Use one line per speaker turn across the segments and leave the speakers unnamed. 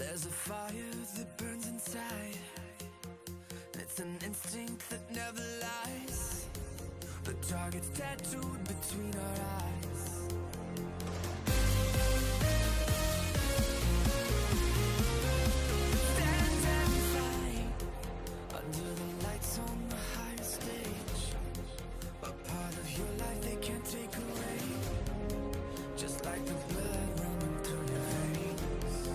There's a fire that burns inside. It's an instinct that never lies. The target's tattooed between our eyes. Stand and fight under the lights on the higher stage. A part of your life they can't take away. Just like the blood running through your veins.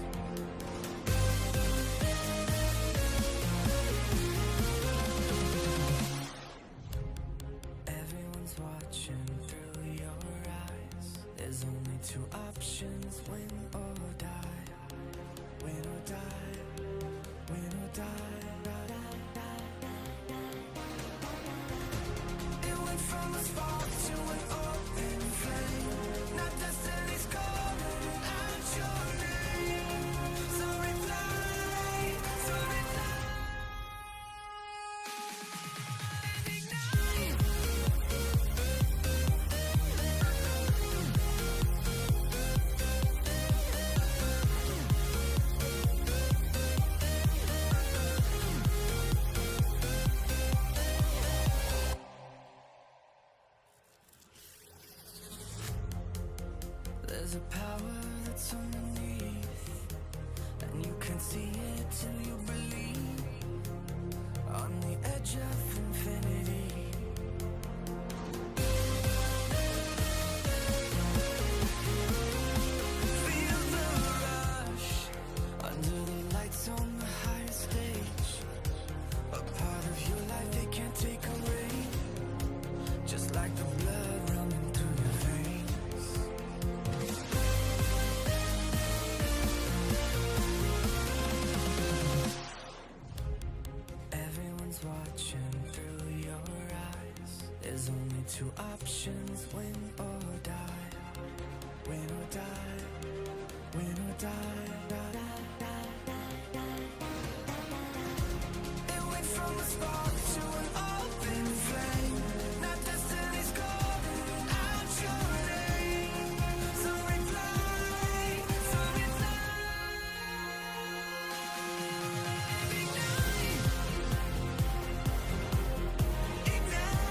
Everyone's watching through your eyes. There's only two options, win or die. Win or die. Win or die. It went from a spark to an open flame. Now destiny's calling out your name. So reply, so reply. Ignite. There's a power that's underneath, and you can see it till you believe. On the edge of infinity. Feel the rush under the lights on the higher stage. A part of your life they can't take away. Just like the blood running through your veins. Everyone's watching through your eyes. There's only two options, win or die. Win or die. Win or die. It went from a spark to an open flame. Now destiny's calling out your name. So reply, so reply. Ignite.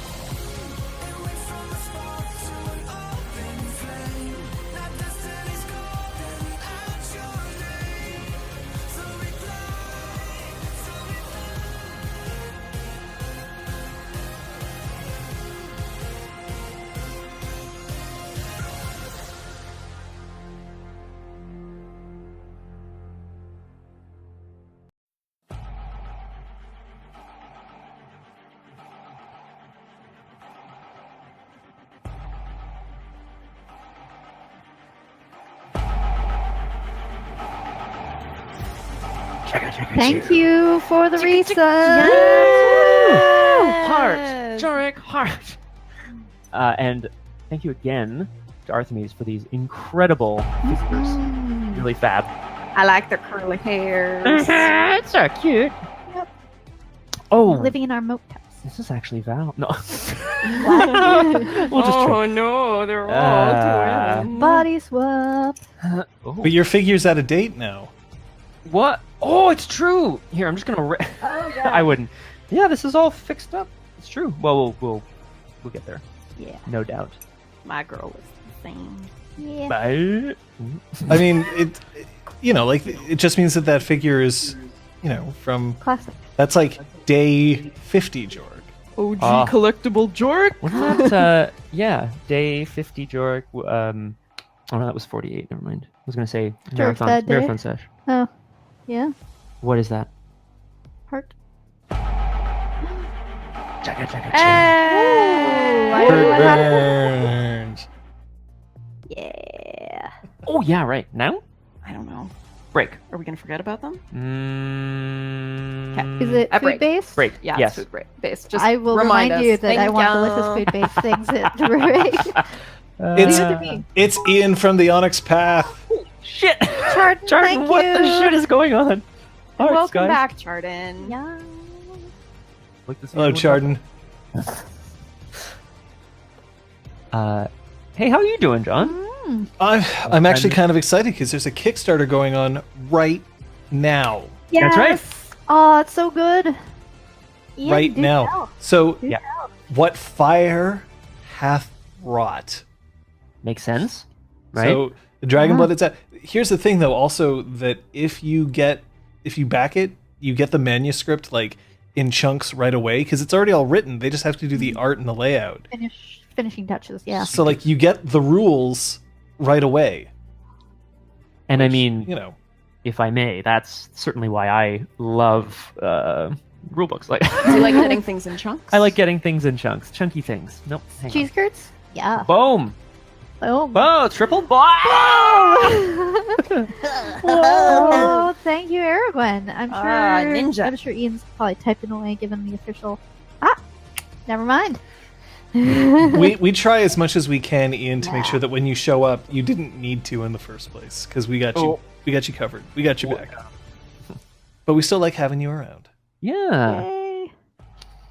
It went from a spark to an open flame. Now destiny's calling out your name. So reply, so reply.
Thank you for the resub.
Heart, Jorek, heart. And thank you again to Artemis for these incredible figures. Really fab.
I like the curly hairs.
It's so cute.
Yep.
Oh,
Living in our moat house.
this is actually Val. No.
What?
We'll just
Oh no, they're all twins.
Body swap.
Oh.
But your figure's out of date now.
What? Oh, it's true. Here, I'm just gonna.
Oh, God.
I wouldn't. Yeah, this is all fixed up. It's true. Well, we'll get there.
Yeah.
No doubt.
My girl is the same.
Yeah.
Bye.
I mean, it just means that figure is, from
Classic.
that's like day 50, Jorek.
OG
Ah.
collectible Jorek.
Wasn't that? Yeah, day 50 Jorek. Oh no, that was 48. Never mind. I was gonna say
Jorek's bad day?
marathon sesh.
Oh. Yeah.
What is that?
Heart.
Chugga, chugga, chugga.
Hey! I don't know what happened.
Burns.
Yeah.
Oh yeah, right now.
I don't know.
Break.
Are we gonna forget about them?
Is it
A
food
break.
based?
Break?
Yeah,
Yes.
it's food based. Just
I will
remind
remind you
us.
that I
Thank
want
you.
delicious food based things at the break.
It's
Leave it to me.
it's Ian from the Onyx Path.
Shit.
Chardon,
Jordan,
thank
what
you.
the shit is going on? All right,
Welcome
guys.
back, Chardon.
Yeah.
Like to see
Hello,
everyone
Chardon.
Hey, how are you doing, John?
I'm actually kind of excited because there's a Kickstarter going on right now.
Yes.
That's right.
Oh, it's so good. Ian,
Right
do
now.
tell.
So,
Yeah.
what fire hath wrought?
Makes sense, right?
So, the Dragon Blood, here's the thing, though, also, that if you back it, you get the manuscript, like, in chunks right away, because it's already all written. They just have to do the art and the layout.
Finishing touches, yeah.
So, like, you get the rules right away.
And I mean,
You know.
if I may, that's certainly why I love rule books. Like,
Do you like getting things in chunks?
I like getting things in chunks, chunky things. Nope. Hang
Cheese curds? Yeah.
on. Boom.
Oh.
Whoa! Triple bomb.
Whoa, thank you, Aragwen. I'm sure.
ninja.
I'm sure Ian's probably typing away, given the official. Never mind.
we try as much as we can, Ian, to make sure that when you show up, you didn't need to in the first place, because we got you.
Oh.
We got you covered. We got your back. But we still like having you around.
Yeah.
Yay.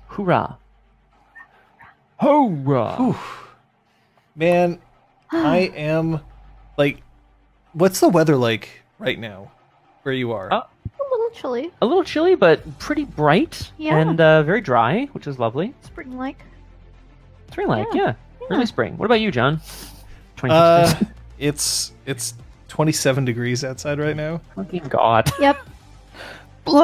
Hoorah. Hoorah.
Whew. Man, I am like, what's the weather like right now where you are?
Oh.
A little chilly,
A little chilly, but pretty bright
Yeah.
and very dry, which is lovely.
spring-like.
Spring-like,
Yeah.
yeah. Early
Yeah.
spring. What about you, John? 26 degrees.
It's 27 degrees outside right now.
Fucking God.
Yep.
Boo.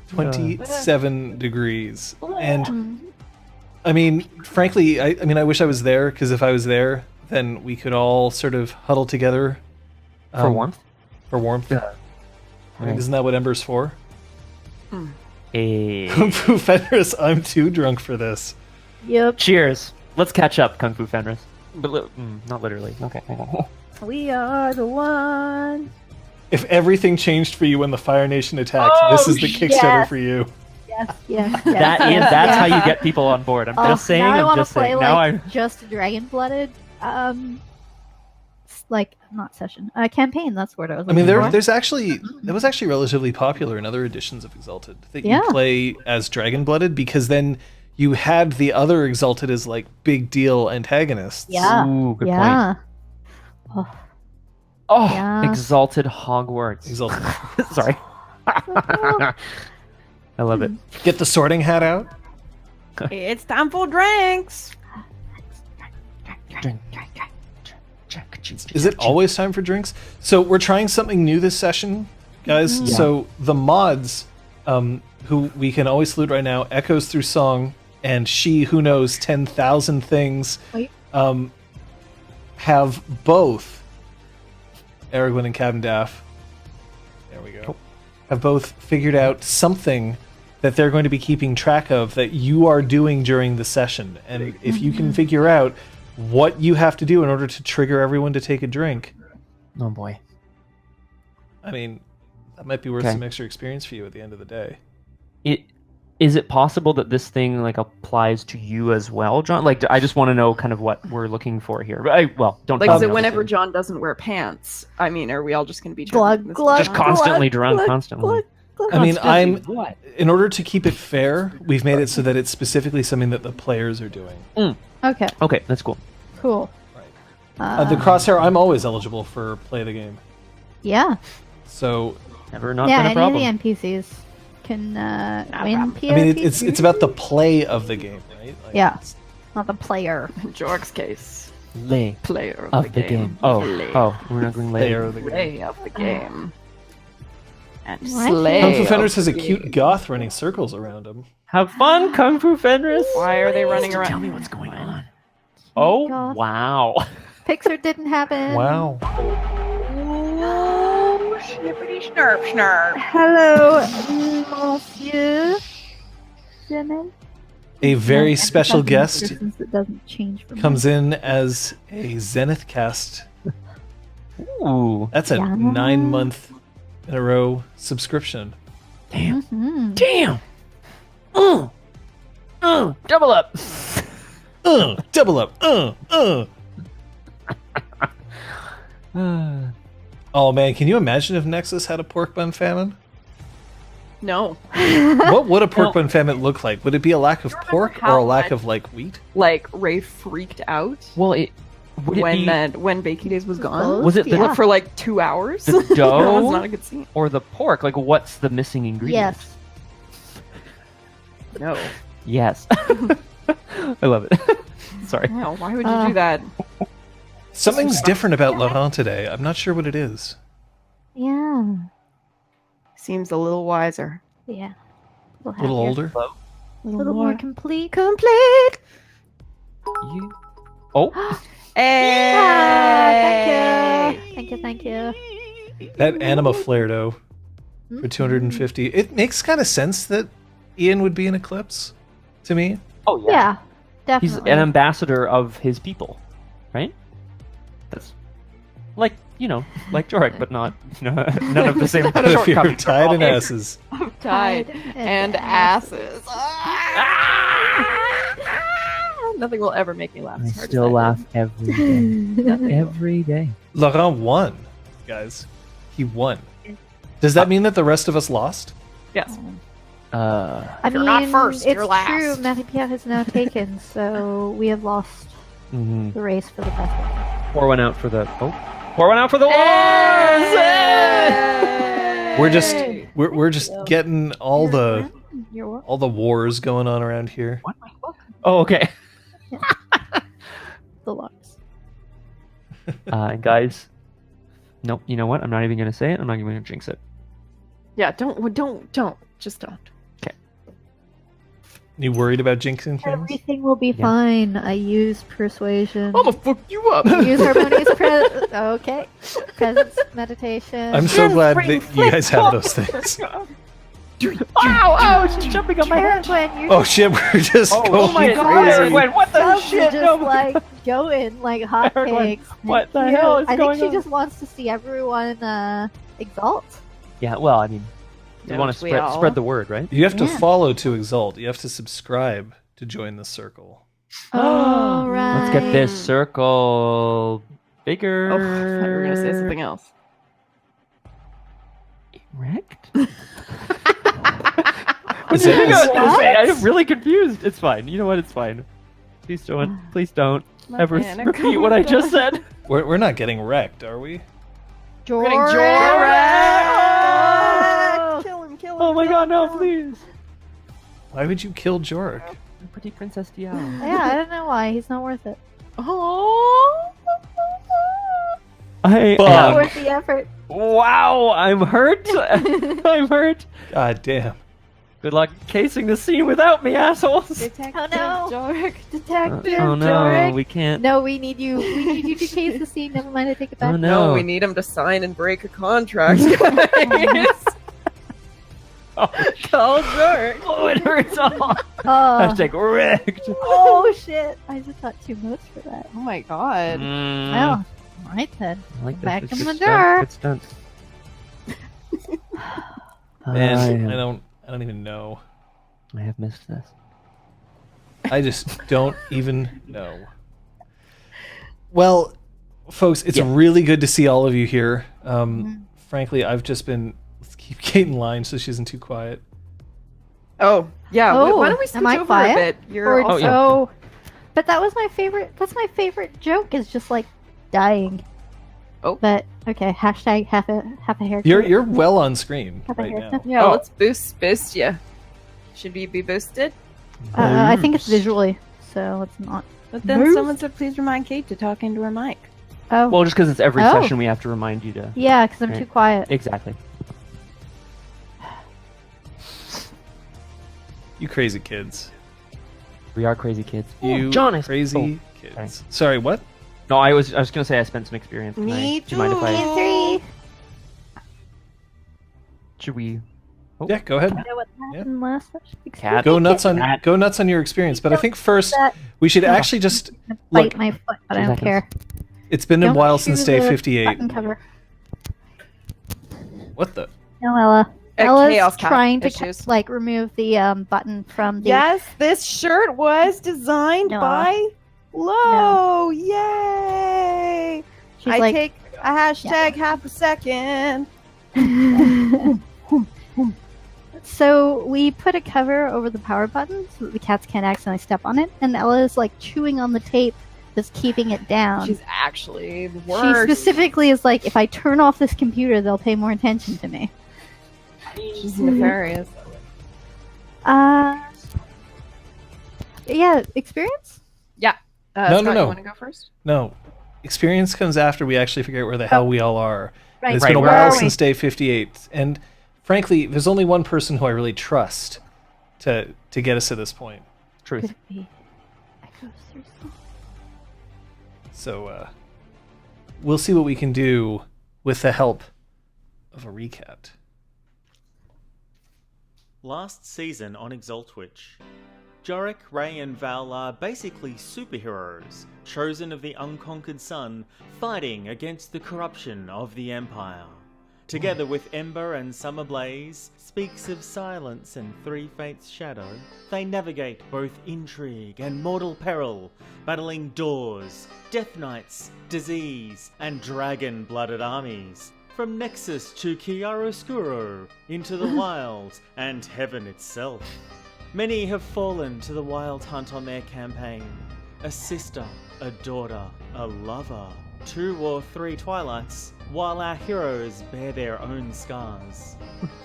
27 degrees. And
Mm.
I mean, frankly, I mean, I wish I was there, because if I was there, then we could all sort of huddle together
For warmth?
For warmth.
Yeah.
I mean, isn't that what Ember's for?
Hey.
Kung Fu Fenris, I'm too drunk for this.
Yep.
Cheers. Let's catch up, Kung Fu Fenris. But not literally. Okay.
We are the ones.
If everything changed for you when the Fire Nation attacked, this is the Kickstarter
yes.
for you.
Yes, yes, yes.
That's
yes,
how
yes.
you get people on board. I'm
Oh,
just saying.
Now I
I'm
want to
just
play
saying.
like
Now I'm.
just dragon-blooded. Like not session. Campaign. That's what I was.
I mean,
looking for.
there's actually that was actually relatively popular in other editions of Exalted, that
Yeah.
you play as Dragon-blooded, because then you had the other Exalted as like big deal antagonists.
Yeah.
Ooh, good point.
Yeah.
Oh,
Yeah.
Exalted Hogwarts.
Exalted.
Sorry. I love it.
Get the sorting hat out.
It's time for drinks.
Is it always time for drinks? So we're trying something new this session, guys.
Yeah.
So the mods, who we can always salute right now, Echoes Through Song, and She Who Knows 10,000 Things,
Wait.
have both, Aragorn and Cavendaff, there we go, have both figured out something that they're going to be keeping track of that you are doing during the session. And if you can figure out what you have to do in order to trigger everyone to take a drink,
Oh boy.
I mean, that might be worth
Okay.
some extra experience for you at the end of the day.
Is it possible that this thing like applies to you as well, John? Like, I just want to know kind of what we're looking for here. Don't
Like,
tell
is
me,
it whenever
obviously.
John doesn't wear pants? I mean, are we all just going to be
Glug,
chugging this
glug,
just
down?
constantly
glug,
drunk,
glug,
constantly?
glug, glug.
I mean,
What?
in order to keep it fair, we've made it so that it's specifically something that the players are doing.
Okay.
Okay, that's cool.
Cool.
The crosshair, I'm always eligible for play the game.
Yeah.
So,
Never not
Yeah.
been a
Any
problem.
of the NPCs can win
problem.
PO.
I mean, it's about the play of the game, right? Like,
Yeah. Not the player.
In Jorek's case,
Lay
player
of the game. Oh, we're not going lay.
Player of the game.
Play of the game. And
What?
slay.
Kung Fu
of
Fenris has a
the
cute
game.
goth running circles around him.
Have fun, Kung Fu Fenris.
Why are they running around?
Tell me what's going on.
Oh
Oh,
my God.
wow.
Pixar didn't happen.
Wow.
Oh, snippity snarp snarp.
Hello, Monsieur. Simmons.
A very
And
special
something
guest
since it doesn't change for me.
comes in as a Zenith cast.
Ooh.
That's a
Yeah.
9-month in a row subscription.
Damn.
Mhm.
Damn. Double up.
Double up. Oh man, can you imagine if Nexus had a pork bun famine?
No.
What would a pork bun famine look like? Would it be a lack of pork or
how
a lack
much-
of like wheat?
Like Ray freaked out
Well, would it be
when Bakey Days was gone.
Closed?
Was it the-
Yeah.
For like 2 hours.
the
That
dough
was not a good scene.
or the pork? Like, what's the missing ingredient?
Yes.
No.
Yes. I love it. Sorry.
No, why would you do that?
Something's different about Laurent today. I'm not sure what it is.
Yeah.
Seems a little wiser.
Yeah.
A little older.
A little more complete.
Complete.
You... Oh,
Hey.
Thank you. Thank you.
That anima flare though for 250. It makes kind of sense that Ian would be an eclipse to me.
oh yeah.
Yeah.
He's
Definitely.
an ambassador of his people, right? That's like like Jorek, but not none of the same.
Out of your
shortcomings.
tide and asses.
Tied and asses. Nothing will ever make me laugh.
I
as hard as
still
that
laugh
is.
every day. Every day.
Laurent won, guys. He won. Does that mean that the rest of us lost?
Yes.
I
You're
mean,
not first,
it's
you're last.
true. Mah P.O is now taken, so we have lost
Mhm.
the race for the best one.
Pour one out for the. Oh, pour one out for the wars.
We're just getting all the
You're welcome.
all the wars going on around here.
Oh, okay.
The loss.
And guys, nope. You know what? I'm not even gonna say it. I'm not even gonna jinx it.
Yeah, don't. Just don't.
You worried about jinxing things?
Everything will be
Yeah.
fine. I use persuasion.
I'm gonna fuck you up.
Use harmonious okay. Presence meditation.
I'm so glad that you guys have those things.
Ow! It's jumping on my head.
Gwen, you're
Oh shit, we're just
Oh my
going
god!
crazy.
Gwen, what the
just,
shit?
just
No.
like going like hotcakes.
What the
Thank
hell
you.
is
I
going
think she
on?
just wants to see everyone exalt.
Yeah. Well, I mean, we want to
Don't we all?
spread the word, right?
You have to
Yeah.
follow to exalt. You have to subscribe to join the circle.
All right.
Let's get this circle bigger.
Oh, I thought you were gonna say something else.
Erect?
Is it- is-
I'm really confused. It's fine. You know what? It's fine. Please don't. Please don't ever
Anaconda.
repeat what I just said.
We're not getting wrecked, are we?
Jorek.
Kill him, kill him.
Oh my
kill
god,
him,
no,
kill him.
please.
Why would you kill Jorek?
Pretty Princess Dial.
Yeah, I don't know why. He's not worth it.
Oh.
I
Fuck.
Not
am.
worth the effort.
Wow, I'm hurt. I'm hurt.
God damn.
Good luck casing the scene without me, assholes.
Detective
Oh, no.
Jorek.
Detective
Oh no,
Jorek.
we can't.
No, we need you. We need you to chase the scene. Never mind, I take it back.
Oh no.
No, we need him to sign and break a contract, guys.
Oh,
Call Jorek.
oh, it hurts all.
Oh,
Hashtag wrecked.
oh shit! I just got 2 notes for that.
Oh my god.
Well, alright then.
I like
back
this.
in
Good
the
stunt,
jar.
Good stunts.
Man,
I
I don't even know.
I have missed this.
I just don't even know. Well, folks, it's
Yeah.
really good to see all of you here. Frankly, I've just been. Let's keep Kate in line so she isn't too quiet.
Oh, yeah.
Oh,
why don't we
am
switch
I
over
quiet?
a bit? You're
Or,
also...
yeah.
oh, but that was my favorite. That's my favorite joke. Is just like dying.
Oh.
But okay. Hashtag half a haircut.
You're well on screen
Have a
right now.
haircut.
Yeah,
Oh.
let's boost you. Should we be boosted?
I think it's visually, so let's not.
But then
Boost?
someone said, please remind Kate to talk into her mic.
Oh,
Well, just because it's every
Oh.
session, we have to remind you to.
yeah, because I'm
Right.
too quiet.
Exactly.
You crazy kids.
We are crazy kids.
You
John is
crazy
Oh,
kids.
sorry.
Sorry, what?
No, I was gonna say I spent some experience. Can
Me
do you mind if I?
too.
3.
Should we?
Yeah, go ahead.
You know what happened last session?
Cat.
Go nuts on
Cat.
go nuts on your experience. But I think first
That
we should actually just
bite
look.
my foot, but I
2
don't
seconds.
care.
It's been a
Don't
while
chew
since day
the
58.
button cover.
What the?
No, Ella. Ella's
Chaos Cat
trying to
issues.
like remove the button from the.
Yes, this shirt was designed
No.
by Lo. Yay!
She's
I
like,
take a hashtag half a second.
So we put a cover over the power button so that the cats can't accidentally step on it, and Ella is like chewing on the tape that's keeping it down.
She's actually the
She
worst.
specifically is like, if I turn off this computer, they'll pay more attention to me.
She's nefarious.
Yeah, experience?
Yeah.
No,
Scott,
no.
You want to go first?
No. Experience comes after we actually figure out where the hell we all are.
Right.
It's been a
Where
while
are we?
since day 58. And frankly, there's only one person who I really trust to get us to this point.
Truth.
Could it be echoes through smoke?
So we'll see what we can do with the help of a recat.
Last season on Exalted, Jorek, Ray and Val are basically superheroes, chosen of the unconquered sun, fighting against the corruption of the Empire. Together with Ember and Summer Blaze, Speaks of Silence and Three Fates Shadow, they navigate both intrigue and mortal peril, battling doors, death knights, disease, and dragon-blooded armies. From Nexus to Chiaroscuro, into the wilds, and heaven itself. Many have fallen to the wild hunt on their campaign. A sister, a daughter, a lover, 2 or 3 twilights, while our heroes bear their own scars.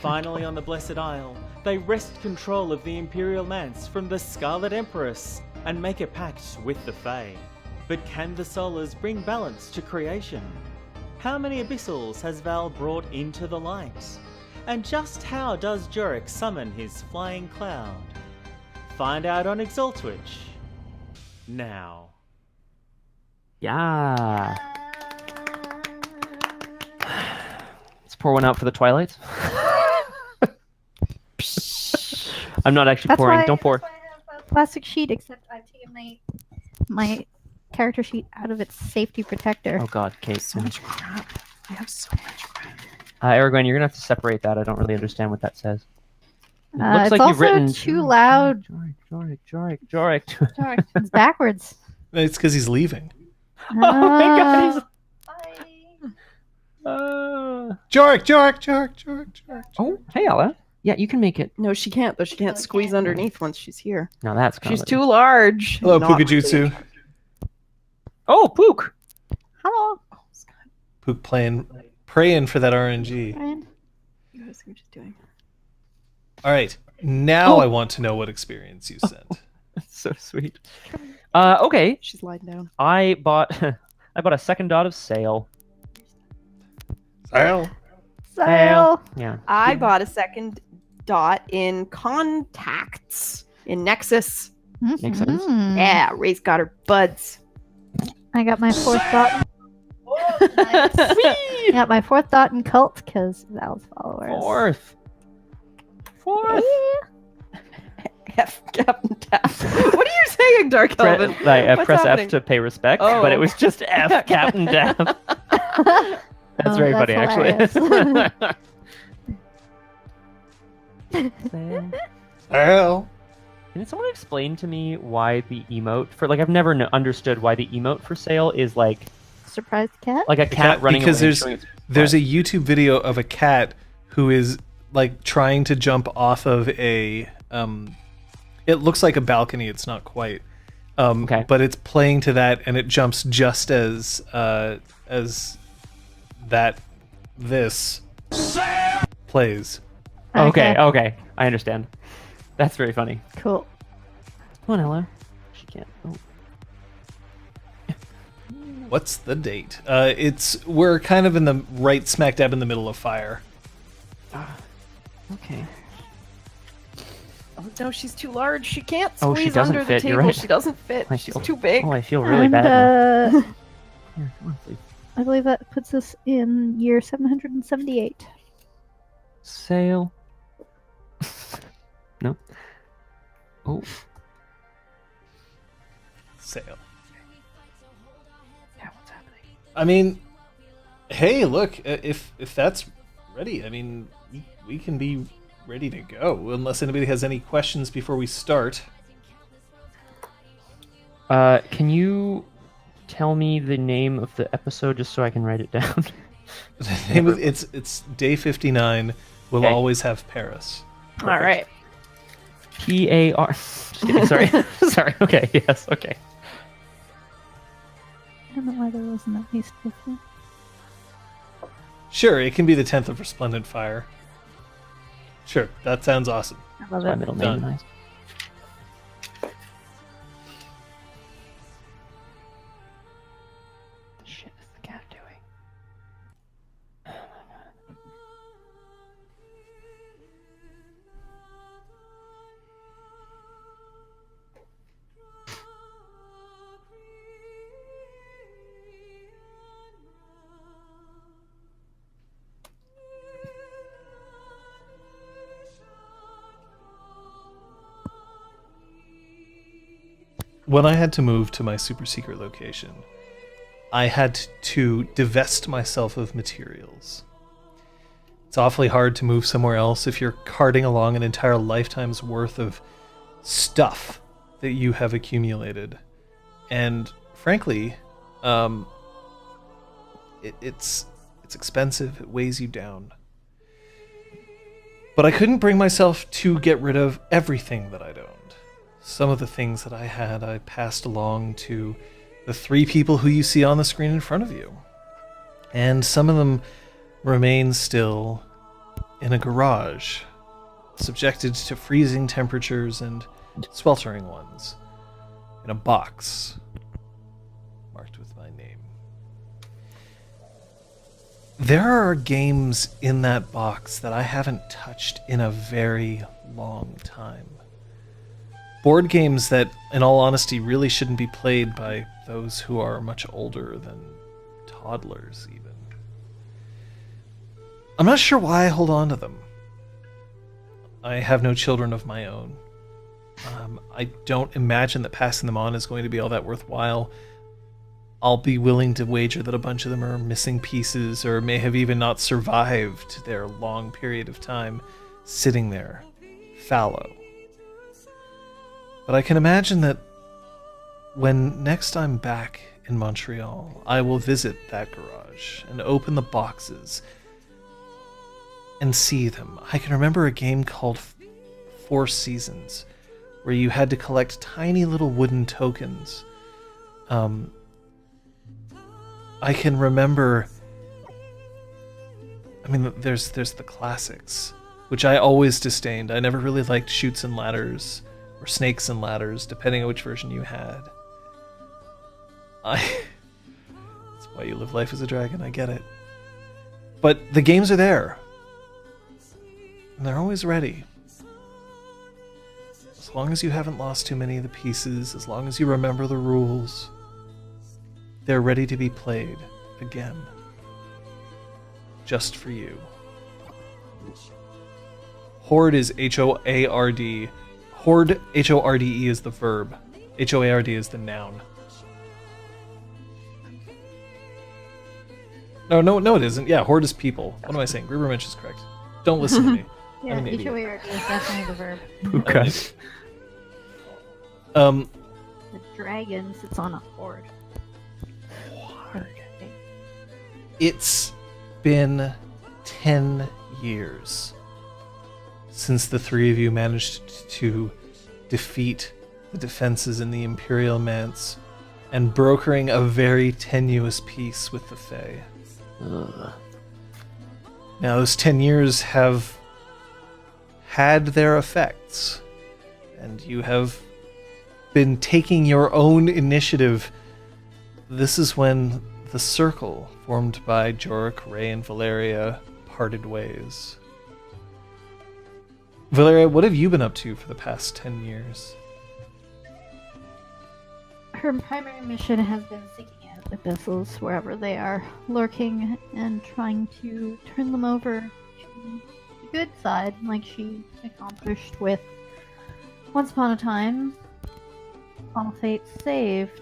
Finally on the Blessed Isle, they wrest control of the Imperial Manse from the Scarlet Empress and make a pact with the Fae. But can the Solars bring balance to creation? How many abyssals has Val brought into the light? And just how does Jorek summon his flying cloud? Find out on Exalted now.
Yeah. Let's pour one out for the Twilights. I'm not actually pouring. Don't pour.
That's why I have a plastic sheet, except I've taken my character sheet out of its safety protector.
Oh God, Kate.
So much crap. I have so much crap.
Aragorn, you're gonna have to separate that. I don't really understand what that says. It
It's
looks like you've
also
written
too loud.
Jorek.
Sorry, it's backwards.
It's because he's leaving.
Oh my God, he's-
Jorek.
Oh, hey Ella. Yeah, you can make it.
No, she can't, though. She can't squeeze underneath once she's here.
No, that's
She's
comedy.
too large.
Hello,
Not
Pukajutsu.
Oh, Pook.
Hello,
Pook praying for that RNG.
Brian.
You guys see what she's doing.
All right. Now I want to know what experience you sent.
That's so sweet. Okay.
She's lying down.
I bought a second dot of sail.
Sail.
Sail.
Yeah.
I bought a second dot in contacts in Nexus.
Makes sense.
Mhm.
Yeah, Ray's got her buds.
I got my 4th dot. I got my 4th dot in cult because Val's followers.
Fourth.
F Captain Taff. What are you saying, Dark Elvin? What's
Press
happening?
F to pay respect,
Oh.
but it was just F, Captain Daff. That's
Oh,
very
that's
funny, actually.
Sail.
Can someone explain to me why the emote for I've never understood why the emote for sale is like
Surprised cat.
a cat running
because
away and showing its
there's
butt.
a YouTube video of a cat who is like trying to jump off of a it looks like a balcony, it's not quite.
Okay.
But it's playing to that and it jumps just as this plays.
Okay, I understand. That's very funny.
Cool.
Come on, Ella. She can't. Oh.
What's the date? We're kind of in the right smack dab in the middle of fire.
Okay.
Oh no, she's too large. She can't
Oh, she
squeeze
doesn't
under
fit,
the
you're
table.
right.
She doesn't fit.
I
She's
feel-
too big.
Oh, I feel really
And,
bad. now.
Here,
come on, please.
I believe that puts us in year 778.
Sail. No. Oh.
Sail.
Yeah, what's happening?
I mean, hey, look, if that's ready, I mean, we can be ready to go, unless anybody has any questions before we start.
Can you tell me the name of the episode just so I can write it down?
The name of it's day 59. We'll
Okay.
always have Paris.
All right.
PAR. Just kidding. Sorry. Sorry. Okay. Yes. Okay.
I don't know why there wasn't at least 50.
Sure, it can be the 10th of Resplendent Fire. Sure, that sounds awesome.
I love
My
it.
middle
Done.
name. Nice.
The shit is the cat doing?
When I had to move to my super secret location, I had to divest myself of materials. It's awfully hard to move somewhere else if you're carting along an entire lifetime's worth of stuff that you have accumulated. And frankly, it's expensive. It weighs you down. But I couldn't bring myself to get rid of everything that I'd owned. Some of the things that I had, I passed along to the 3 people who you see on the screen in front of you. And some of them remain still in a garage, subjected to freezing temperatures and sweltering ones, in a box marked with my name. There are games in that box that I haven't touched in a very long time. Board games that, in all honesty, really shouldn't be played by those who are much older than toddlers, even. I'm not sure why I hold on to them. I have no children of my own. I don't imagine that passing them on is going to be all that worthwhile. I'll be willing to wager that a bunch of them are missing pieces or may have even not survived their long period of time sitting there, fallow. But I can imagine that when next I'm back in Montreal, I will visit that garage and open the boxes and see them. I can remember a game called Four Seasons, where you had to collect tiny little wooden tokens. I can remember... I mean, there's the classics, which I always disdained. I never really liked Chutes and Ladders, or Snakes and Ladders, depending on which version you had. That's why you live life as a dragon, I get it. But the games are there. And they're always ready. As long as you haven't lost too many of the pieces, as long as you remember the rules, they're ready to be played again. Just for you. Hoard is H-O-A-R-D. Hoard, H-O-R-D-E is the verb. H-O-A-R-D is the noun. No, it isn't. Yeah, hoard is people. What am I saying? Grubermensch is correct. Don't listen to me.
Yeah,
I'm an idiot.
H-O-A-R-D is definitely the verb.
Okay.
The dragon sits on a hoard.
It's been 10 years since the 3 of you managed to defeat the defenses in the Imperial Manse and brokering a very tenuous peace with the Fae. Now, those 10 years have had their effects, and you have been taking your own initiative. This is when the circle formed by Jorek, Ray, and Valeria parted ways. Valeria, what have you been up to for the past 10 years?
Her primary mission has been seeking out abyssals wherever they are lurking and trying to turn them over to the good side, like she accomplished with Once Upon a Time, All Fates Saved.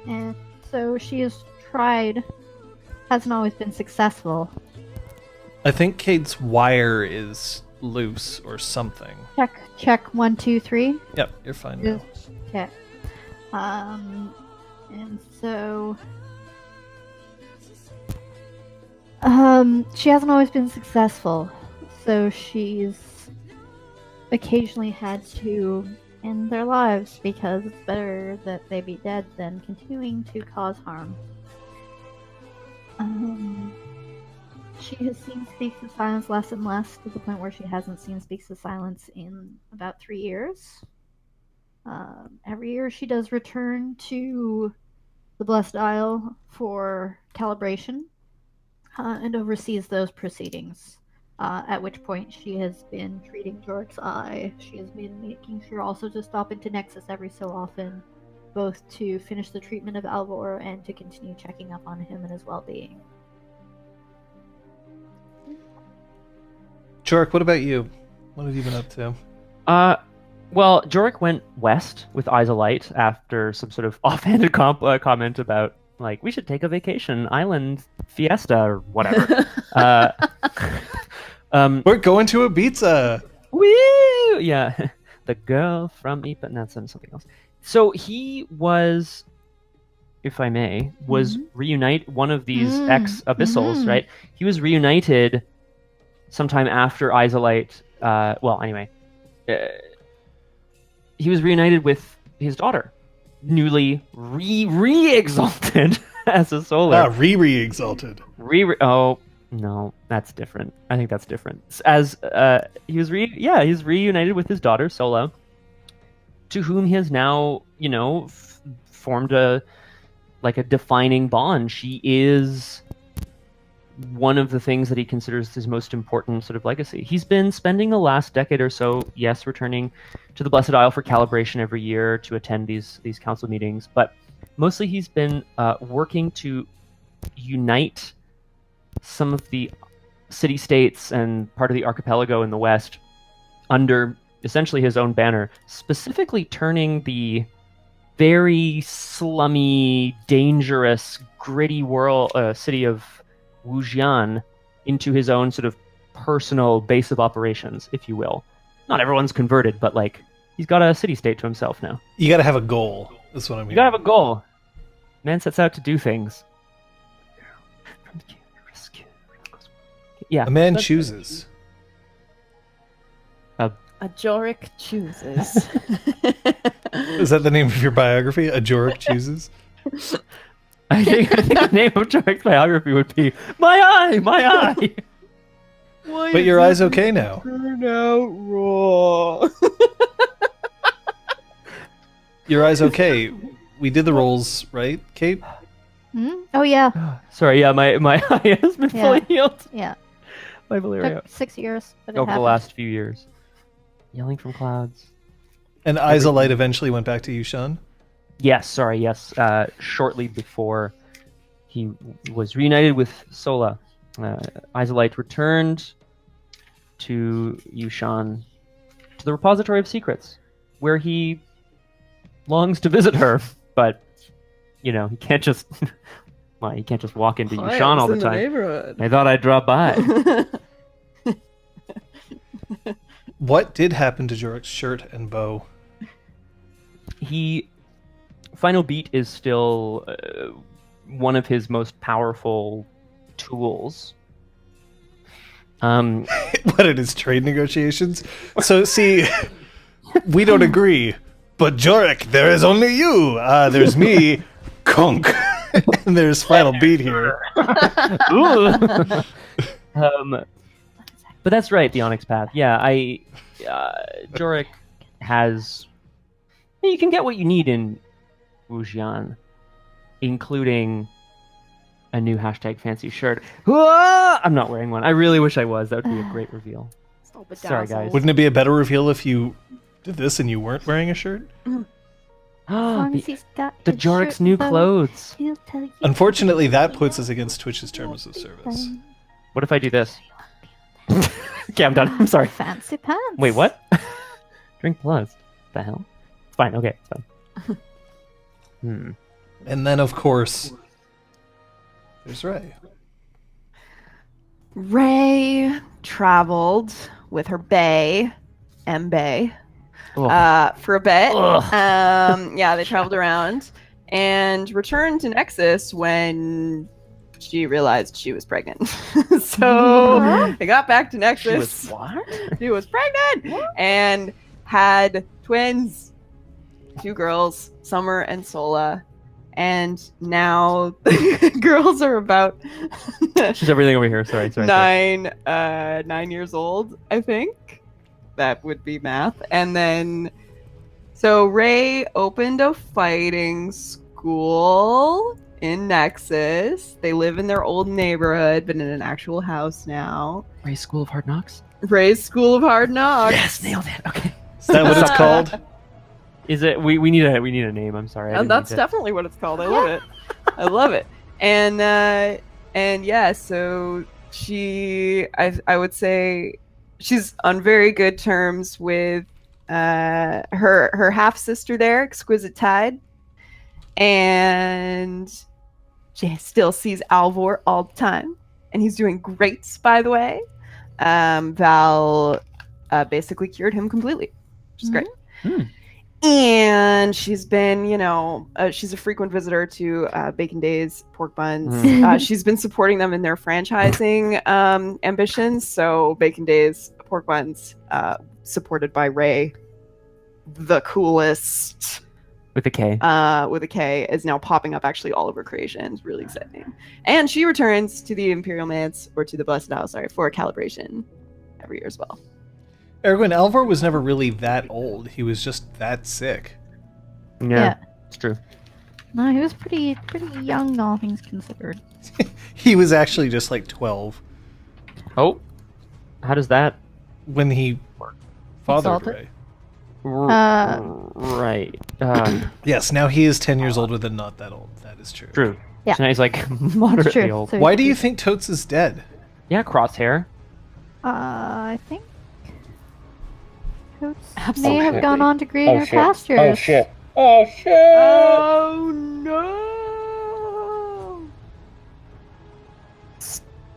And so she has tried, hasn't always been successful.
I think Cade's wire is loose or something.
Check 1, 2, 3.
Yep, you're fine now.
Okay. And so she hasn't always been successful. So she's occasionally had to end their lives because it's better that they be dead than continuing to cause harm. She has seen Speaks of Silence less and less, to the point where she hasn't seen Speaks of Silence in about 3 years. Every year she does return to the Blessed Isle for calibration and oversees those proceedings. At which point she has been treating Jorek's eye. She has been making sure also to stop into Nexus every so often, both to finish the treatment of Alvor and to continue checking up on him and his well-being.
Jorek, what about you? What have you been up to?
Well, Jorek went west with Eyes of Light after some sort of offhanded comment about, like, we should take a vacation, island fiesta, or whatever.
We're going to Ibiza!
Woo! Yeah, the girl from Ipa. That's something else. So he was, if I may, reunite one of these ex-abyssals, right? He was reunited sometime after Eyes of Light. He was reunited with his daughter, newly re-exalted as a solar.
Re-exalted.
Oh no, that's different. I think that's different. As he's reunited with his daughter Solo, to whom he has now, formed a defining bond. She is one of the things that he considers his most important sort of legacy. He's been spending the last decade or so, yes, returning to the Blessed Isle for calibration every year to attend these council meetings, but mostly he's been working to unite some of the city-states and part of the archipelago in the west under essentially his own banner, specifically turning the very slummy, dangerous, gritty city of Wujian into his own sort of personal base of operations, if you will. Not everyone's converted, but he's got a city-state to himself now.
You gotta have a goal. That's what I mean.
You gotta have a goal. Man sets out to do things. Yeah.
A man chooses.
A Jorek chooses.
Is that the name of your biography? A Jorek chooses?
I think the name of Jorek's biography would be My Eye! My Eye!
But your eye's okay now.
Turn out raw.
Your eye's okay. We did the rolls, right, Kate?
Oh yeah.
Sorry, yeah, my eye has been fully healed.
Yeah.
By Valeria.
Took 6 years, but it
Over the
happened.
last few years. Yelling from clouds.
And Eyes of Light eventually went back to Yushan?
Yes. Shortly before he was reunited with Sola, Eyes of Light returned to Yushan, to the Repository of Secrets, where he longs to visit her, but he can't just walk into Yushan all the time. I thought I'd drop by.
What did happen to Jorek's shirt and bow?
Final Beat is still one of his most powerful tools.
What, in his trade negotiations? So, see, we don't agree. But Jorek, there is only you. There's me, Konk, and there's Final Beat here.
But that's right, the Onyx Path. Yeah, Jorek has... You can get what you need in Wujian, including a new #fancy shirt. I'm not wearing one. I really wish I was. That would be a great reveal. Sorry, guys.
Wouldn't it be a better reveal if you did this and you weren't wearing a shirt?
As long as he's got
the
his
Jorek's
shirt
new
and bow,
clothes.
he'll tell you
Unfortunately, that puts us against Twitch's terms of service.
What if I do this? Okay, I'm done. I'm sorry.
Fancy pants.
Wait, what? Drink plus. The hell? It's fine. Okay, it's fine.
And then, of course, there's Ray.
Ray traveled with her bae, M-Bae, for a bit. They traveled around and returned to Nexus when she realized she was pregnant. So they got back to Nexus.
She was what?
She was pregnant and had twins, 2 girls, Summer and Sola. And now the girls are about
She's everything over here. Sorry.
9 years old, I think. That would be math. And then, so Ray opened a fighting school in Nexus. They live in their old neighborhood, but in an actual house now.
Ray's School of Hard Knocks?
Ray's School of Hard Knocks.
Yes, nailed it. Okay.
Is that what it's called?
Is it? We need a name. I'm sorry. I didn't
That's
mean to-
definitely what it's called. I love it. I love it. And yeah, so I would say she's on very good terms with her half sister there, Exquisite Tide, and she still sees Alvor all the time, and he's doing great, by the way. Val basically cured him completely, which is great. And she's been, she's a frequent visitor to Bacon Days Pork Buns. She's been supporting them in their franchising ambitions. So Bacon Days Pork Buns, supported by Ray, the coolest
with a K.
With a K, is now popping up actually all over creations. Really exciting. And she returns to the Imperial Manse, or to the Blessed Isle, for a calibration every year as well.
Erwin, Alvor was never really that old. He was just that sick.
Yeah, it's true.
No, he was pretty young, all things considered.
He was actually just like 12
Oh, how does that?
when he fathered
Exalted?
Ray.
Right.
Yes, now he is 10 years older than not that old. That is true.
True.
Yeah.
So now he's like moderately
True.
old.
So
Why do you think Totes is dead?
Yeah, crosshair.
I think Totes may
Absolutely.
have gone on to greener pastures.
Oh shit.
Oh no!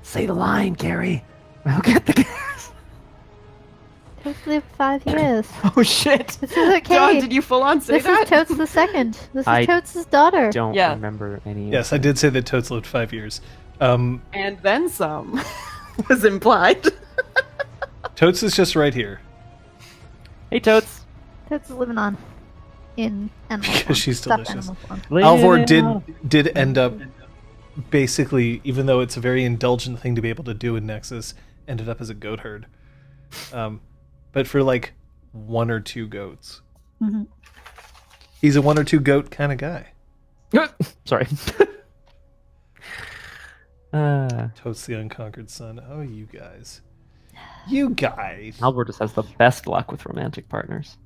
Say the line, Gary. I'll get the gas.
Totes lived 5 years.
Oh shit!
This is okay.
John, did you full on say
This
that?
is Totes the second. This is
I
Totes' daughter.
Don't
Yeah.
remember any.
Yes, I did say that Totes lived 5 years.
And then some was implied.
Totes is just right here.
Hey, Totes.
Totes is living on in animal
Because
form.
she's
Stuffed
delicious.
animal form.
Alvor did end up basically, even though it's a very indulgent thing to be able to do in Nexus, ended up as a goat herd. But for like 1 or 2 goats.
Mhm.
He's a 1 or 2 goat kind of guy.
Sorry.
Totes the unconquered son. Oh, you guys. You guys.
Albert just has the best luck with romantic partners.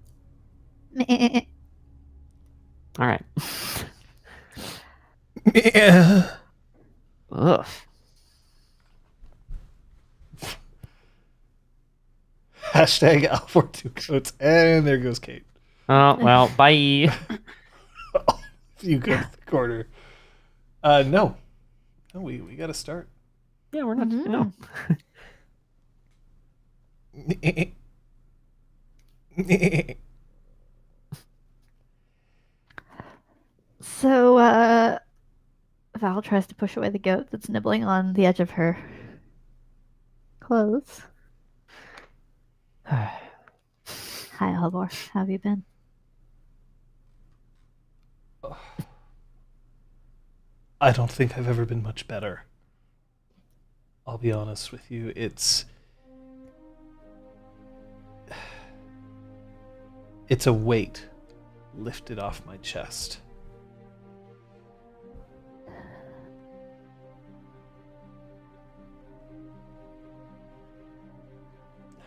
All right. Ugh.
Hashtag Alvor 2 goats. And there goes Kate.
Oh well. Bye.
You go to the corner. No. No, we got to start.
Yeah, we're not.
Mhm.
No.
So, Val tries to push away the goat that's nibbling on the edge of her clothes. Hi, Alvor. How have you been?
I don't think I've ever been much better. I'll be honest with you. It's a weight lifted off my chest.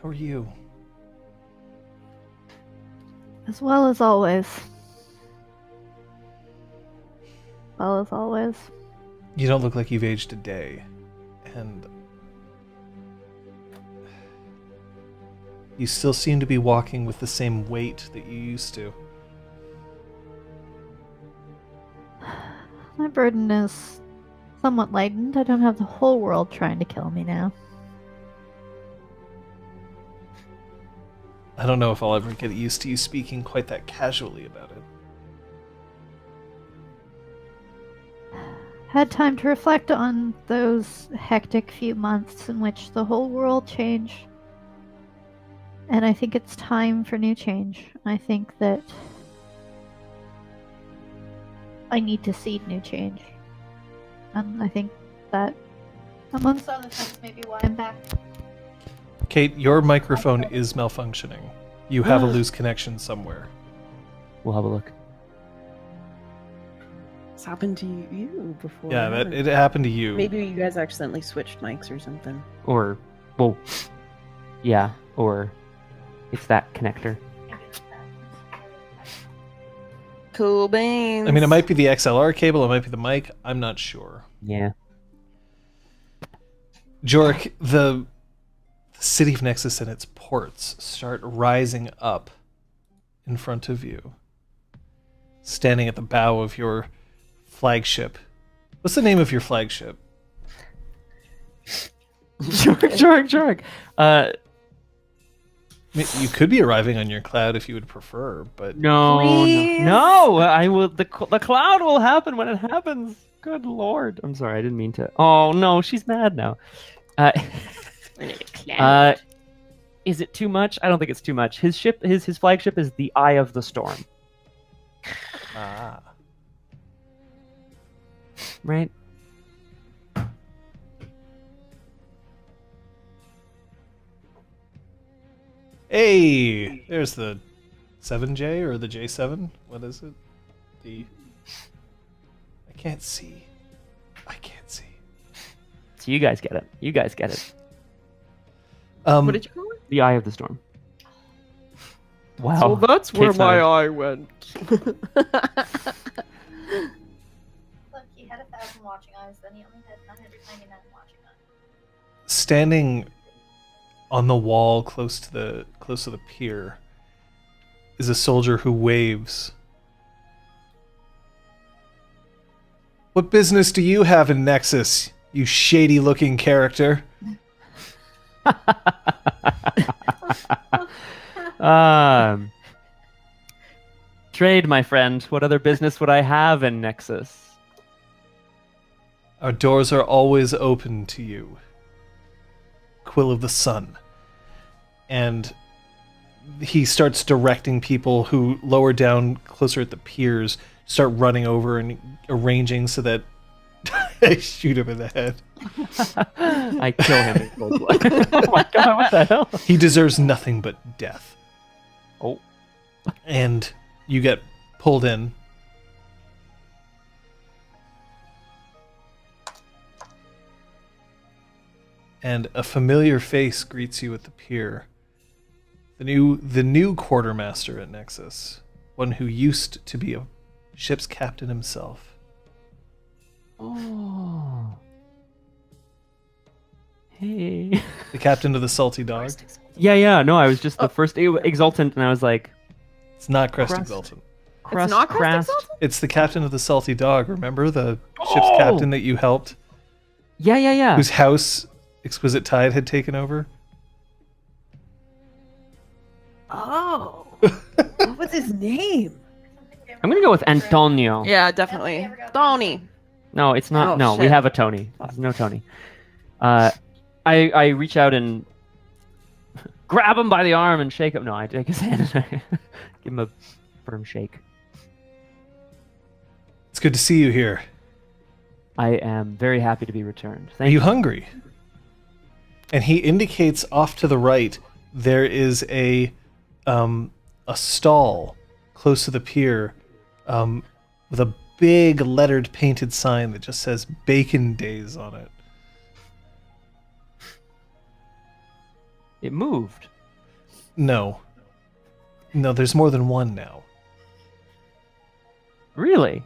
How are you?
As well as always. Well as always.
You don't look like you've aged a day. And you still seem to be walking with the same weight that you used to.
My burden is somewhat lightened. I don't have the whole world trying to kill me now.
I don't know if I'll ever get used to you speaking quite that casually about it.
had time to reflect on those hectic few months in which the whole world changed. And I think it's time for new change. I think that I need to seed new change. And I think that, amongst other things, maybe why I'm back.
Kate, your microphone is malfunctioning. You have a loose connection somewhere.
We'll have a look.
It's happened to you before.
Yeah,
hasn't
it happened to you.
Maybe you guys accidentally switched mics or something.
Or, well, yeah, or it's that connector.
Cool beans.
I mean, it might be the XLR cable, it might be the mic. I'm not sure.
Yeah.
Jorek, the city of Nexus and its ports start rising up in front of you, standing at the bow of your flagship. What's the name of your flagship?
Jorek.
I mean, you could be arriving on your cloud if you would prefer, but
No,
Please?
no. I will. The cloud will happen when it happens. Good lord. I'm sorry. I didn't mean to. Oh no, she's mad now. Is it too much? I don't think it's too much. His ship, his flagship is the Eye of the Storm. Right.
Hey, there's the 7J or the J7. What is it? I can't see.
So you guys get it. You guys get it.
What did you call it?
The Eye of the Storm. Wow.
So that's where
Kate's
my
not-
eye went.
Look, he had 1,000 watching eyes, then he only had 999 watching eyes.
Standing on the wall close to the pier is a soldier who waves. What business do you have in Nexus, you shady-looking character?
Trade, my friend. What other business would I have in Nexus?
Our doors are always open to you. Quill of the Sun. And he starts directing people who lower down closer at the piers, start running over and arranging so that I shoot him in the head.
I kill him in cold blood. Oh my god, what the hell?
He deserves nothing but death.
Oh.
And you get pulled in. And a familiar face greets you at the pier. The new quartermaster at Nexus, one who used to be a ship's captain himself.
Oh. Hey.
The captain of the Salty Dog.
Yeah. No, I was just the first Exalted, and I was like,
It's not Crest
Crest.
Exalted.
It's not Crest Exalted?
It's the captain of the Salty Dog. Remember the ship's captain that you helped?
Yeah.
Whose house Exquisite Tide had taken over?
Oh. What was his name?
I'm gonna go with Antonio.
Yeah, definitely. Tony.
No, it's not.
Oh,
no, we
shit.
have a Tony. There's no Tony. I reach out and grab him by the arm and shake him. No, I take his hand and I give him a firm shake.
It's good to see you here.
I am very happy to be returned.
Are
Thank
you hungry? And he indicates off to the right there is a stall close to the pier with a big lettered painted sign that just says Bacon Days on it.
It moved.
No, there's more than one now.
Really?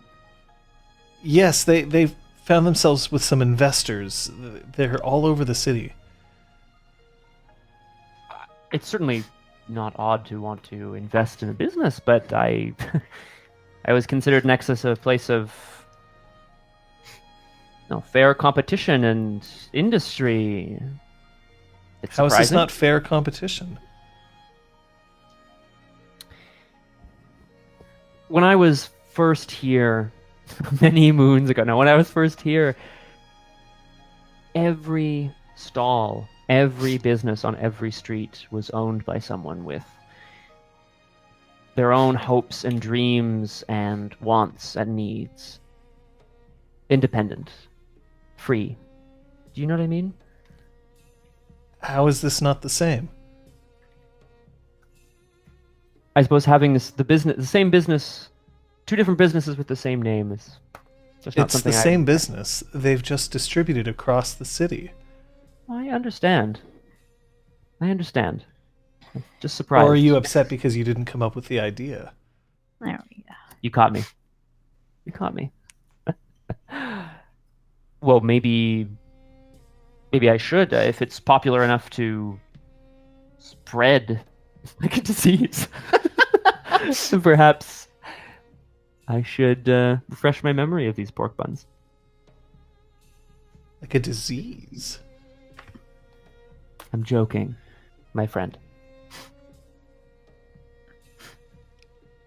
Yes, they've found themselves with some investors. They're all over the city.
It's certainly not odd to want to invest in a business, but I was considered Nexus a place of fair competition and industry. It's
How is this
surprising.
not fair competition?
When I was first here, many moons ago. Now, when I was first here, every stall, every business on every street was owned by someone with their own hopes and dreams and wants and needs. Independent. Free. Do you know what I mean?
How is this not the same?
I suppose having the same business, two different businesses with the same name is just not
It's
something
the same business. They've just distributed across the city.
I understand. I'm just surprised.
Or are you upset because you didn't come up with the idea?
There we go.
You caught me. Well, maybe I should, if it's popular enough to spread like a disease. So perhaps I should refresh my memory of these pork buns.
Like a disease?
I'm joking, my friend.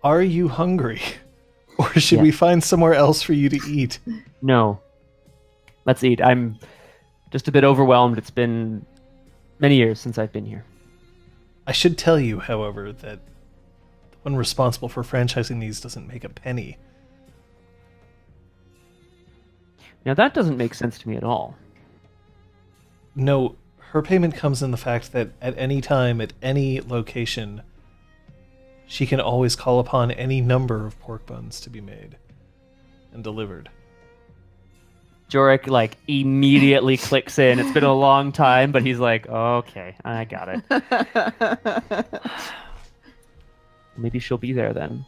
Are you hungry? Or should
Yeah.
we find somewhere else for you to eat?
No. Let's eat. I'm just a bit overwhelmed. It's been many years since I've been here.
I should tell you, however, that the one responsible for franchising these doesn't make a penny.
Now that doesn't make sense to me at all.
No, her payment comes in the fact that at any time, at any location, she can always call upon any number of pork buns to be made and delivered.
Jorek like immediately clicks in. It's been a long time, but he's like, okay, I got it. Maybe she'll be there then.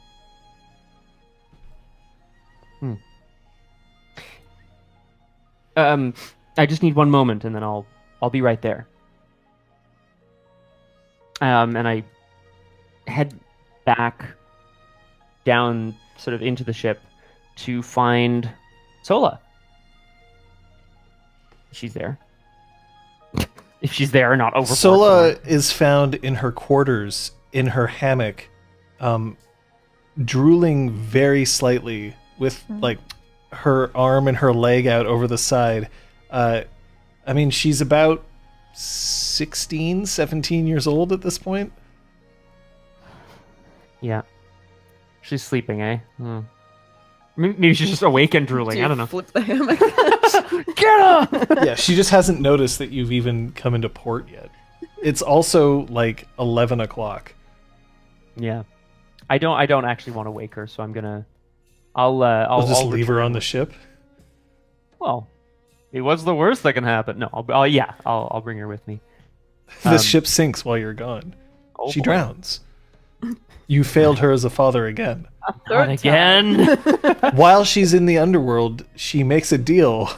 I just need one moment, and then I'll be right there. And I head back down, sort of into the ship, to find Sola. She's there. If she's there, not over.
Sola is found in her quarters, in her hammock, drooling very slightly, with like her arm and her leg out over the side. I mean, she's about 16, 17 years old at this point.
Yeah. She's sleeping, eh? Maybe she's just awake and drooling. I don't know.
Flip the hammock.
Get up!
Yeah, she just hasn't noticed that you've even come into port yet. It's also like 11 o'clock.
Yeah. I don't actually want to wake her, so I'm gonna. I'll
Just
I'll
leave her
return.
on the ship.
Well, it was the worst that can happen. No, I'll bring her with me.
The ship sinks while you're gone.
Oh
She
boy.
drowns. You failed her as a father again.
Not again.
While she's in the underworld, she makes a deal.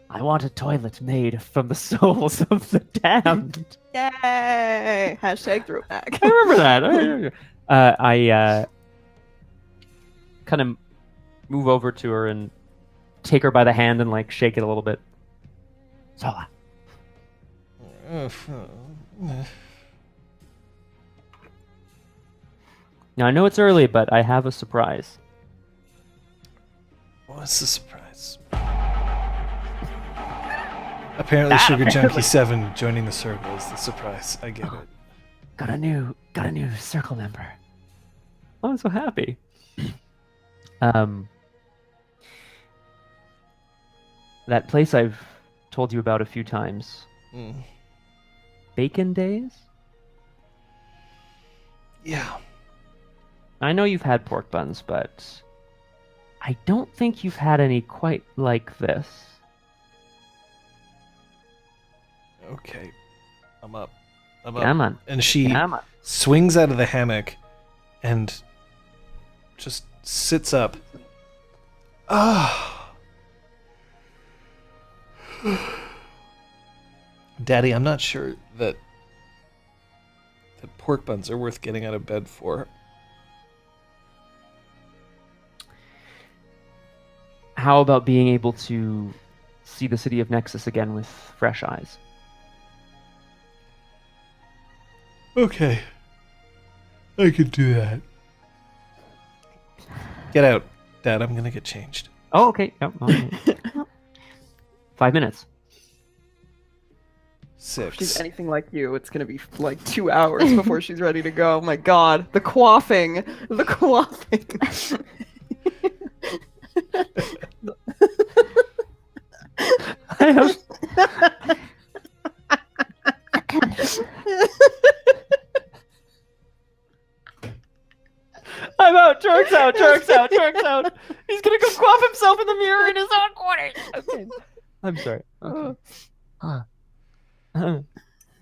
I want a toilet made from the souls of the damned.
Yay! Hashtag throwback.
I remember that. I kind of move over to her and take her by the hand and like shake it a little bit. Sola. Now I know it's early, but I have a surprise.
What's the surprise? Apparently Sugar Junkie 7 joining the circle is the surprise. I get it.
Got a new circle member. Oh, I'm so happy. That place I've told you about a few times. Bacon Days?
Yeah.
I know you've had pork buns, but I don't think you've had any quite like this.
Okay. I'm up.
Come on.
And she
Come on.
swings out of the hammock and just sits up. Ah. Daddy, I'm not sure that pork buns are worth getting out of bed for.
How about being able to see the city of Nexus again with fresh eyes?
Okay. I could do that. Get out, Dad. I'm gonna get changed.
Oh, okay. Yep. Okay. 5 minutes.
If she's
6.
anything like you, it's gonna be like 2 hours before she's ready to go. Oh my god, the quaffing, the quaffing.
I have... I'm out. Jorek's out. Jorek's out. Jorek's out. He's gonna go quaff himself in the mirror in his own corner. Okay. I'm sorry. Okay.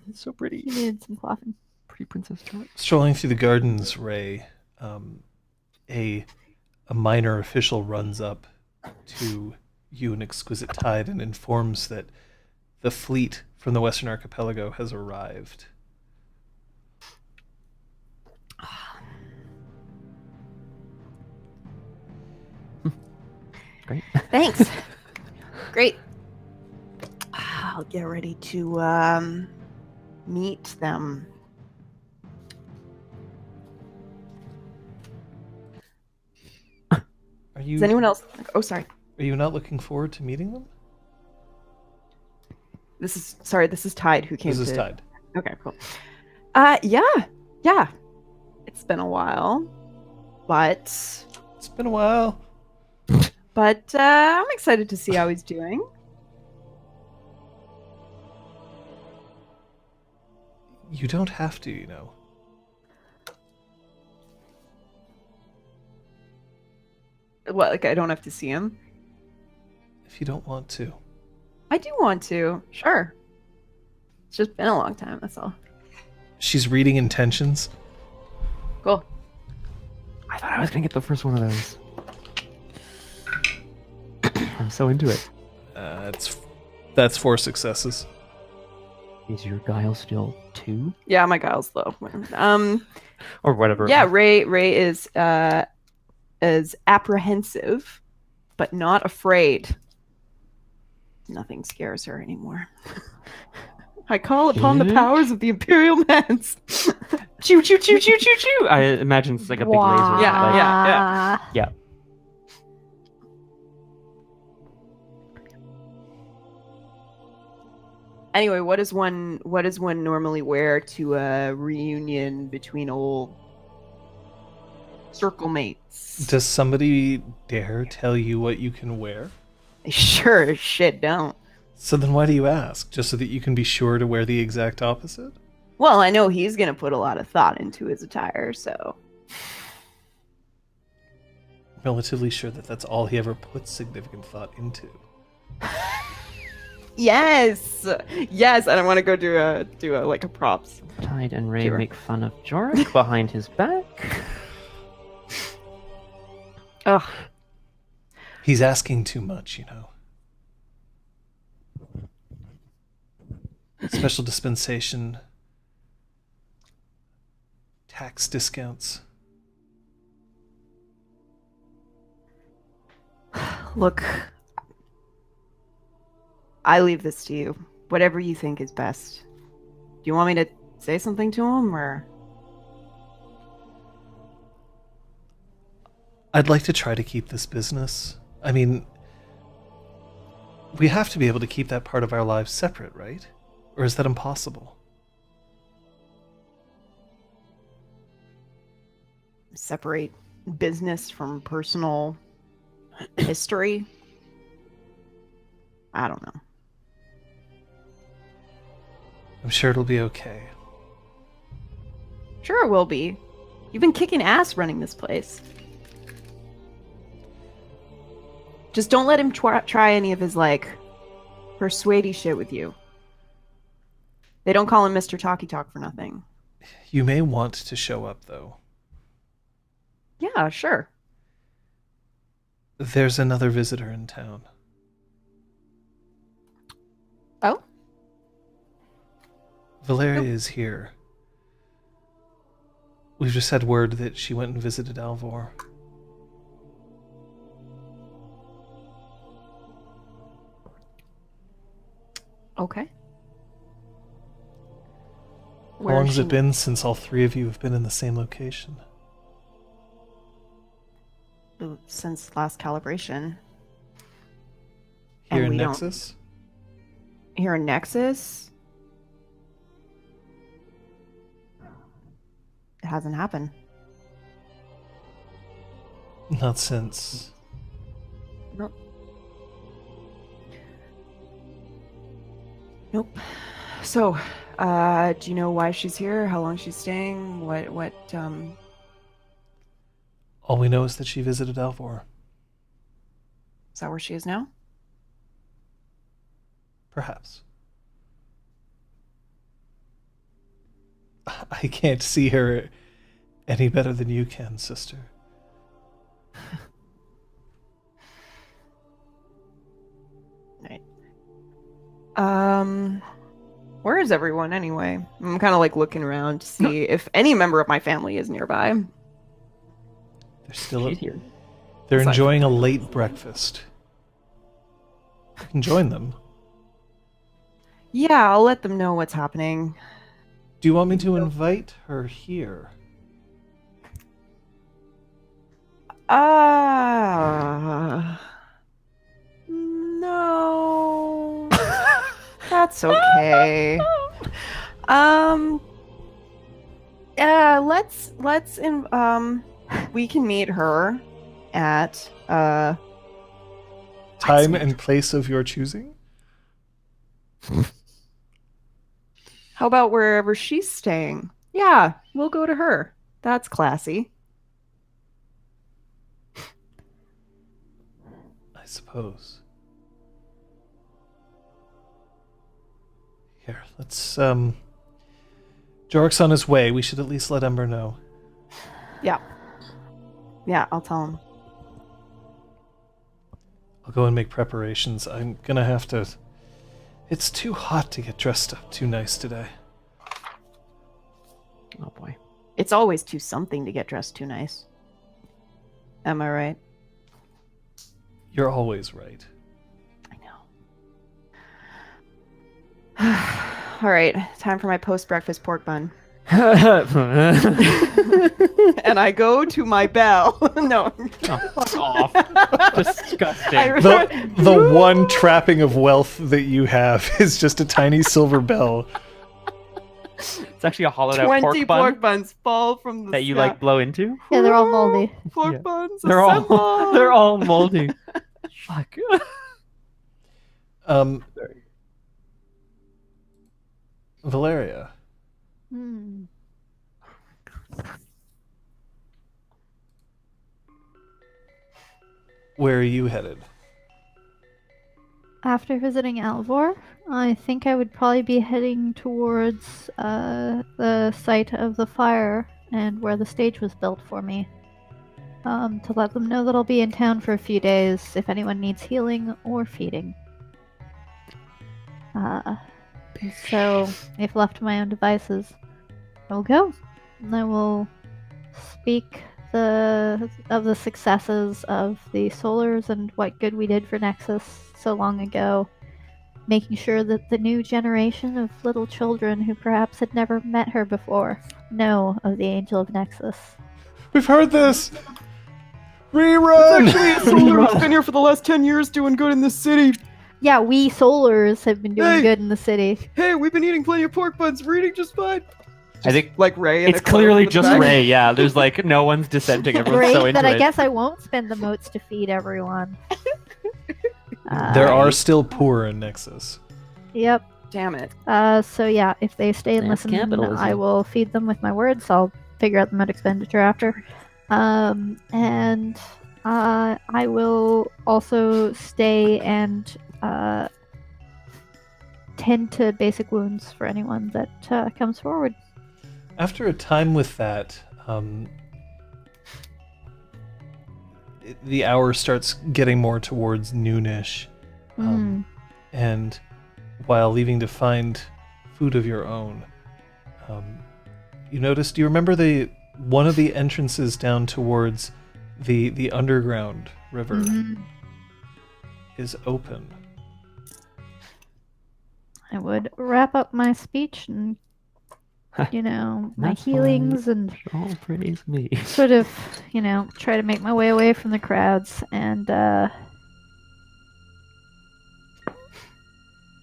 It's so pretty.
She needed some quaffing.
Pretty Princess Jorek.
Strolling through the gardens, Ray, a minor official runs up to you and Exquisite Tide and informs that the fleet from the Western Archipelago has arrived.
Great.
Thanks. Great. I'll get ready to meet them.
Are you?
Is anyone else? Oh, sorry.
Are you not looking forward to meeting them?
This is Tide who came.
This is Tide.
Okay, cool. Yeah. It's been a while, but
It's been a while.
I'm excited to see how he's doing.
You don't have to, you know.
What? Like I don't have to see him?
If you don't want to.
I do want to. Sure. It's just been a long time. That's all.
She's reading intentions.
Cool.
I thought I was gonna get the first one of those. I'm so into it.
That's 4 successes.
Is your guile still 2?
Yeah, my guile's low.
Or whatever.
Yeah, Ray is apprehensive, but not afraid. Nothing scares her anymore. I call upon the powers of the Imperial Mans.
Choo choo choo choo choo choo. I imagine it's like a big laser.
Yeah,
like-
yeah.
Yeah.
Anyway, what does one normally wear to a reunion between old circle mates?
Does somebody dare tell you what you can wear?
They sure as shit don't.
So then why do you ask? Just so that you can be sure to wear the exact opposite?
Well, I know he's gonna put a lot of thought into his attire, so
Relatively sure that that's all he ever puts significant thought into.
yes, and I want to go do a like a props.
Tide and Ray
Sure.
make fun of Jorek behind his back.
Ugh.
He's asking too much, you know. Special dispensation. Tax discounts.
Look, I leave this to you. Whatever you think is best. Do you want me to say something to him, or?
I'd like to try to keep this business. I mean, we have to be able to keep that part of our lives separate, right? Or is that impossible?
Separate business from personal history? I don't know.
I'm sure it'll be okay.
Sure it will be. You've been kicking ass running this place. Just don't let him try any of his, like, persuady shit with you. They don't call him Mr. Talky Talk for nothing.
You may want to show up, though.
Yeah, sure.
There's another visitor in town.
Oh?
Valeria is here. We've just had word that she went and visited Alvor.
Okay.
How long has it been since all 3 of you have been in the same location?
since last calibration.
Here
And
in
we don't-
Nexus?
Here in Nexus, it hasn't happened.
Not since.
Nope. Nope. So, do you know why she's here? How long she's staying?
All we know is that she visited Alvor.
Is that where she is now?
Perhaps. I can't see her any better than you can, sister.
Right. Where is everyone anyway? I'm kind of like looking around to see if any member of my family is nearby.
They're still
She's here.
They're
Aside
enjoying a late breakfast. You can join them.
Yeah, I'll let them know what's happening.
Do you want me to invite her here?
No. That's okay. We can meet her at
Time and place of your choosing?
how about wherever she's staying? Yeah, we'll go to her. That's classy.
I suppose. Here, let's Jorek's on his way. We should at least let Ember know.
Yeah. Yeah, I'll tell him.
I'll go and make preparations. I'm gonna have to... It's too hot to get dressed up too nice today.
Oh boy.
It's always too something to get dressed too nice. Am I right?
You're always right.
I know. All right, time for my post-breakfast pork bun. And I go to my bell. No.
Fuck off. Disgusting.
The one trapping of wealth that you have is just a tiny silver bell.
It's actually a hollowed out
20
pork bun
pork buns fall from the
that you
sky.
like blow into.
Yeah, they're all moldy.
Pork
Yeah.
buns.
They're all
assemble!
they're all moldy. Fuck.
Valeria,
Hmm.
where are you headed?
After visiting Alvor, I think I would probably be heading towards the site of the fire and where the stage was built for me. To let them know that I'll be in town for a few days if anyone needs healing or feeding. So, if left to my own devices, I will go. And I will speak of the successes of the Solars and what good we did for Nexus so long ago, making sure that the new generation of little children who perhaps had never met her before know of the Angel of Nexus.
We've heard this! Rerun!
Actually, a solar who's been here for the last 10 years doing good in this city.
Yeah, we Solars have been doing
Hey!
good in the city.
Hey, we've been eating plenty of pork buns, reading just fine.
I think
Like Ray.
it's clearly just Ray. Yeah, there's like no one's dissenting. Everyone's
Great
so into
that I
it.
guess I won't spend the motes to feed everyone.
There are still poor in Nexus.
Yep.
Damn it.
So yeah, if they stay and
That's
listen,
capitalism.
I will feed them with my words. I'll figure out the mode expenditure after. And I will also stay and tend to basic wounds for anyone that comes forward.
After a time with that, the hour starts getting more towards noonish. And while leaving to find food of your own, you notice, do you remember one of the entrances down towards the underground river is open?
I would wrap up my speech and you know, my
That's
healings and
Oh, praise me.
sort of, you know, try to make my way away from the crowds and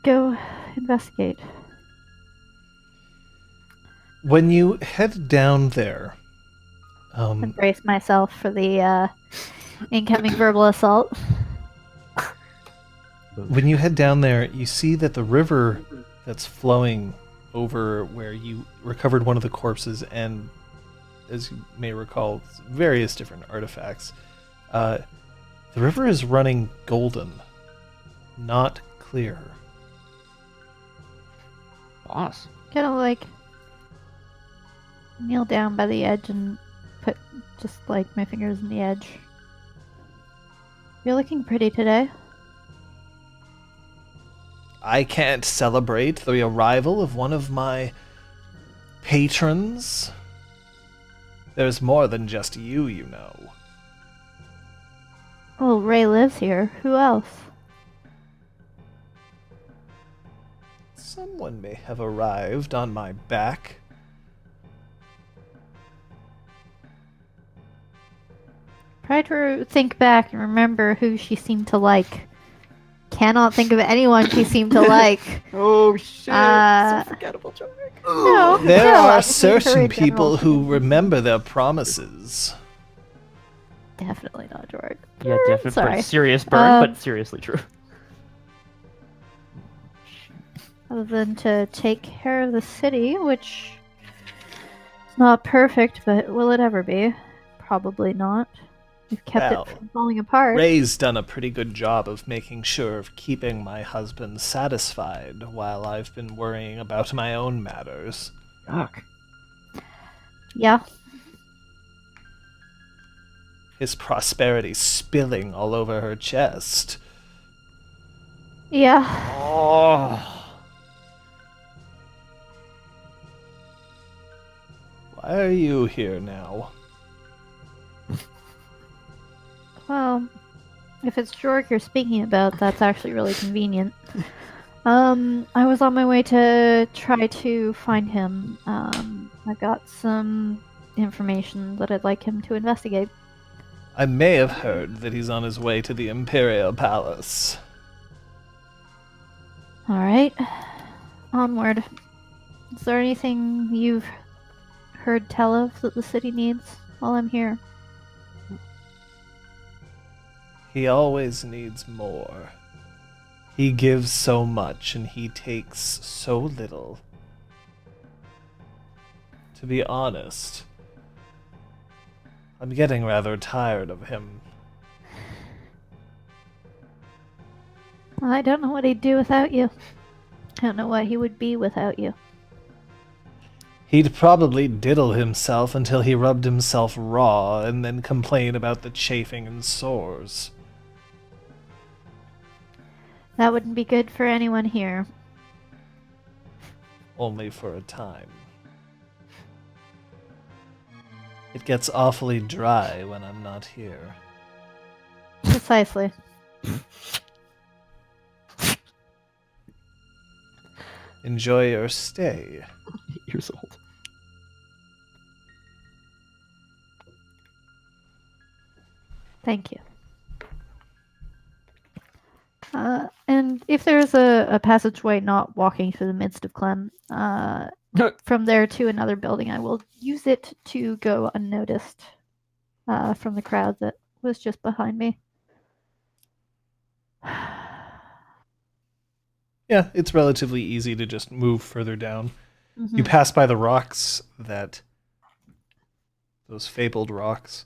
go investigate.
When you head down there,
And brace myself for the incoming verbal assault.
when you head down there, you see that the river that's flowing over where you recovered one of the corpses and, as you may recall, various different artifacts, the river is running golden, not clear.
Boss.
Kind of like kneel down by the edge and put just like my fingers in the edge. You're looking pretty today.
I can't celebrate the arrival of one of my patrons. There's more than just you, you know.
Oh, Ray lives here. Who else?
Someone may have arrived on my back.
Try to think back and remember who she seemed to like. Cannot think of anyone she seemed to like.
Oh shit!
So
forgettable, Jorek.
No,
There
no,
are
I just need her
certain
in general.
people who remember their promises.
Definitely not Jorek.
Yeah, definitely.
Sorry.
Serious burn,
Um,
but seriously true.
Other than to take care of the city, which is not perfect, but will it ever be? Probably not. We've kept
Well,
it from falling apart.
Ray's done a pretty good job of making sure of keeping my husband satisfied while I've been worrying about my own matters.
Yuck.
Yeah.
His prosperity spilling all over her chest.
Yeah.
Oh.
Why are you here now?
Well, if it's Jorek you're speaking about, that's actually really convenient. I was on my way to try to find him. I got some information that I'd like him to investigate.
I may have heard that he's on his way to the Imperial Palace.
Alright. Onward. Is there anything you've heard tell of that the city needs while I'm here?
He always needs more. He gives so much and he takes so little. To be honest, I'm getting rather tired of him.
I don't know what he'd do without you. I don't know what he would be without you.
He'd probably diddle himself until he rubbed himself raw and then complain about the chafing and sores.
That wouldn't be good for anyone here.
Only for a time. It gets awfully dry when I'm not here.
Precisely.
Enjoy your stay.
8 years old.
Thank you. And if there's a passageway not walking through the midst of Clem, from there to another building, I will use it to go unnoticed from the crowd that was just behind me.
Yeah, it's relatively easy to just move further down.
Mhm.
You pass by the rocks those fabled rocks,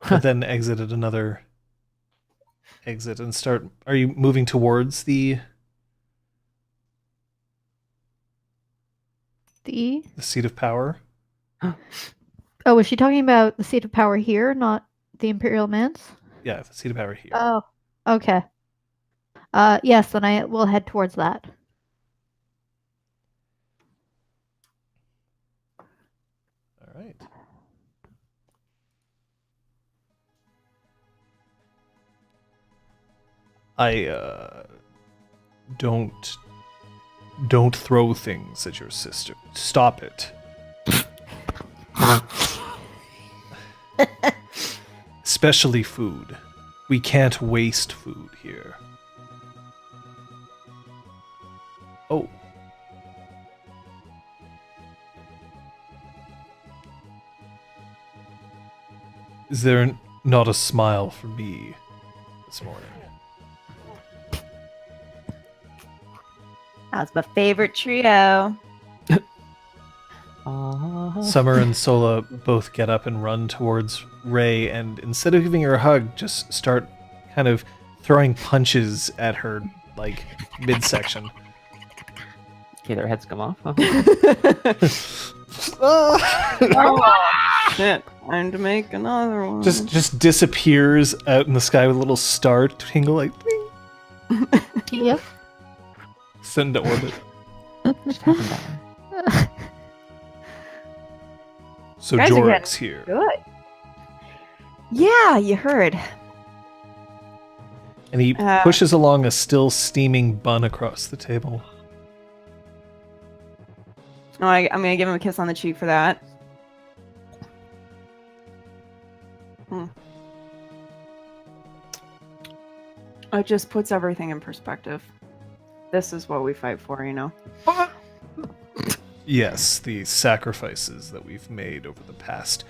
but then exit at another exit and start. Are you moving towards the seat of power?
Oh, was she talking about the seat of power here, not the Imperial Manse?
Yeah, the seat of power here.
Oh, okay. Yes, then I will head towards that.
All right. Don't throw things at your sister. Stop it. Especially food. We can't waste food here. Oh. Is there not a smile for me this morning?
That's my favorite trio.
Summer and Sola both get up and run towards Ray, and instead of giving her a hug, just start kind of throwing punches at her, like, midsection.
Okay, their heads come off. Huh?
Oh, shit. Time to make another one.
Just disappears out in the sky with a little star tingle, like, bing,
Yep.
send to orbit.
Just happened that way.
So
Guys are
Jorek's here.
Good. Yeah, you heard.
And he pushes along a still steaming bun across the table.
Oh, I'm gonna give him a kiss on the cheek for that. It just puts everything in perspective. This is what we fight for, you know?
Yes, the sacrifices that we've made over the past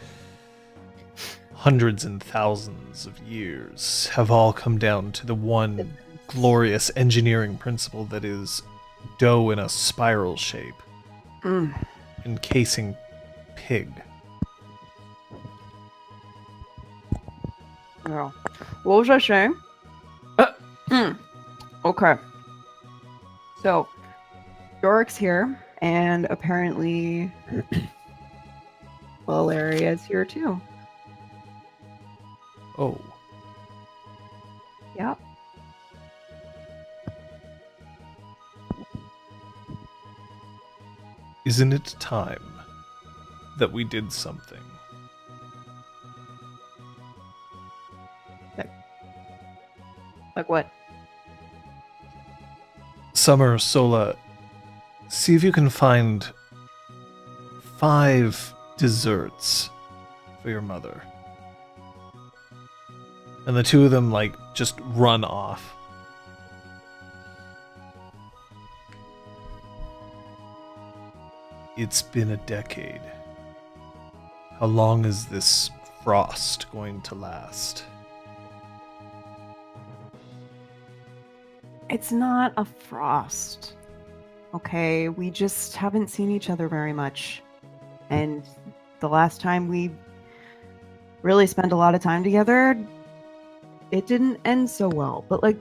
hundreds and thousands of years have all come down to the one glorious engineering principle that is dough in a spiral shape, encasing pig.
Yeah. What was I saying? Okay. So, Jorek's here, and apparently Valeria's here too.
Oh,
Yep.
isn't it time that we did something?
Like what?
Summer, Sola, see if you can find 5 desserts for your mother. And the two of them, like, just run off. It's been a decade. How long is this frost going to last?
It's not a frost. Okay, we just haven't seen each other very much. And the last time we really spent a lot of time together, it didn't end so well. But like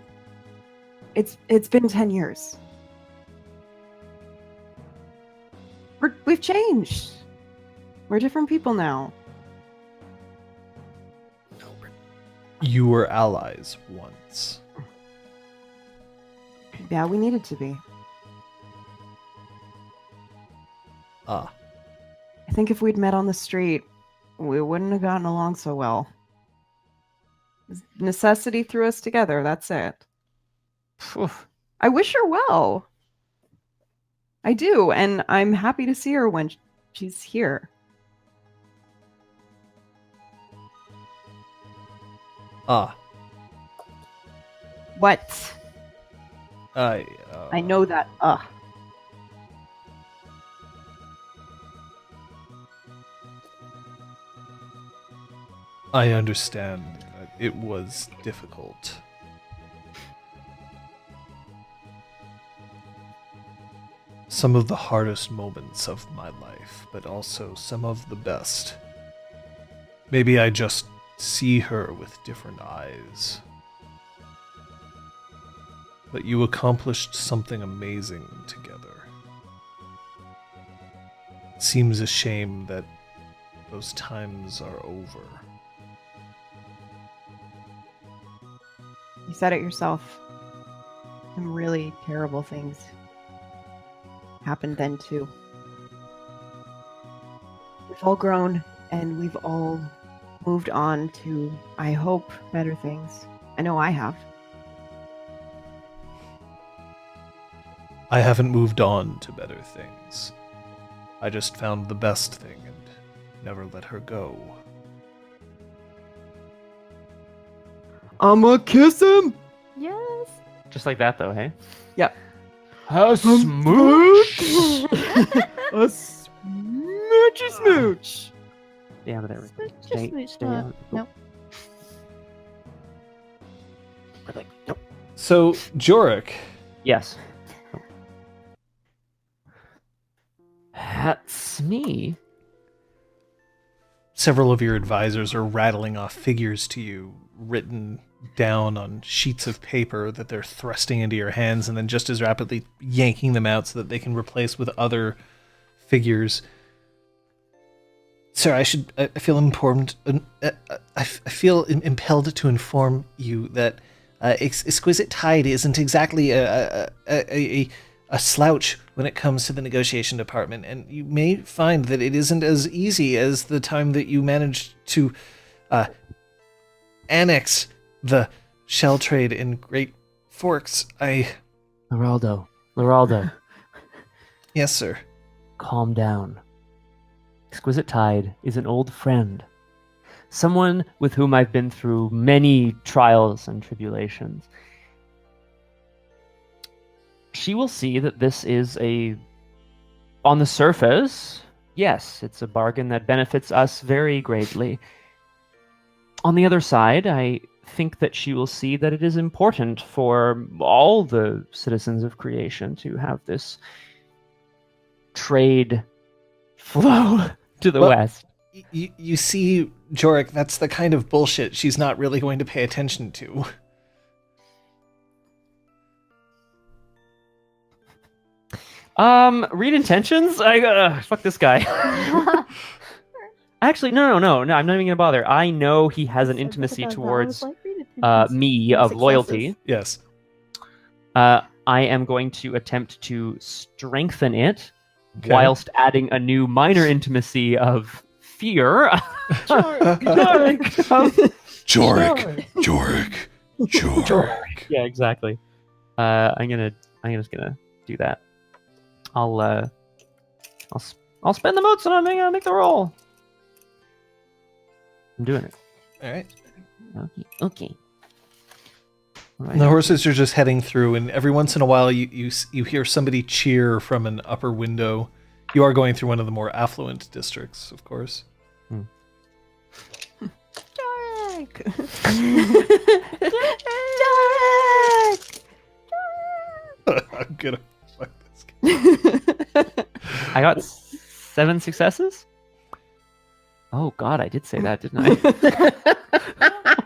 it's been 10 years. We've changed. We're different people now.
You were allies once.
Yeah, we needed to be.
Ah,
I think if we'd met on the street, we wouldn't have gotten along so well. Necessity threw us together, that's it.
Phew.
I wish her well. I do, and I'm happy to see her when she's here.
ah.
What?
I
know that.
I understand that it was difficult. Some of the hardest moments of my life, but also some of the best. Maybe I just see her with different eyes. But you accomplished something amazing together. It seems a shame that those times are over.
You said it yourself. Some really terrible things happened then too. We've all grown and we've all moved on to, I hope, better things. I know I have.
I haven't moved on to better things. I just found the best thing, and never let her go.
I'ma kiss him.
Yes.
Just like that, though, hey?
Yep.
A smooch!
A smoochy smooch.
Yeah, whatever.
Just smooch, not- Nope.
We're like, nope.
So, Jorek,
Yes. That's me.
several of your advisors are rattling off figures to you, written down on sheets of paper that they're thrusting into your hands and then just as rapidly yanking them out so that they can replace with other figures. Sir, I feel important. I feel impelled to inform you that Exquisite Tide isn't exactly a slouch when it comes to the negotiation department, and you may find that it isn't as easy as the time that you managed to annex the shell trade in Great Forks.
Loraldo,
Yes, sir.
calm down. Exquisite Tide is an old friend. Someone with whom I've been through many trials and tribulations. She will see that this is on the surface, yes, it's a bargain that benefits us very greatly. On the other side, I think that she will see that it is important for all the citizens of creation to have this trade flow to the
Well,
west.
You see, Jorek, that's the kind of bullshit she's not really going to pay attention to.
Read intentions? Fuck this guy. Actually, no, I'm not even gonna bother. I know he has an intimacy towards me of loyalty.
Yes.
I am going to attempt to strengthen it
Okay.
whilst adding a new minor intimacy of fear.
Jorek.
Yeah, exactly. I'm just gonna do that. I'll spend the motes and I'll make the roll. I'm doing it.
All right.
Okay. All right.
The horses are just heading through, and every once in a while you hear somebody cheer from an upper window. You are going through one of the more affluent districts, of course.
Jorek.
I'm gonna fuck this guy.
I got 7 successes. Oh God, I did say that, didn't I?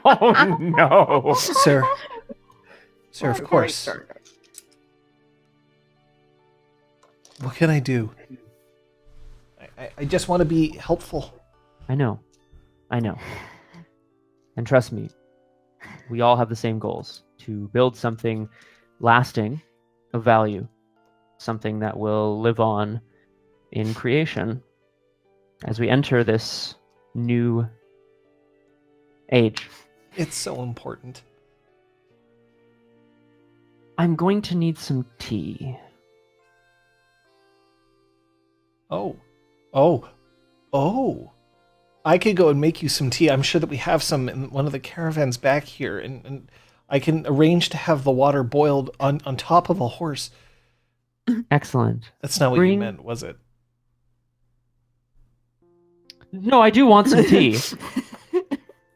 Oh no,
Sir, of course. What can I do? I just want to be helpful.
I know. And trust me, we all have the same goals: to build something lasting, of value, something that will live on in creation as we enter this new age.
It's so important.
I'm going to need some tea.
Oh. I could go and make you some tea. I'm sure that we have some in one of the caravans back here, and I can arrange to have the water boiled on top of a horse.
Excellent.
That's not what you meant, was it?
No, I do want some tea.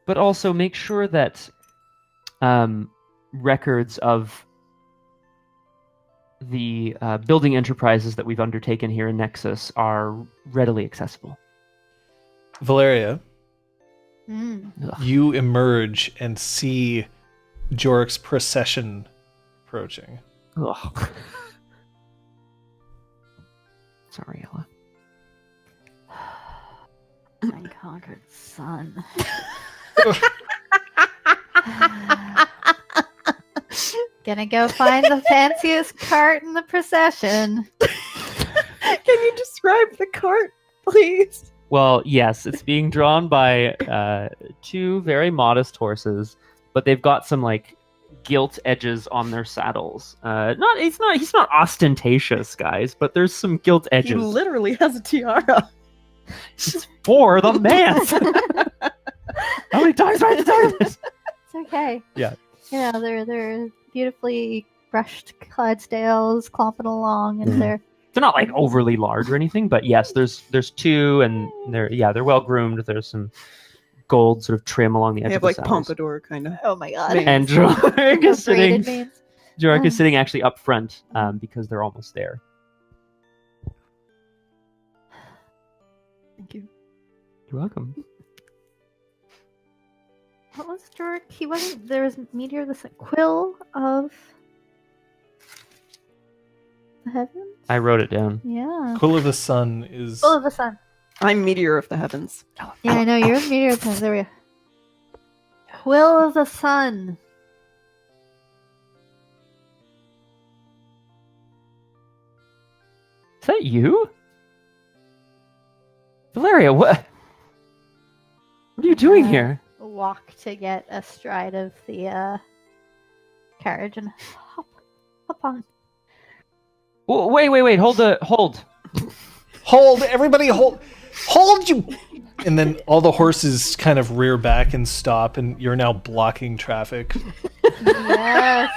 But also make sure that records of the building enterprises that we've undertaken here in Nexus are readily accessible.
Valeria,
Mm.
you emerge and see Jorek's procession approaching.
Ugh. Sorry, Ella.
Unconquered son. Gonna go find the fanciest cart in the procession.
Can you describe the cart, please?
Well, yes, it's being drawn by 2 very modest horses, but they've got some like gilt edges on their saddles. He's not ostentatious, guys, but there's some gilt
He
edges.
literally has a tiara.
It's for the manse. How many times do I have to tell you this?
It's okay.
Yeah.
You know, they're beautifully brushed Clydesdales clomping along, and they're
not like overly large or anything, but yes, there's two, and they're well groomed. There's some gold sort of trim along the edge
They
of
have
the
like
saddles.
pompadour kind of.
oh my god.
Maybe.
And Jorek is sitting.
Braided means.
Jorek is sitting actually up front because they're almost there.
Thank you.
You're welcome.
What was Jorek? He wasn't. There was Meteor the Quill of the Heavens.
I wrote it down.
Yeah.
Quill of the Sun is.
Quill of the Sun.
I'm Meteor of the Heavens.
Yeah, I know. You're Meteor of the Sun. There we go. Quill of the Sun.
Is that you? Valeria, what are you doing here?
Walk to get astride of the carriage and hop on.
Oh, wait, hold.
Hold, everybody, hold you! And then all the horses kind of rear back and stop, and you're now blocking traffic.
Yes.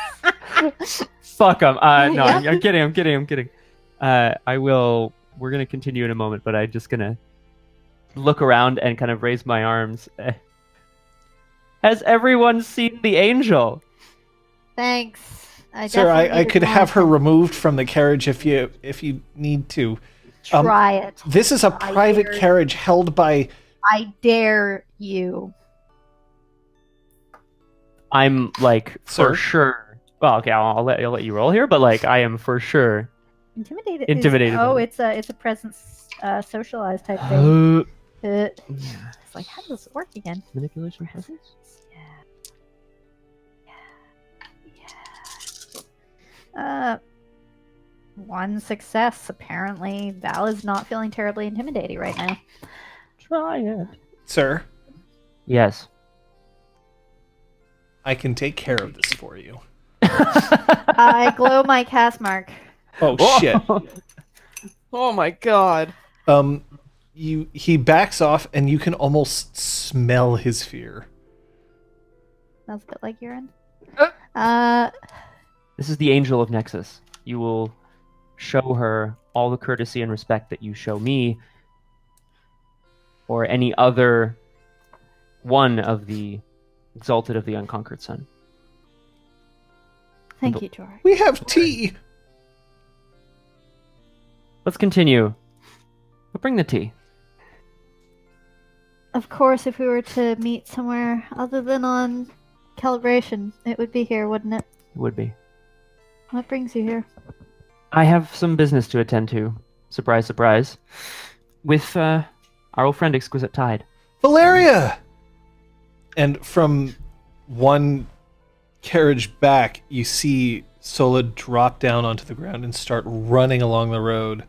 Fuck them. No,
Yeah.
I'm kidding. I will. We're gonna continue in a moment, but I'm just gonna look around and kind of raise my arms. Has everyone seen the angel?
Thanks.
Sir, I
definitely
could
did
have her
not
removed from the carriage if you need to.
try it.
This is a
I
private
dare-
carriage held by.
I dare you.
I'm like
Sir?
for sure. Well, okay, I'll let you roll here, but like I am for sure.
Intimidated.
Intimidated by it.
It's a presence socialized type thing. It's like, how does this work again?
Manipulation.
Presence? Yeah. One success. Apparently, Val is not feeling terribly intimidating right now.
Try it.
Sir,
Yes.
I can take care of this for you.
I glow my cast mark.
Oh shit.
Oh my god.
He backs off, and you can almost smell his fear.
Smells a bit like urine.
This is the angel of Nexus. You will show her all the courtesy and respect that you show me or any other one of the Exalted of the Unconquered Sun.
Thank you, Jorek.
We have tea.
Let's continue. But bring the tea.
Of course, if we were to meet somewhere other than on calibration, it would be here, wouldn't it?
It would be.
What brings you here?
I have some business to attend to. Surprise, surprise. With our old friend Exquisite Tide.
Valeria! And from one carriage back, you see Sola drop down onto the ground and start running along the road.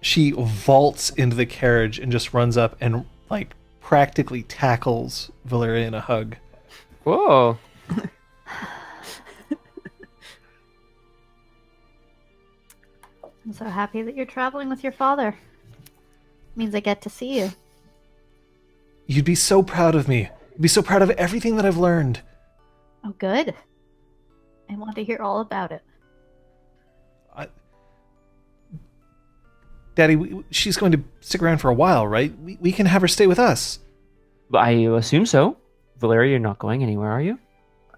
She vaults into the carriage and just runs up and, like, practically tackles Valeria in a hug.
Whoa.
I'm so happy that you're traveling with your father. Means I get to see you.
You'd be so proud of me. You'd be so proud of everything that I've learned.
Oh, good. I want to hear all about it.
Daddy, she's going to stick around for a while, right? We can have her stay with us.
I assume so. Valeria, you're not going anywhere, are you?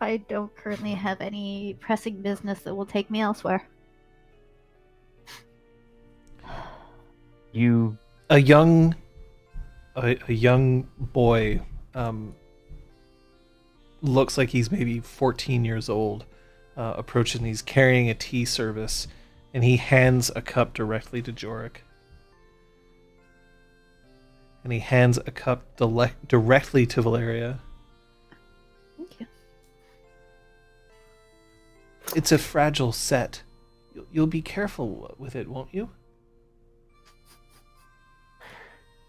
I don't currently have any pressing business that will take me elsewhere.
You...
A young boy looks like he's maybe 14 years old, approaches, and he's carrying a tea service, and he hands a cup directly to Jorek. And he hands a cup directly to Valeria.
Thank you.
It's a fragile set. You'll be careful with it, won't you?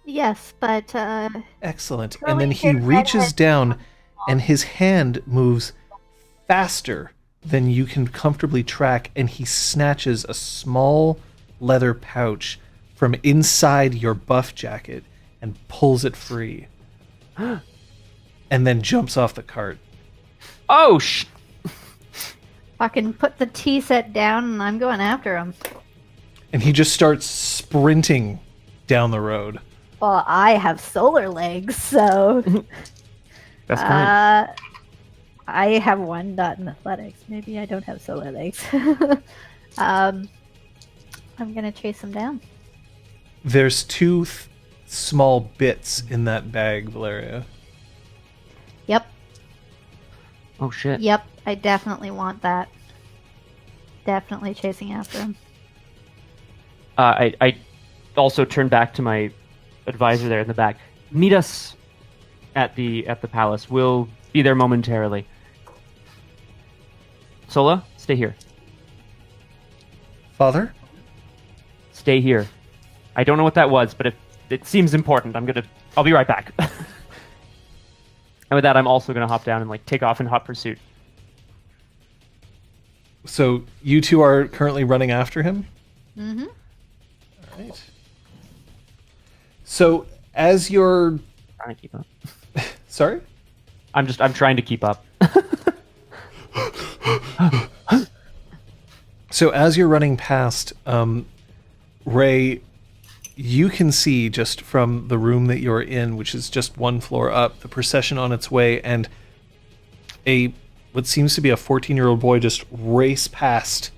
Yes, but
Excellent.
Really
And then he
good
reaches
redhead.
down, and his hand moves faster than you can comfortably track, and he snatches a small leather pouch from inside your buff jacket and pulls it free. And then jumps off the cart.
Oh,
Fucking put the tea set down and I'm going after him.
And he just starts sprinting down the road.
Well, I have solar legs, so
that's kind.
I have 1 dot in athletics. Maybe I don't have solar legs. I'm gonna chase him down.
There's 2 small bits in that bag, Valeria.
Yep.
Oh shit.
Yep, I definitely want that. Definitely chasing after him.
I also turn back to my advisor there in the back. Meet us at the palace. We'll be there momentarily. Sola, stay here.
Father?
Stay here. I don't know what that was, but if it seems important, I'll be right back. And with that, I'm also gonna hop down and like take off in hot pursuit.
So you two are currently running after him?
Mm-hmm.
All right. So as you're...
Trying to keep up.
Sorry?
I'm trying to keep up.
So as you're running past, Ray, you can see just from the room that you're in, which is just 1 floor up, the procession on its way, and what seems to be a 14-year-old boy just race past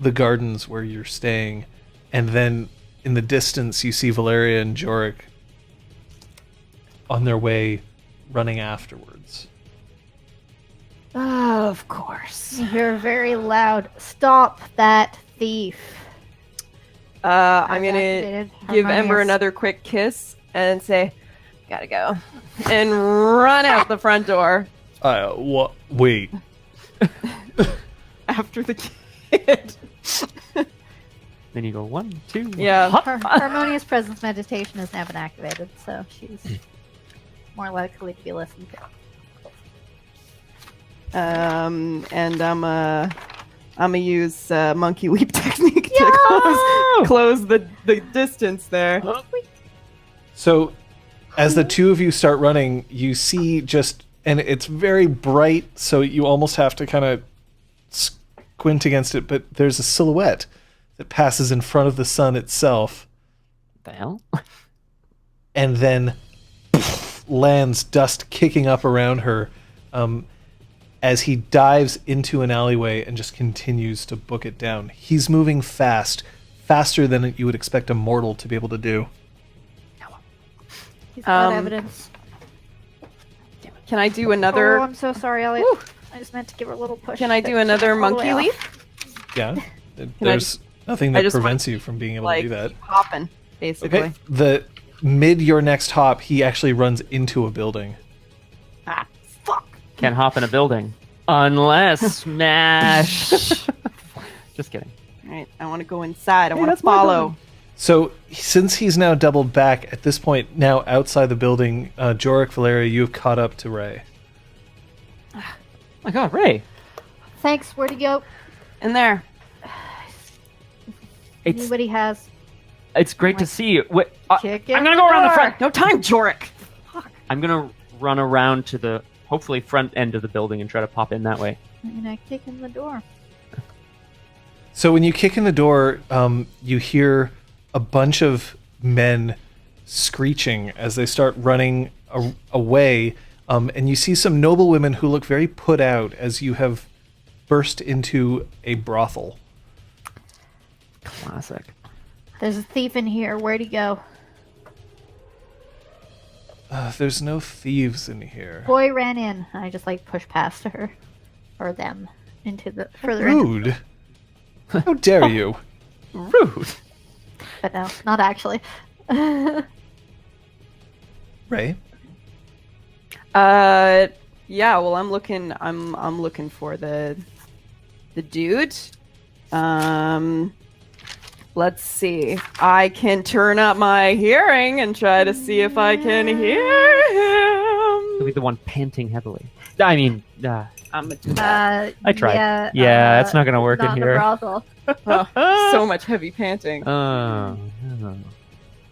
the gardens where you're staying, and then in the distance you see Valeria and Jorek on their way running afterwards.
Of course.
You're very loud. Stop that thief.
I'm gonna
Activated
give Ember
harmonious.
another quick kiss and say, "Gotta go," and run out the front door
What? Wait.
after the kid.
Then you go 1, 2.
Yeah.
Harmonious presence meditation has now been activated, so she's more likely to be listened to.
And I'm gonna use monkey leap technique to close the distance there.
So, as the two of you start running, you see and it's very bright, so you almost have to kind of squint against it, but there's a silhouette that passes in front of the sun itself.
What the hell?
And then lands, dust kicking up around her, as he dives into an alleyway and just continues to book it down. He's moving faster than you would expect a mortal to be able to do.
He's got evidence.
Can I do another?
Oh, I'm so sorry, Elliot.
Woo.
I just meant to give her a little push.
Can I do another monkey leap?
Yeah, there's nothing that prevents you from being able to do that.
Keep hopping, basically.
Okay, the mid your next hop, he actually runs into a building.
Ah, fuck.
Can't hop in a building unless smash. Just kidding.
All right, I want to go inside. I want to
that's my
follow.
So since he's now doubled back at this point, now outside the building, Jorek, Valeria, you have caught up to Ray.
Oh my God, Ray!
Thanks. Where'd he go?
In there.
Anybody has?
It's great to see you. Wait,
Kick
I'm
in
gonna
the
go around the
door.
front.
No time, Jorek.
I'm gonna run around to the hopefully front end of the building and try to pop in that way.
I'm gonna kick in the door.
So when you kick in the door, you hear a bunch of men screeching as they start running away, and you see some noble women who look very put out as you have burst into a brothel.
Classic.
There's a thief in here. Where'd he go?
There's no thieves in here.
Boy ran in. I just like push past her, or them, into the further into.
Rude. How dare you?
Rude.
But no, not actually.
Ray?
Yeah, well, I'm looking for the dude. Let's see. I can turn up my hearing and try to see if I can hear him.
He'll be the one panting heavily. I mean,
I'm gonna do that.
I tried.
Yeah,
Yeah, it's not gonna work
not
in
the
here.
brothel.
So much heavy panting.
Oh.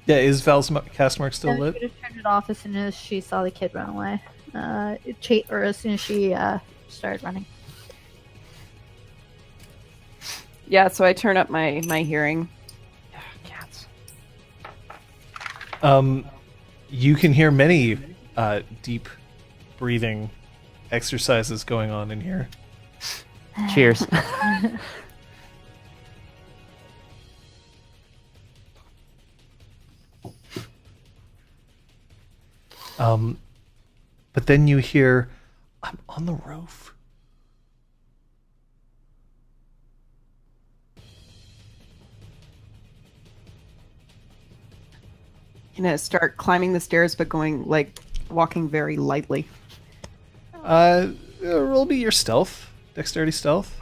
Yeah, is Val's cast mark still
She
lit?
would have turned it off as soon as she saw the kid run away. Or as soon as she started running.
Yeah, so I turn up my hearing.
Cats.
You can hear many deep breathing exercises going on in here.
Cheers.
But then you hear, I'm on the roof.
Gonna start climbing the stairs, but walking very lightly.
Roll me your stealth, dexterity stealth,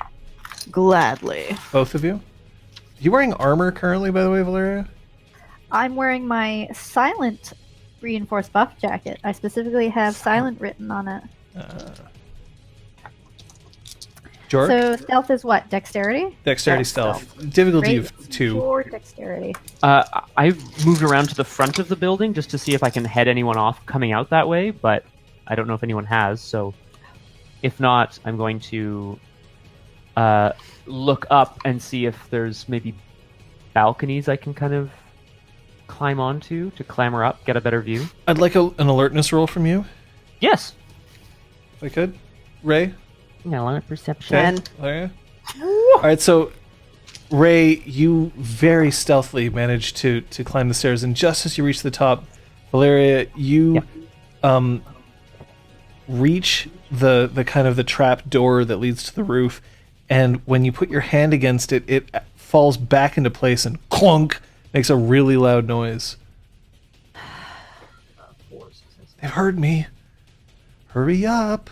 Gladly.
both of you. Are you wearing armor currently, by the way, Valeria?
I'm wearing my silent reinforced buff jacket. I specifically have silent written on it.
Jorek?
So stealth is what? Dexterity?
Dexterity
Yeah,
stealth. Difficulty
Great.
of 2.
Or dexterity.
I've moved around to the front of the building just to see if I can head anyone off coming out that way, but I don't know if anyone has, so if not, I'm going to look up and see if there's maybe balconies I can kind of climb onto to clamber up, get a better view.
I'd like an alertness roll from you,
Yes.
if I could. Ray?
No, perception.
Okay.
10.
Valeria? Alright, so Ray, you very stealthily manage to climb the stairs, and just as you reach the top, Valeria, you reach the kind of the trap door that leads to the roof, and when you put your hand against it, it falls back into place and clunk, makes a really loud noise. They've heard me. Hurry up.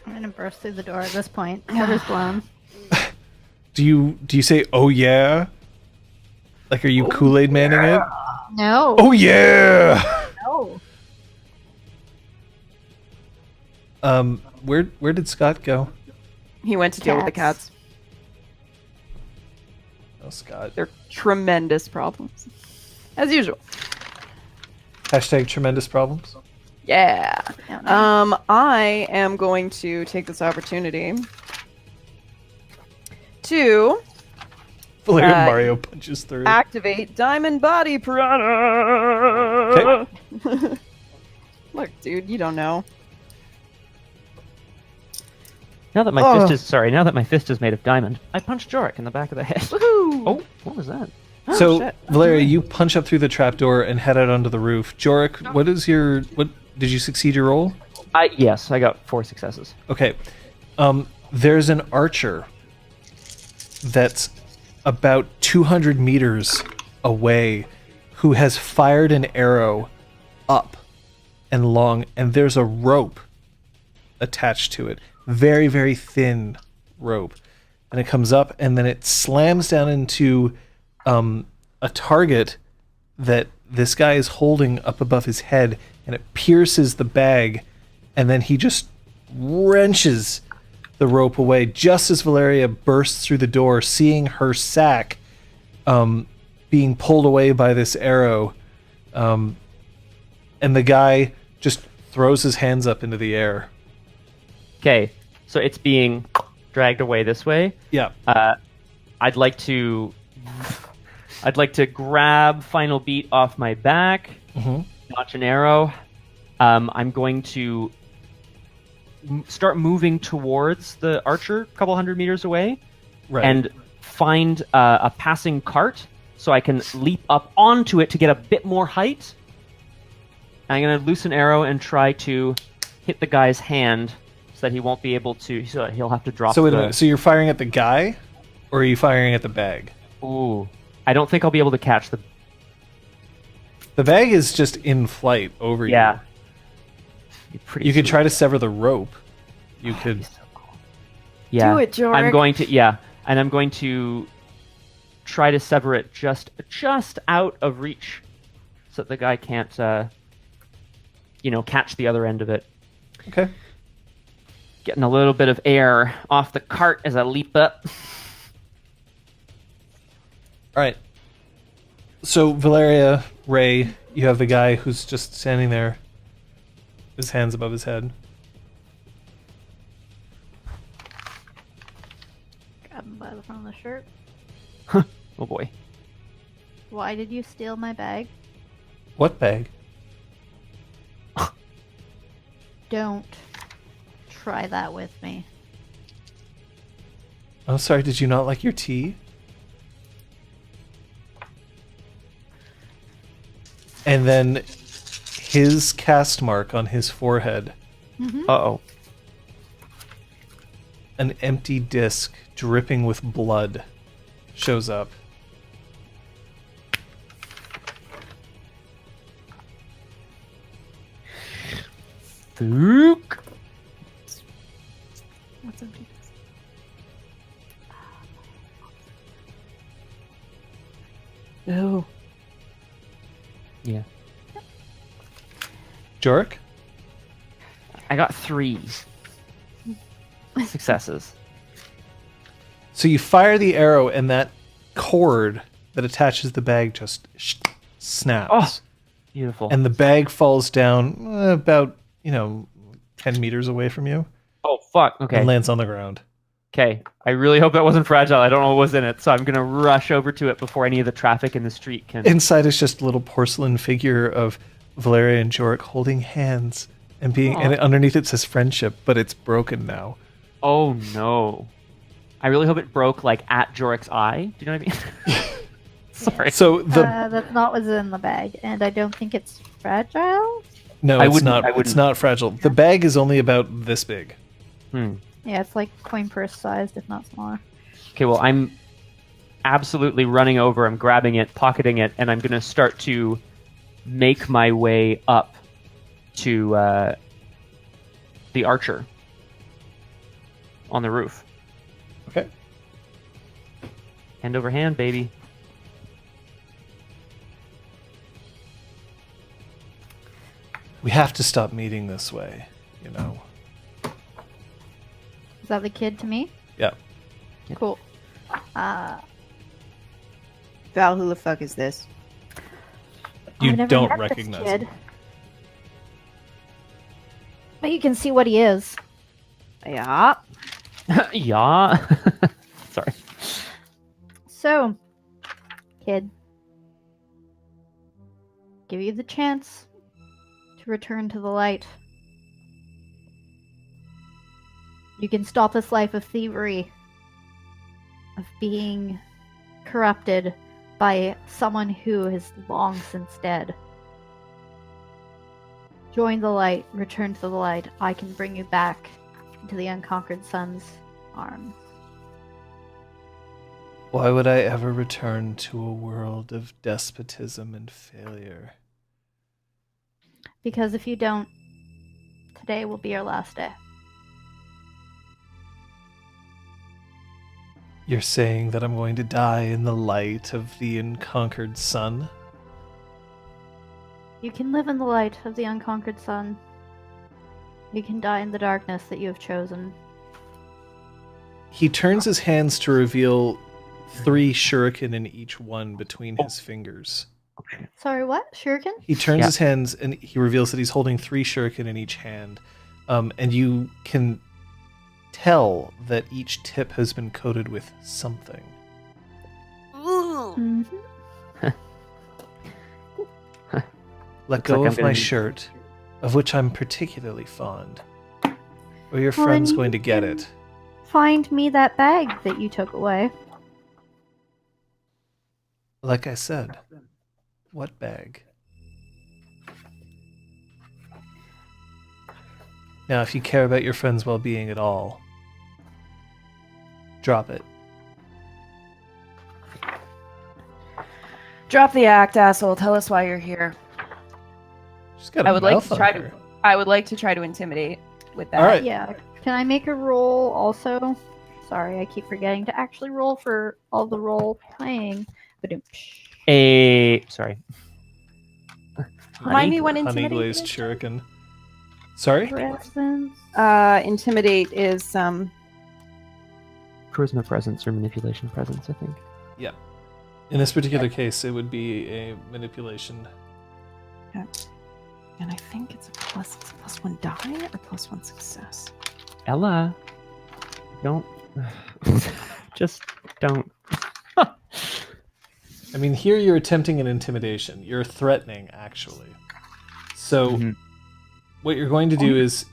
I'm gonna burst through the door at this point. Cover's blown.
Do you say, oh yeah? Like, are you Kool-Aid manning it?
No.
Oh yeah!
No.
Where did Scott go?
He went to deal with the cats.
Oh, Scott.
They're tremendous problems. As usual.
Hashtag tremendous problems.
Yeah.
No.
I am going to take this opportunity to
Valeria
Uh,
Mario punches through.
activate Diamond Body Piranha. Look, dude, you don't know.
Now that my fist is made of diamond, I punched Jorek in the back of the head.
Woohoo!
Oh, what was that?
So,
shit.
Valeria, you punch up through the trapdoor and head out onto the roof. Jorek, what did you succeed your roll?
Yes, I got 4 successes.
Okay. There's an archer that's about 200 meters away who has fired an arrow up and long, and there's a rope attached to it. Very, very thin rope. And it comes up, and then it slams down into a target that this guy is holding up above his head, and it pierces the bag, and then he just wrenches the rope away just as Valeria bursts through the door, seeing her sack being pulled away by this arrow. And the guy just throws his hands up into the air.
Okay, so it's being dragged away this way.
Yeah.
I'd like to grab Final Beat off my back, notch an arrow. I'm going to start moving towards the archer, a couple hundred meters away, and find a passing cart so I can leap up onto it to get a bit more height. I'm going to loose an arrow and try to hit the guy's hand so that he won't be able to. So he'll have to drop.
So wait a minute. So you're firing at the guy, or are you firing at the bag?
Ooh, I don't think I'll be able to catch the.
The bag is just in flight over
Yeah.
you.
Pretty
You could
sweet.
try to sever the rope. You could.
Yeah.
Do it, Jorek.
I'm going to. Yeah, and I'm going to try to sever it just out of reach, so that the guy can't, catch the other end of it.
Okay.
Getting a little bit of air off the cart as I leap up.
All right. So Valeria, Ray, you have the guy who's just standing there, his hands above his head.
Grab him by the front of the shirt.
Oh boy.
Why did you steal my bag?
What bag?
Don't try that with me.
I'm sorry, did you not like your tea? And then his cast mark on his forehead,
Uh-oh.
an empty disc dripping with blood, shows up.
Fook.
What's empty?
No.
Yeah.
Jorek?
I got 3 successes.
So you fire the arrow, and that cord that attaches the bag just snaps.
Oh, beautiful.
And the bag falls down about, 10 meters away from you
oh, fuck. Okay.
and lands on the ground.
Okay. I really hope that wasn't fragile. I don't know what was in it, so I'm going to rush over to it before any of the traffic in the street can...
Inside is just a little porcelain figure of Valeria and Jorek holding hands and being, and underneath it says friendship, but it's broken now.
Oh, no. I really hope it broke, like, at Jorek's eye. Do you know what I mean? Sorry.
So
That's not what's in the bag, and I don't think it's fragile.
No,
I
it's
wouldn't-
not.
I
It's
wouldn't.
not fragile. The bag is only about this big.
Yeah, it's like coin purse sized, if not smaller.
Okay, well, I'm absolutely running over. I'm grabbing it, pocketing it, and I'm going to start to make my way up to the archer on the roof.
Okay.
Hand over hand, baby.
We have to stop meeting this way,
Is that the kid to me?
Yeah.
Cool.
Val, who the fuck is this?
You
I've never
don't
met this
recognize
kid.
him.
But you can see what he is.
Yeah.
Yeah. Sorry.
So, kid, give you the chance to return to the light. You can stop this life of thievery, of being corrupted by someone who is long since dead. Join the light, return to the light. I can bring you back into the unconquered sun's arms.
Why would I ever return to a world of despotism and failure?
Because if you don't, today will be your last day.
You're saying that I'm going to die in the light of the unconquered sun?
You can live in the light of the unconquered sun. You can die in the darkness that you have chosen.
He turns his hands to reveal 3 shuriken in each one between his fingers.
Sorry, what? Shuriken?
He turns
Yeah.
his hands and he reveals that he's holding 3 shuriken in each hand. And you can tell that each tip has been coated with something.
Mm-hmm.
Let
Looks
go
like I'm
of my
gonna-
shirt, of which I'm particularly fond. Or your
Well,
friend's
then
going to
you
get
can-
it.
Find me that bag that you took away.
Like I said, what bag? Now, if you care about your friend's well-being at all, drop it.
Drop the act, asshole. Tell us why you're here.
She's got a
I would like
mouth
to
on
try
her.
to. I would like to try to intimidate with that.
All right.
Yeah. Can I make a roll also? Sorry, I keep forgetting to actually roll for all the role playing. Ba-doom.
Sorry.
Remind me what
Honey
intimidate
glazed
is?
shuriken. Sorry?
Presence.
Intimidate is
Charisma presence or manipulation presence, I think.
Yeah. In this particular case, it would be a manipulation.
and I think it's a +1 die or +1 success.
Ella, don't. Just don't.
I mean, here you're attempting an intimidation. You're threatening, actually. So,
Mhm.
what you're going to do is,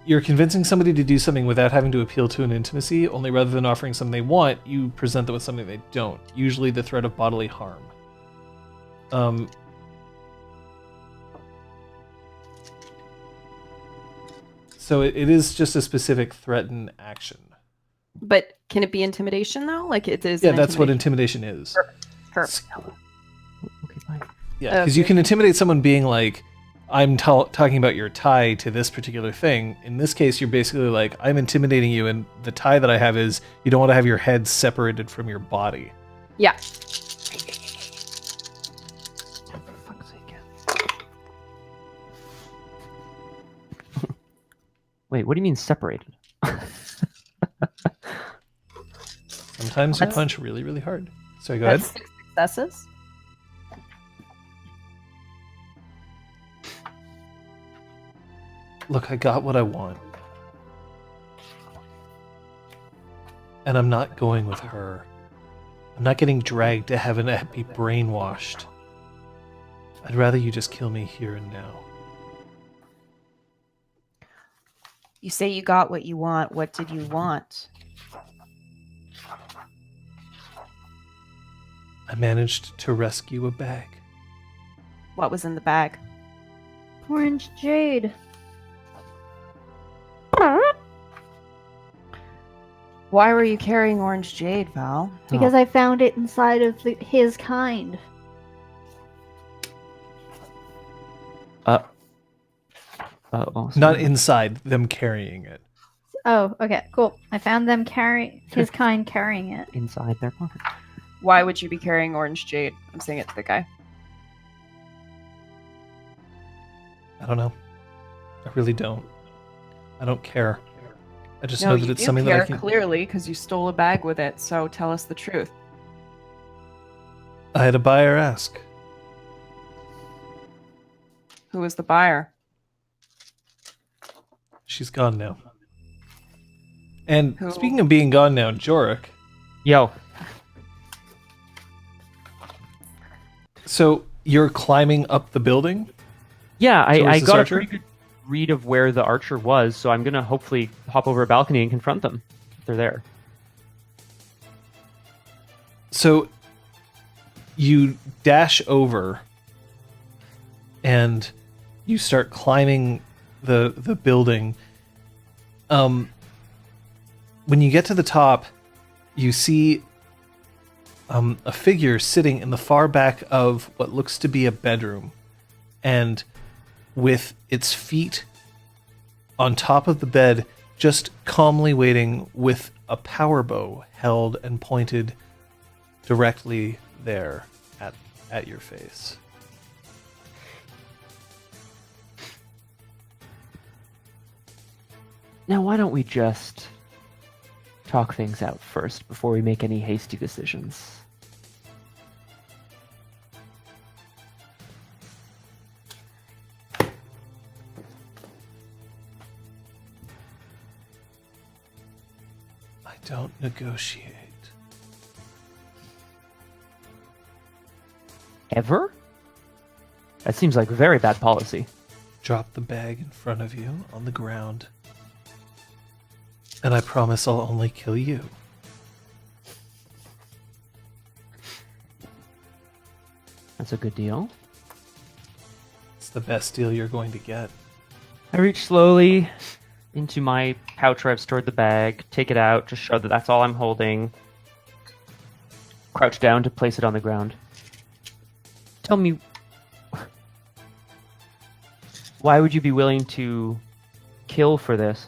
you're convincing somebody to do something without having to appeal to an intimacy. Only rather than offering something they want, you present them with something they don't. Usually, the threat of bodily harm. So it is just a specific threaten action.
But can it be intimidation though? Like it is.
Yeah,
an
that's what
intimidation.
intimidation is.
Perfect.
Okay, bye.
Yeah, because you can intimidate someone being like, I'm talking about your tie to this particular thing. In this case, you're basically like, I'm intimidating you, and the tie that I have is you don't want to have your head separated from your body.
Yeah.
For fuck's sake. Wait, what do you mean separated?
Sometimes you punch really, really hard. Sorry, go ahead.
That's 6 successes.
Look, I got what I want. And I'm not going with her. I'm not getting dragged to heaven to be brainwashed. I'd rather you just kill me here and now.
You say you got what you want. What did you want?
I managed to rescue a bag.
What was in the bag?
Orange jade.
Why were you carrying orange jade, Val?
Because I found it inside of his kind.
Not inside, them carrying it.
Oh, okay, cool. I found them his kind carrying it.
Inside their pocket.
Why would you be carrying orange jade? I'm saying it to the guy.
I don't know. I really don't. I don't care. I just
No,
know that
you
it's
do
something
care
that I can.
clearly because you stole a bag with it. So tell us the truth.
I had a buyer ask.
Who was the buyer?
She's gone now. And
Who?
speaking of being gone now, Jorek.
Yo,
So you're climbing up the building?
yeah, I
Towards the
got a
archer?
pretty good read of where the archer was, so I'm gonna hopefully hop over a balcony and confront them if they're there.
So you dash over and you start climbing the building. When you get to the top, you see a figure sitting in the far back of what looks to be a bedroom, and with its feet on top of the bed, just calmly waiting with a power bow held and pointed directly there at your face.
Now, why don't we just talk things out first before we make any hasty decisions?
I don't negotiate.
Ever? That seems like very bad policy.
Drop the bag in front of you on the ground, and I promise I'll only kill you.
That's a good deal.
It's the best deal you're going to get.
I reach slowly into my pouch where I've stored the bag, take it out, just show that that's all I'm holding. Crouch down to place it on the ground. Tell me, why would you be willing to kill for this?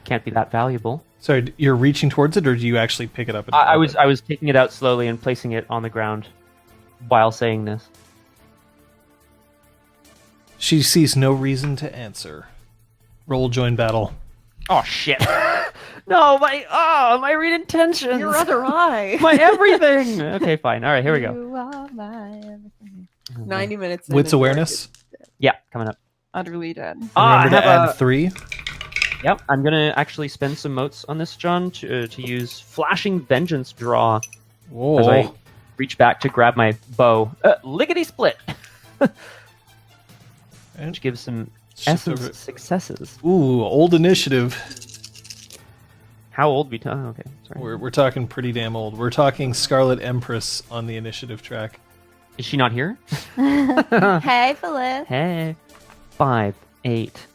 Can't be that valuable.
Sorry, you're reaching towards it, or do you actually pick it up? And
I
drop
was taking it out slowly and placing it on the ground while saying this.
She sees no reason to answer. Roll join battle.
Oh shit! No, my read intentions.
Your other eye.
my everything. Okay, fine. All right, here we go.
You are my everything. 90 minutes. in
Wits
and
awareness.
Yeah, coming up.
Utterly dead.
I
Remember to
have
add 3.
Yep, I'm gonna actually spend some motes on this, John, to use Flashing Vengeance draw
Whoa.
as I reach back to grab my bow. Lickety split, which gives some essence successes.
Ooh, old initiative.
How old we talk? Oh, okay, sorry.
We're talking pretty damn old. We're talking Scarlet Empress on the initiative track.
Is she not here?
Hey, Phyllis.
Hey, 5, 8,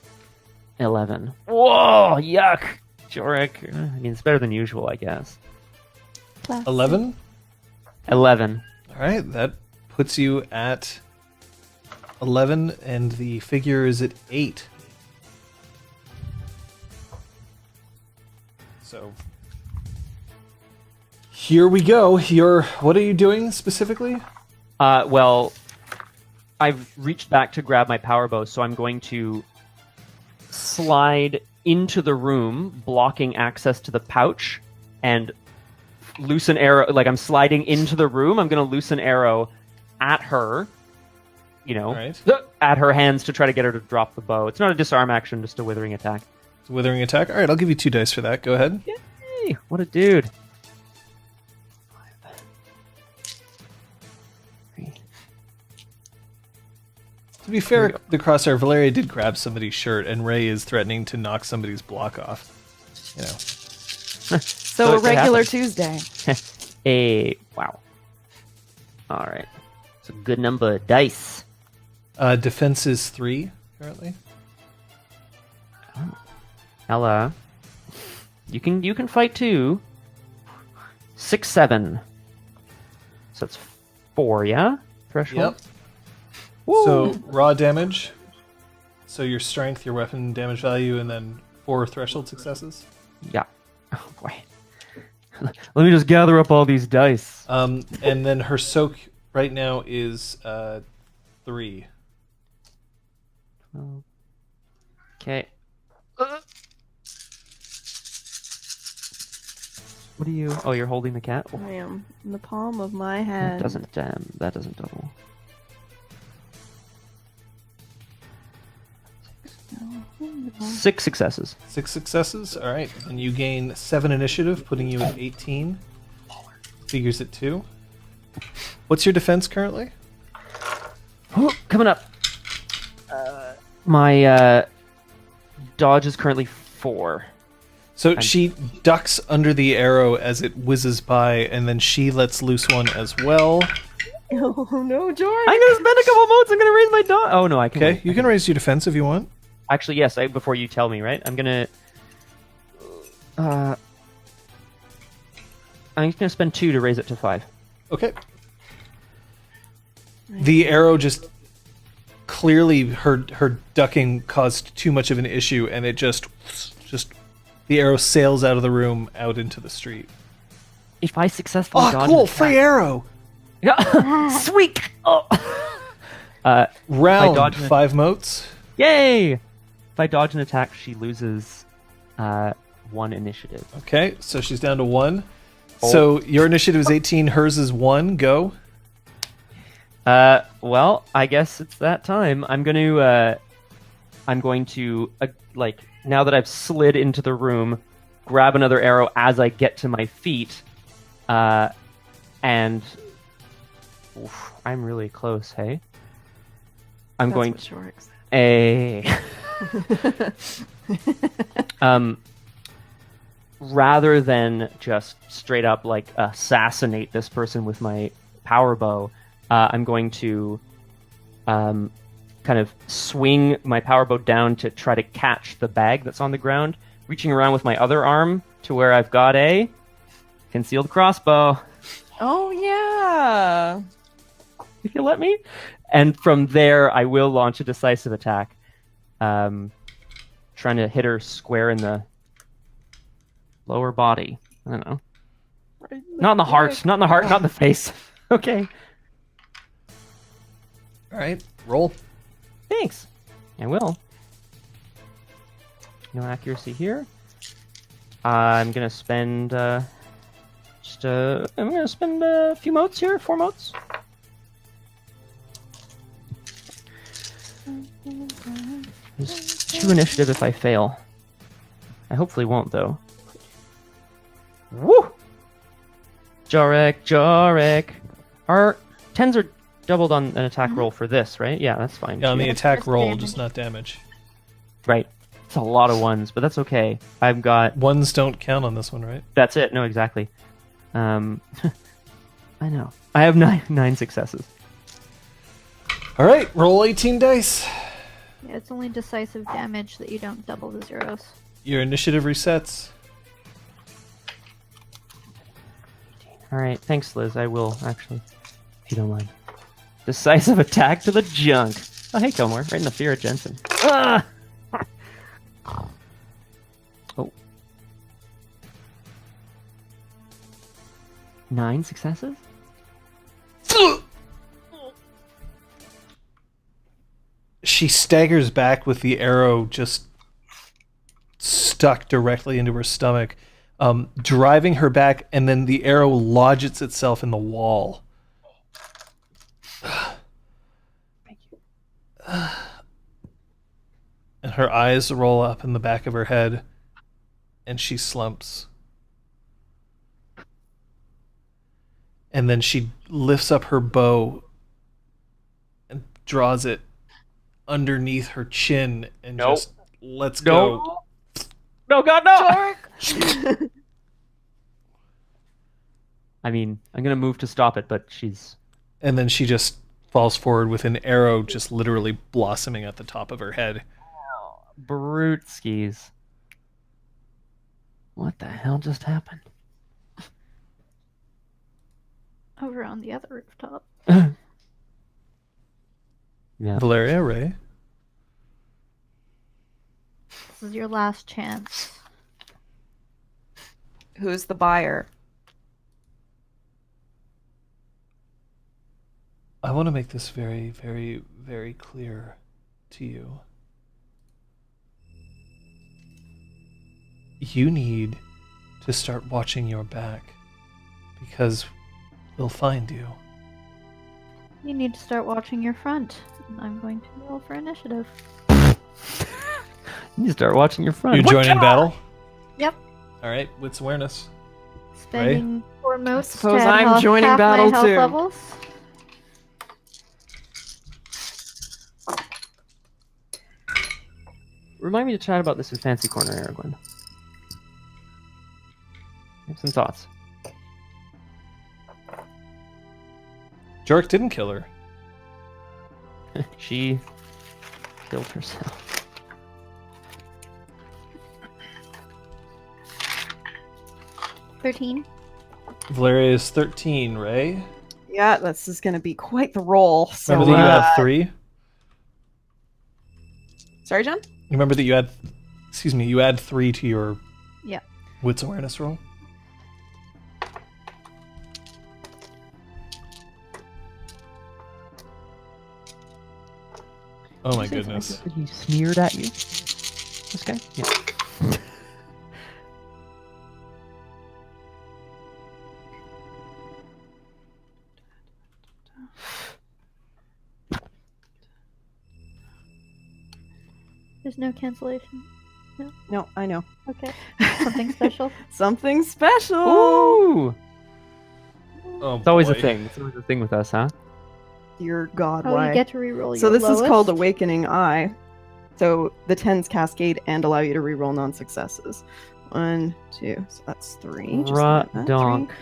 11. Whoa, yuck, Jorek. I mean, it's better than usual, I guess.
11?
11.
All right, that puts you at 11, and the figure is at 8. So here we go. What are you doing specifically?
Well, I've reached back to grab my power bow, so I'm going to slide into the room, blocking access to the pouch, and loose an arrow. Like, I'm sliding into the room, I'm going to loose an arrow at her,
Right.
at her hands to try to get her to drop the bow. It's not a disarm action, just a withering attack.
It's a withering attack. All right, I'll give you 2 dice for that. Go ahead.
Yay! What a dude. 3.
To be fair, the Crosshair Valeria did grab somebody's shirt, and Ray is threatening to knock somebody's block off.
So a
it
regular
happens.
Tuesday.
Wow. All right. It's a good number of dice.
Defense is 3 currently.
Ella, you can fight too. 6, 7. So that's 4, yeah? Threshold.
Yep. So raw damage. So your strength, your weapon damage value, and then 4 threshold successes.
Yeah. Oh boy. Let me just gather up all these dice.
And then her soak right now is 3.
Okay. What are you? Oh, you're holding the cat.
I am in the palm of my
That
hand.
doesn't double.
No.
6 successes.
6 successes. All right. And you gain 7 initiative, putting you at 18. Figures at 2. What's your defense currently?
Coming up. My dodge is currently 4.
So she ducks under the arrow as it whizzes by, and then she lets loose one as well.
Oh no, Jorek!
I'm gonna spend a couple motes. I'm gonna raise my dodge. Oh no, I can.
Okay, you can raise your defense if you want.
Actually, yes. Before you tell me, right? I'm gonna spend 2 to raise it to 5.
Okay. The arrow just clearly her ducking caused too much of an issue, and it just the arrow sails out of the room out into the street.
If I successfully dodge,
Cool!
an
Free
attack-
arrow.
Yeah, sweet. Oh.
Round
dodge
5 motes.
Yay! If I dodge an attack, she loses 1 initiative.
Okay, so she's down to 1.
Oh.
So your initiative is 18. Hers is 1. Go.
Well, I guess it's that time. I'm going to now that I've slid into the room, grab another arrow as I get to my feet, and I'm really close. Hey, I'm
That's
going
what Jorek said.
Rather than just straight up like assassinate this person with my power bow, I'm going to kind of swing my power bow down to try to catch the bag that's on the ground, reaching around with my other arm to where I've got a concealed crossbow.
Oh yeah.
If you let me. And from there, I will launch a decisive attack, trying to hit her square in the Lower body. I don't know. Not in the heart. Not in the heart. Not in the face. Okay.
All right, roll.
Thanks. I will. No accuracy here. I'm gonna spend I'm gonna spend a few motes here. 4 motes. There's 2 initiative if I fail. I hopefully won't though. Woo! Jorek. Our 10s are doubled on an attack roll for this, right? Yeah, that's fine.
Yeah, on the
too.
attack
Just
roll,
damage.
just not damage.
Right. It's a lot of 1s, but that's okay. I've got...
Ones don't count on this one, right?
That's it. No, exactly. I know. I have 9 successes.
All right, roll 18 dice.
Yeah, it's only decisive damage that you don't double the zeros.
Your initiative resets.
All right. Thanks, Liz. I will, actually, if you don't mind. Decisive attack to the junk. Oh, hey, Kilmore. Right in the fear of Jensen. Ah! Oh. 9 successes?
She staggers back with the arrow just stuck directly into her stomach, driving her back, and then the arrow lodges itself in the wall.
Thank you.
And her eyes roll up in the back of her head, and she slumps. And then she lifts up her bow and draws it underneath her chin and
Nope.
just lets go.
No, God, no! I mean, I'm going to move to stop it, but she's...
And then she just falls forward with an arrow just literally blossoming at the top of her head.
Brute skis. What the hell just happened?
Over on the other rooftop.
Yeah.
Valeria, Ray.
This is your last chance.
Who's the buyer?
I want to make this very, very, very clear to you. You need to start watching your back because we'll find you.
You need to start watching your front. And I'm going to roll for initiative.
You start watching your front.
You're joining battle?
Yep.
All right, wits awareness.
Spending 4 motes to
suppose
add
I'm
half
joining
my
battle
health
too.
levels.
Remind me to chat about this in Fancy Corner, Aragorn. I have some thoughts.
Jorek didn't kill her.
She killed herself.
$13.
Valeria is 13, Ray.
Yeah, this is going to be quite the roll. So,
Remember that you had 3?
Sorry, John?
Remember that you had... Excuse me, you add 3 to your
Yeah.
wits awareness roll? Oh my goodness.
That he sneered at you? This guy? Yeah.
There's no cancellation.
No, I know.
Okay. Something special.
Something special!
Ooh!
Oh,
It's always a
boy.
thing. It's always a thing with us, huh?
Dear God,
Oh,
why?
you get to reroll
So
your
this is called
lowest.
Awakening Eye. So the 10s cascade and allow you to reroll non-successes. 1, 2, so that's 3. Just
Rot
like that,
donk.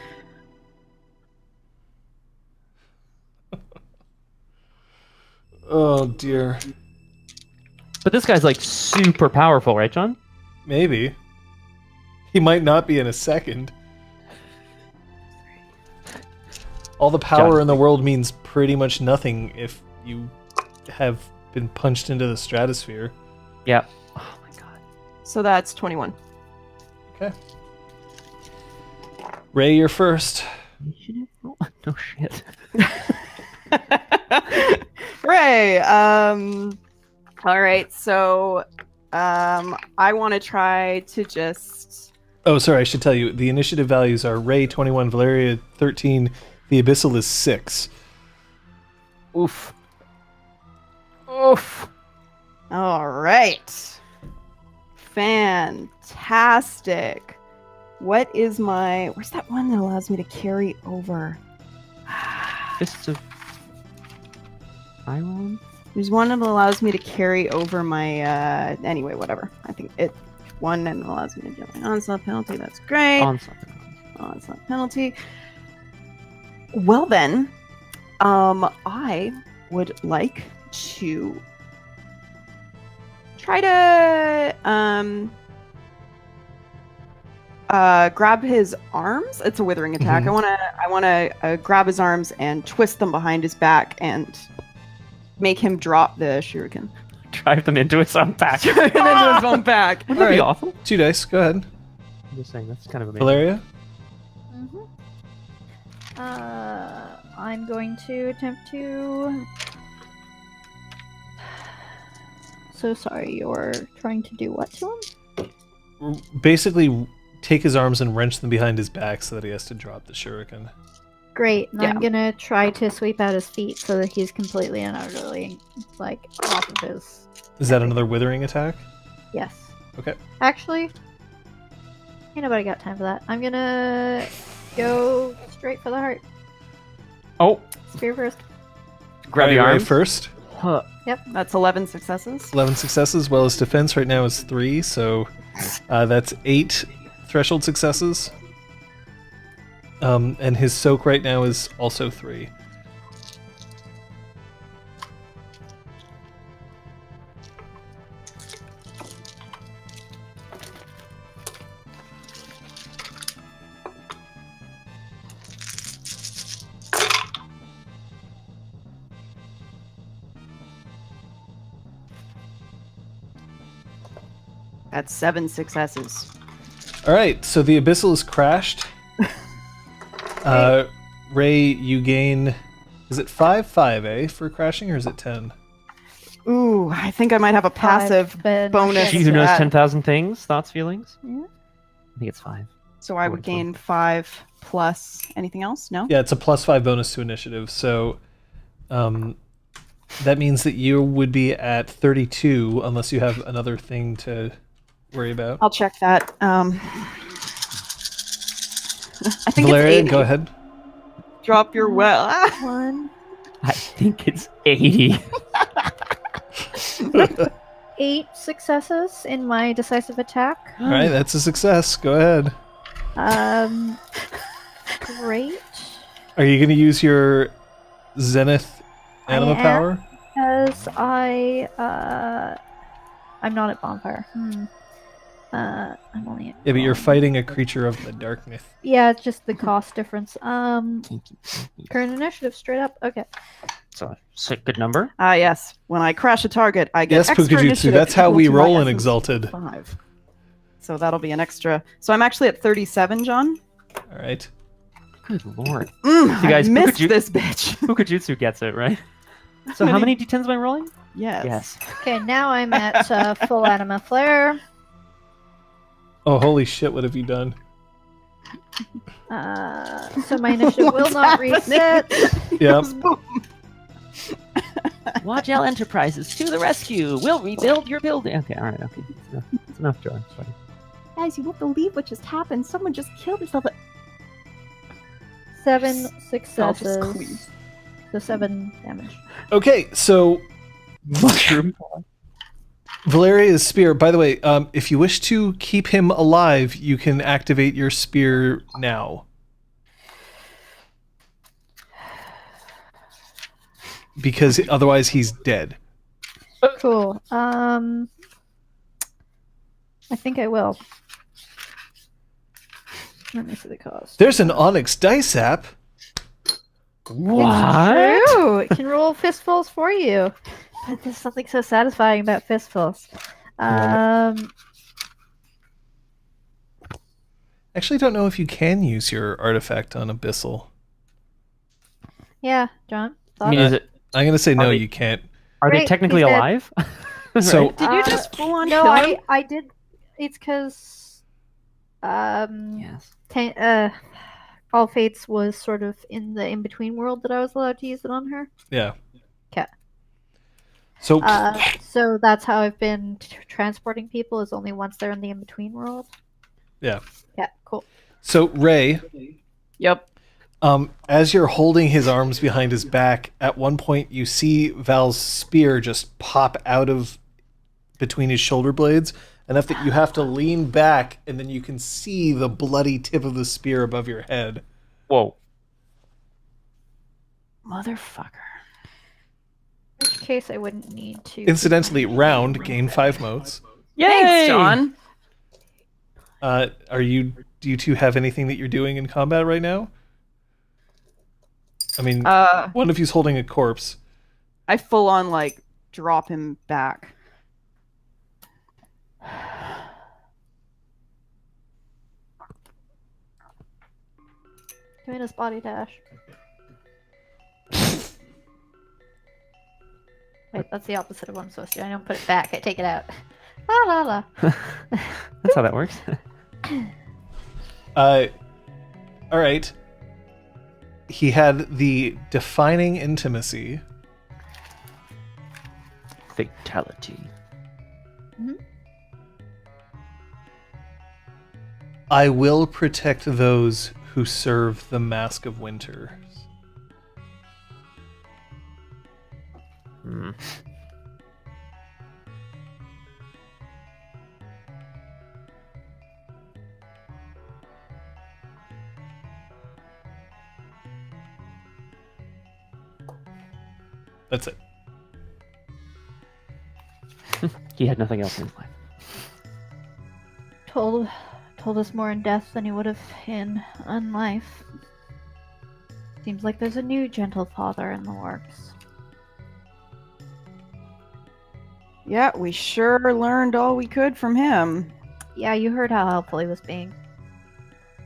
3.
Oh dear.
But this guy's like super powerful, right, John?
Maybe. He might not be in a second. All the power
John.
in the world means pretty much nothing if you have been punched into the stratosphere.
Yeah. Oh my god.
So that's 21.
Okay. Ray, you're first.
Initiative roll? No shit.
Ray. All right. So, I want to try to just.
Oh, sorry. I should tell you. The initiative values are Ray 21, Valeria 13. The Abyssal is 6.
Oof. Oof.
All right. Fantastic. What is my... Where's that one that allows me to carry over?
Fists of Iron?
There's one that allows me to carry over my... Anyway, whatever. I think it... One that allows me to do my onslaught penalty. That's great. Onslaught penalty. Well then, I would like to try to grab his arms. It's a withering attack.
Mhm.
I wanna grab his arms and twist them behind his back and make him drop the shuriken.
Drive them into his own pack.
Into his own back.
Wouldn't that be
Alright.
awful?
2 dice. Go ahead.
I'm just saying, that's kind of amazing.
Valeria?
I'm going to attempt to. So sorry, you're trying to do what to him?
Basically, take his arms and wrench them behind his back so that he has to drop the shuriken.
Great, and
Yeah.
I'm gonna try to sweep out his feet so that he's completely and utterly, like, off of his.
Is that another withering attack?
Yes.
Okay.
Actually, ain't nobody got time for that. I'm gonna go straight for the heart.
Oh,
Spear first.
grab the
Ray
arm
first.
Huh.
That's 11 successes.
11 successes, well as defense right now is 3, so that's 8 threshold successes. And his soak right now is also 3.
That's 7 successes.
All right, so the Abyssal is crashed. Ray, you gain... Is it 5, for crashing, or is it 10?
Ooh, I think I might have a passive
but
bonus.
She
to
who knows
that.
10,000 things, thoughts, feelings?
Yeah.
I think it's 5.
So I would gain 5 plus anything else? No?
Yeah, it's a +5 bonus to initiative, so that means that you would be at 32 unless you have another thing to worry about.
I'll check that. I think
Valeria,
it's 80.
go ahead.
Drop your well.
One,
I think it's 80.
8 successes in my decisive attack.
All right, that's a success. Go ahead.
Great.
Are you going to use your Zenith anima
I am.
power?
Because I'm not at bonfire. I'm only at.
Yeah, but you're fighting a creature of the darkness.
Yeah, it's just the cost difference. Current initiative, straight up. Okay.
So, good number.
Yes. When I crash a target, I get
Yes,
extra
Pukajutsu,
initiative
that's how
equal
we
to my
roll in
essence
Exalted.
5. So that'll be an extra. So I'm actually at 37, John.
All right.
Good lord.
You
guys,
I missed
Pukaju-
this bitch.
Pukajutsu gets it, right? So how many d10s am I rolling?
Yes.
Yes.
Okay, now I'm at full anima flare.
Oh, holy shit, what have you done?
So my initiative will
What's
not
happening?
reset.
Yep.
Wajel Enterprises to the rescue. We'll rebuild your building. Okay, all right, okay. It's enough, Joe. It's fine.
Guys, you won't believe what just happened. Someone just killed herself.
7
I'll
successes.
just squeeze.
So 7 damage.
Okay, so
Mushroom.
Valeria's spear, by the way, if you wish to keep him alive, you can activate your spear now. Because otherwise he's dead.
Cool. I think I will. Let me see the cost.
There's an Onyx dice app.
What?
True. It can roll fistfuls for you. But there's something so satisfying about fistfuls.
Actually, don't know if you can use your artifact on Abyssal.
Yeah, John.
I mean, is it?
I'm gonna say no,
they-
you can't.
Are they
Great,
technically
he's dead.
alive?
So-
Right?
Did you just full on
no,
kill him?
I did. It's because
Yes.
All Fates was sort of in the in between world that I was allowed to use it on her.
Yeah.
'Kay.
So
So that's how I've been transporting people. Is only once they're in the in between world.
yeah.
Yeah, cool.
So Ray,
Yep.
as you're holding his arms behind his back, at one point you see Val's spear just pop out of between his shoulder blades, enough that you have to lean back, and then you can see the bloody tip of the spear above your head.
Whoa.
Motherfucker.
In which case, I wouldn't need to.
Incidentally, round gain 5 motes.
Thanks, John.
Do you two have anything that you're doing in combat right now? I mean, one of you's holding a corpse.
I full on like drop him back.
Give me this body dash. Wait, that's the opposite of what I'm supposed to do. I don't put it back. I take it out. La la la.
That's how that works.
All right. He had the defining intimacy.
Fatality.
I will protect those who serve the Mask of Winter.
Hmm.
That's it.
He had nothing else in his life.
Told us more in death than he would have in life. Seems like there's a new gentle father in the works.
Yeah, we sure learned all we could from him.
Yeah, you heard how helpful he was being.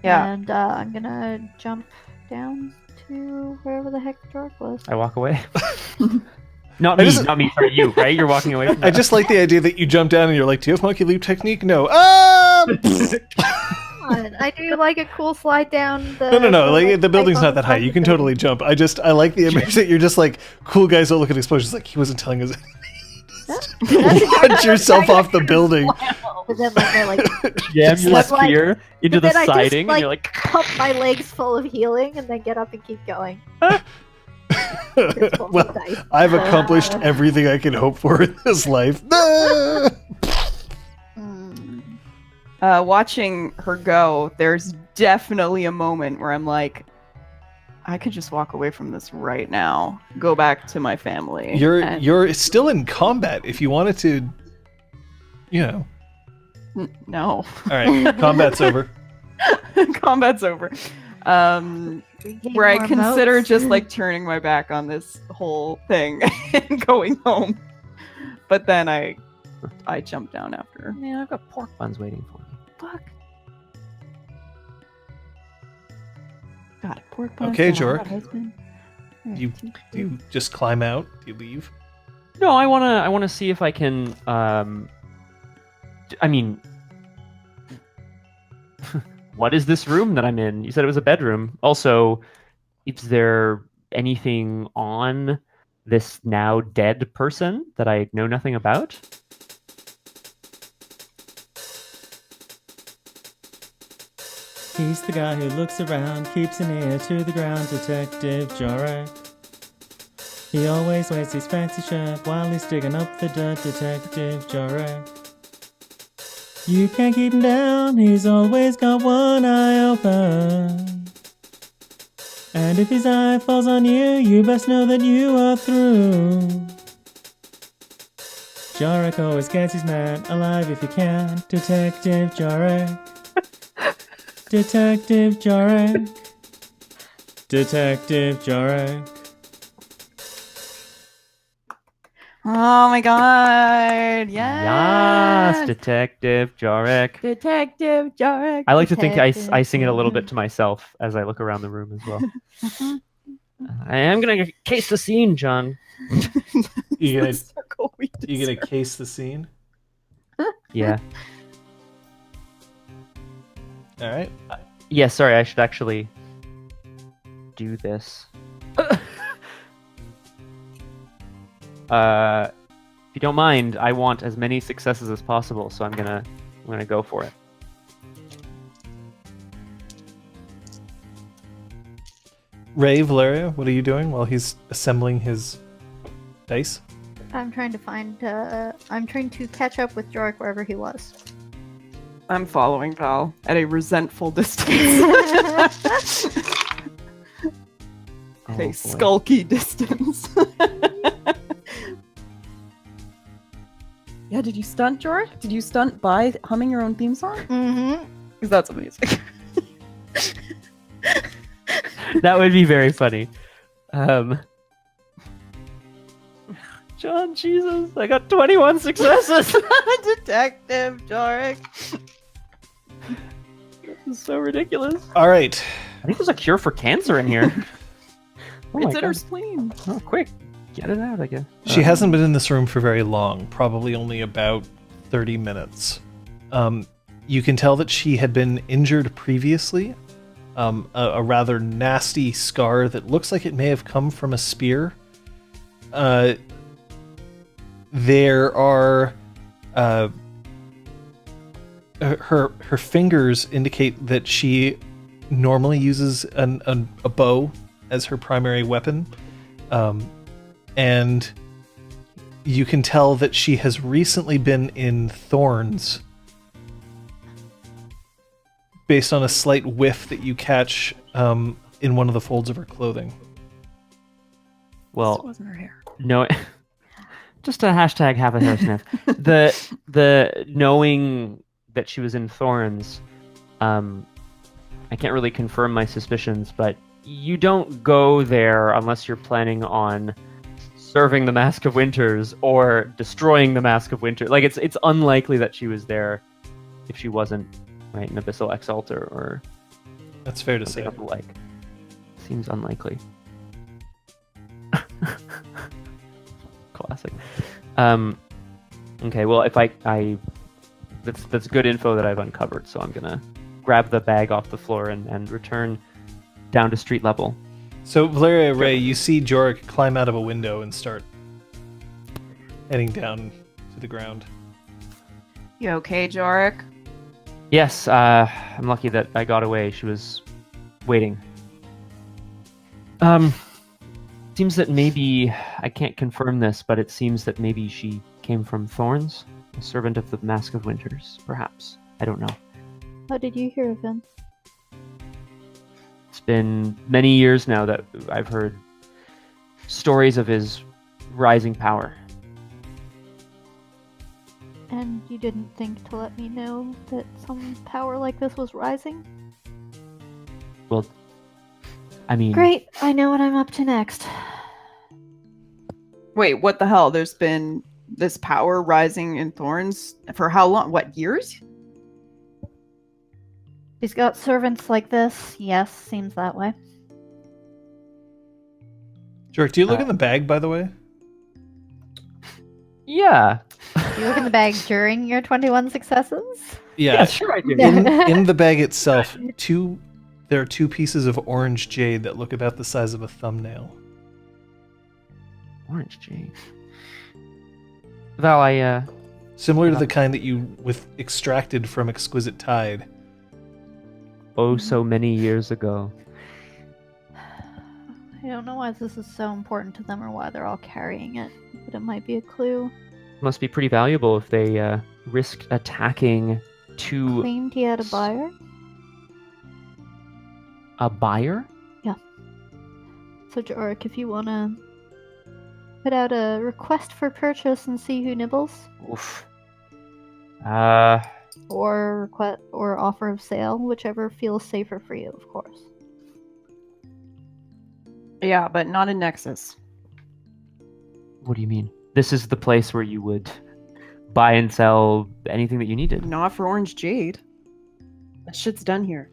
Yeah.
And I'm gonna jump down to wherever the heck Jorek was.
I walk away. Not me, sorry, you, right? You're walking away from
I
that.
just like the idea that you jump down and you're like, do you have monkey leap technique? No.
I do like a cool slide down the...
No. Like, the building's
icon
not that high. You can
building.
totally jump. I like the image that you're just like, cool guys don't look at explosions. Like, he wasn't telling us. Launch yourself off the building.
But then like, I like
Jam your
But, like-
spear into the
but then I just,
siding, and you're like,
pump my legs full of healing and then get up and keep going.
Well, I've accomplished everything I can hope for in this life.
Watching her go, there's definitely a moment where I'm like, I could just walk away from this right now, go back to my family. and-
You're still in combat. If you wanted to,
No.
All right, combat's over.
Combat's over. Where I consider just like turning my back on this whole thing and going home. But then I jump down after.
man, I've got pork buns waiting for me.
Fuck. God, pork buns.
Okay,
and a
Jorek.
hot husband.
Do you just climb out? Do you leave?
No, I wanna see if I can. I mean, what is this room that I'm in? You said it was a bedroom. Also, is there anything on this now dead person that I know nothing about?
He's the guy who looks around, keeps an ear to the ground, Detective Jorek. He always wears his fancy shirt while he's digging up the dirt, Detective Jorek. You can't keep him down, he's always got one eye open. And if his eye falls on you, you best know that you are through. Jorek always gets his man alive if he can, Detective Jorek. Detective Jorek. Detective Jorek.
Oh my god! Yes,
Yes, Detective Jorek.
Detective Jorek.
I like to think I
Detective
sing it a little bit
Jorek.
to myself as I look around the room as well.
Mhm.
I am gonna case the scene, John.
You gonna
The circle we
you gonna
deserve.
case the scene?
Yeah.
All right.
Yeah, sorry, I should actually do this. If you don't mind, I want as many successes as possible, so I'm gonna go for it.
Ray, Valeria, what are you doing while he's assembling his dice?
I'm trying to find. I'm trying to catch up with Jorek wherever he was.
I'm following Val at a resentful distance.
Oh,
a
boy.
skulky distance. Yeah, did you stunt, Jorek? Did you stunt by humming your own theme song?
Mm-hmm.
Because that's amazing.
That would be very funny. John, Jesus, I got 21 successes.
Detective Jorek.
This is so ridiculous.
All right.
I think there's a cure for cancer in here. Oh my
It's in her
God.
spleen.
Oh, quick. Get it out, I guess.
She hasn't been in this room for very long, probably only about 30 minutes. You can tell that she had been injured previously. A rather nasty scar that looks like it may have come from a spear. There are her fingers indicate that she normally uses a bow as her primary weapon, and you can tell that she has recently been in thorns based on a slight whiff that you catch in one of the folds of her clothing.
This
Well,
wasn't her hair.
no, just a hashtag have a hair sniff. the knowing that she was in thorns, I can't really confirm my suspicions, but you don't go there unless you're planning on serving the Mask of Winters or destroying the Mask of Winter. Like it's unlikely that she was there if she wasn't, right, an Abyssal Exalter or
That's fair to
something
say.
of the like. Seems unlikely. Classic. Okay, well, if I that's good info that I've uncovered, so I'm gonna grab the bag off the floor and return down to street level.
So, Valeria, Ray, you see Jorek climb out of a window and start heading down to the ground.
You okay, Jorek?
Yes, I'm lucky that I got away. She was waiting. Seems that maybe I can't confirm this, but it seems that maybe she came from Thorns, a servant of the Mask of Winters, perhaps. I don't know.
How did you hear of him?
It's been many years now that I've heard stories of his rising power.
And you didn't think to let me know that some power like this was rising?
Well, I mean,
Great, I know what I'm up to next.
Wait, what the hell? There's been this power rising in Thorns for how long? What, years?
He's got servants like this. Yes, seems that way.
Jorek, do you look in the bag, by the way?
yeah.
Do you look in the bag during your 21 successes?
Yeah, sure I do.
In the bag itself, there are two pieces of orange jade that look about the size of a thumbnail.
Orange jade. Val,
Similar to the kind that you extracted from Exquisite Tide.
oh, so many years ago.
I don't know why this is so important to them or why they're all carrying it, but it might be a clue.
Must be pretty valuable if they risked attacking two...
Claimed he had a buyer?
A buyer?
So Jorek, if you wanna put out a request for purchase and see who nibbles,
Oof.
or request or offer of sale, whichever feels safer for you, of course.
Yeah, but not in Nexus.
What do you mean? this is the place where you would buy and sell anything that you needed.
Not for Orange Jade. That shit's done here.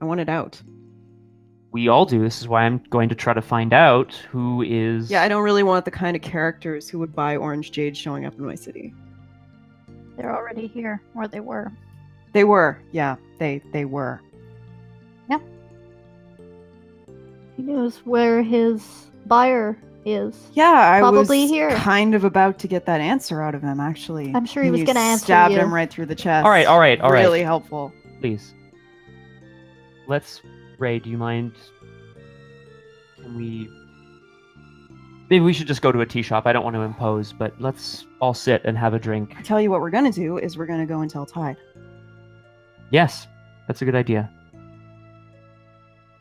I want it out.
We all do. This is why I'm going to try to find out who is...
Yeah, I don't really want the kind of characters who would buy Orange Jade showing up in my city.
They're already here, or they were.
They were. Yeah, they were.
He knows where his buyer is.
Yeah, I
Probably
was
here.
kind of about to get that answer out of him, actually.
I'm sure he was
You
gonna answer
stabbed
you.
him right through the chest.
All right.
Really helpful.
Please. Ray, do you mind? Maybe we should just go to a tea shop. I don't want to impose, but let's all sit and have a drink.
I tell you what we're gonna do is we're gonna go and tell Tide.
Yes, that's a good idea.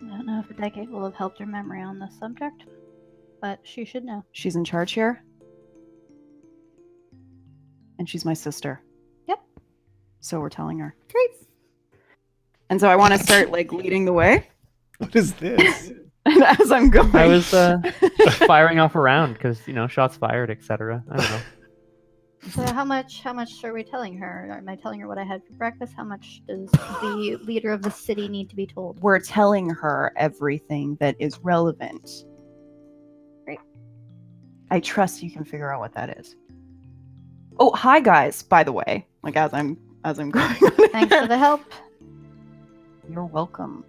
I don't know if a decade will have helped her memory on this subject, but she should know.
She's in charge here. And she's my sister.
Yep.
So we're telling her. Great. And so I want to start leading the way.
What is this?
And as I'm going,
I was firing off around because shots fired, etc. I don't know.
So how much are we telling her? Or am I telling her what I had for breakfast? How much does the leader of the city need to be told?
we're telling her everything that is relevant.
Great.
I trust you can figure out what that is. Oh, hi guys, by the way. As I'm going.
Thanks for the help.
You're welcome.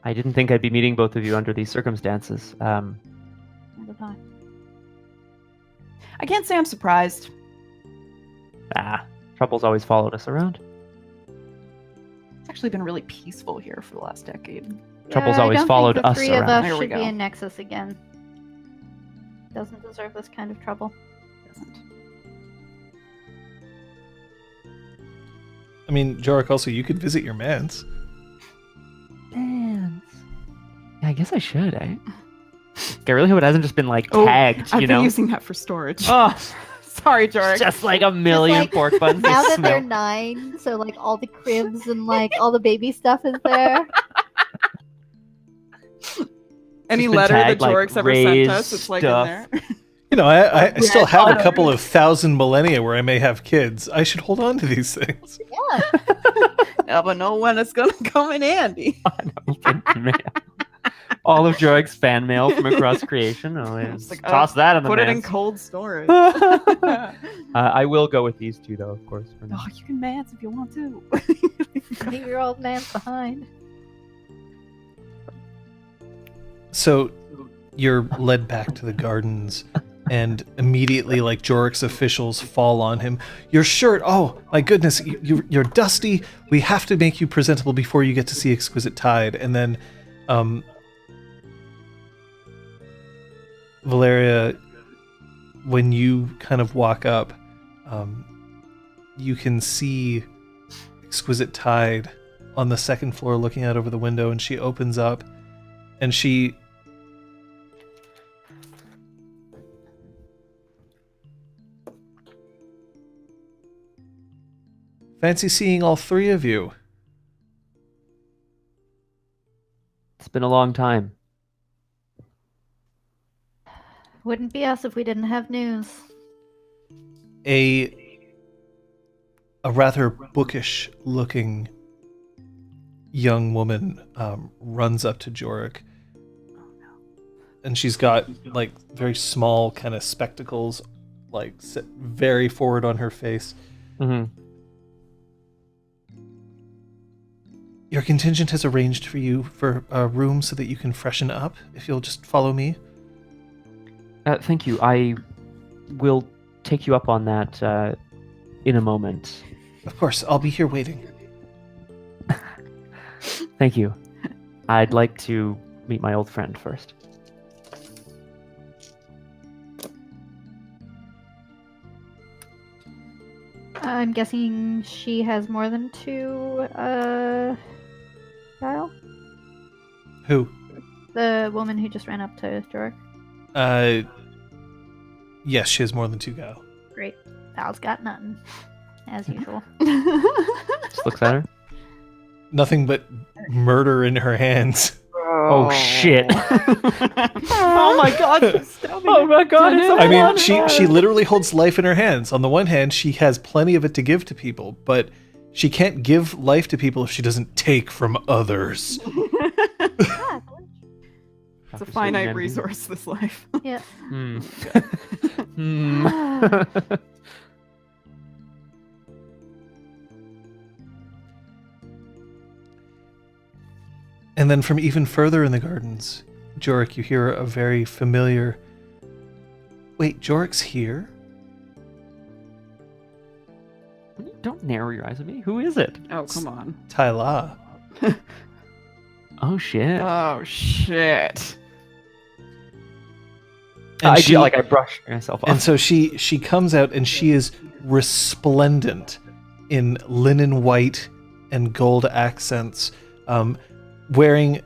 I didn't think I'd be meeting both of you under these circumstances.
Neither did I.
I can't say I'm surprised.
Trouble's always followed us around.
It's actually been really peaceful here for the last decade.
Trouble's
I
always
don't
followed
think the
us
three of
around.
us
There we
should be
go.
in Nexus again. Doesn't deserve this kind of trouble.
Doesn't.
I mean, Jorek, also, you could visit your mans.
Yeah, I guess I should, eh? I really hope it hasn't just been
Oh,
tagged,
I've been using that for storage.
Oh,
Sorry, Jorek.
just like a million
like,
pork buns.
Now
to
that they're
smell.
9, so all the cribs and all the baby stuff is there.
Any
It's been
letter
tagged,
that Jorek's ever sent us, it's in
stuff.
there.
I still
Yeah,
have a
I
couple of thousand millennia where I may have kids. I should hold on to these things.
Yeah.
Never know when it's gonna come in handy.
All of Jorek's fan mail from across creation. Oh,
It's
just
like,
toss that in the
Put it in
mans.
cold storage.
I will go with these two, though, of course. For now.
Oh, you can mans if you want to.
Leave your old man behind.
So you're led back to the gardens, and immediately, Jorek's officials fall on him. Your shirt, oh my goodness, you're dusty. We have to make you presentable before you get to see Exquisite Tide. And then, Valeria, when you kind of walk up, you can see Exquisite Tide on the second floor looking out over the window, and she opens up, and she... Fancy seeing all three of you.
It's been a long time.
Wouldn't be us if we didn't have news.
A rather bookish looking young woman runs up to Jorek. And she's got very small kind of spectacles, set very forward on her face.
Mm-hmm.
Your contingent has arranged for you for a room so that you can freshen up, if you'll just follow me.
Thank you. I will take you up on that in a moment.
Of course, I'll be here waiting.
Thank you. I'd like to meet my old friend first.
I'm guessing she has more than 2, Kyle?
Who?
The woman who just ran up to Jorek.
Yes, she has more than 2 gal.
Great. Val's got nothing, as usual.
Just looks at her.
Nothing but murder in her hands.
Oh shit!
Oh my god, she's stabbing
Oh my god! It's
I mean,
monster.
she literally holds life in her hands. On the one hand, she has plenty of it to give to people, but she can't give life to people if she doesn't take from others.
It's a finite resource, this life.
Yeah.
Hmm.
And then from even further in the gardens, Jorek, you hear a very familiar... Wait, Jorek's here?
Don't narrow your eyes at me. Who is it?
Oh, come on.
Tyla.
Oh shit!
Oh, shit.
And
I
she,
feel like I brushed myself off.
and so she comes out and she is resplendent in linen white and gold accents, wearing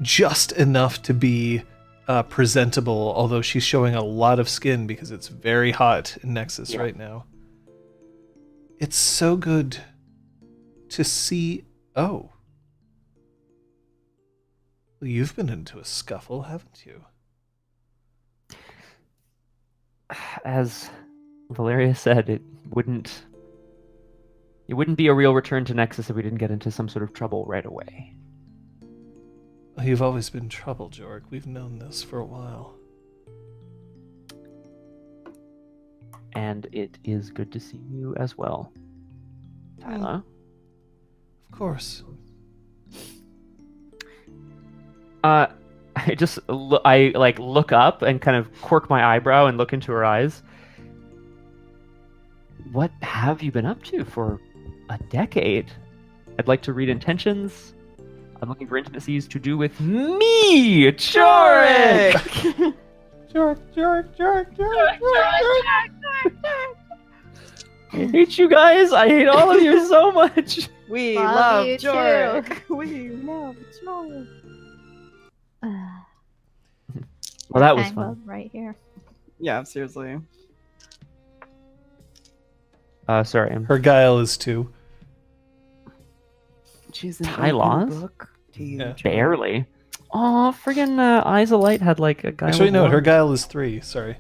just enough to be presentable, although she's showing a lot of skin because it's very hot in Nexus right now. It's so good to see... Oh. Well, you've been into a scuffle, haven't you?
As Valeria said, it wouldn't be a real return to Nexus if we didn't get into some sort of trouble right away.
You've always been trouble, Jorek. We've known this for a while.
And it is good to see you as well, Tyla.
Of course.
I look up and kind of quirk my eyebrow and look into her eyes. What have you been up to for a decade? I'd like to read intentions. I'm looking for intimacies to do with me, Jorek. Jorek. I hate you guys. I hate all of you so much.
We
Love
love
you too.
Jorek. We love Jorek.
Well, that was
Hang
fun.
bug right here.
Yeah, seriously.
Sorry,
Her guile is 2.
She's an
Tyla's?
open book to you,
Yeah.
Jorek.
barely. Oh, friggin' Eyes of Light had like a guy.
Actually,
with
no,
one.
her guile is 3. Sorry.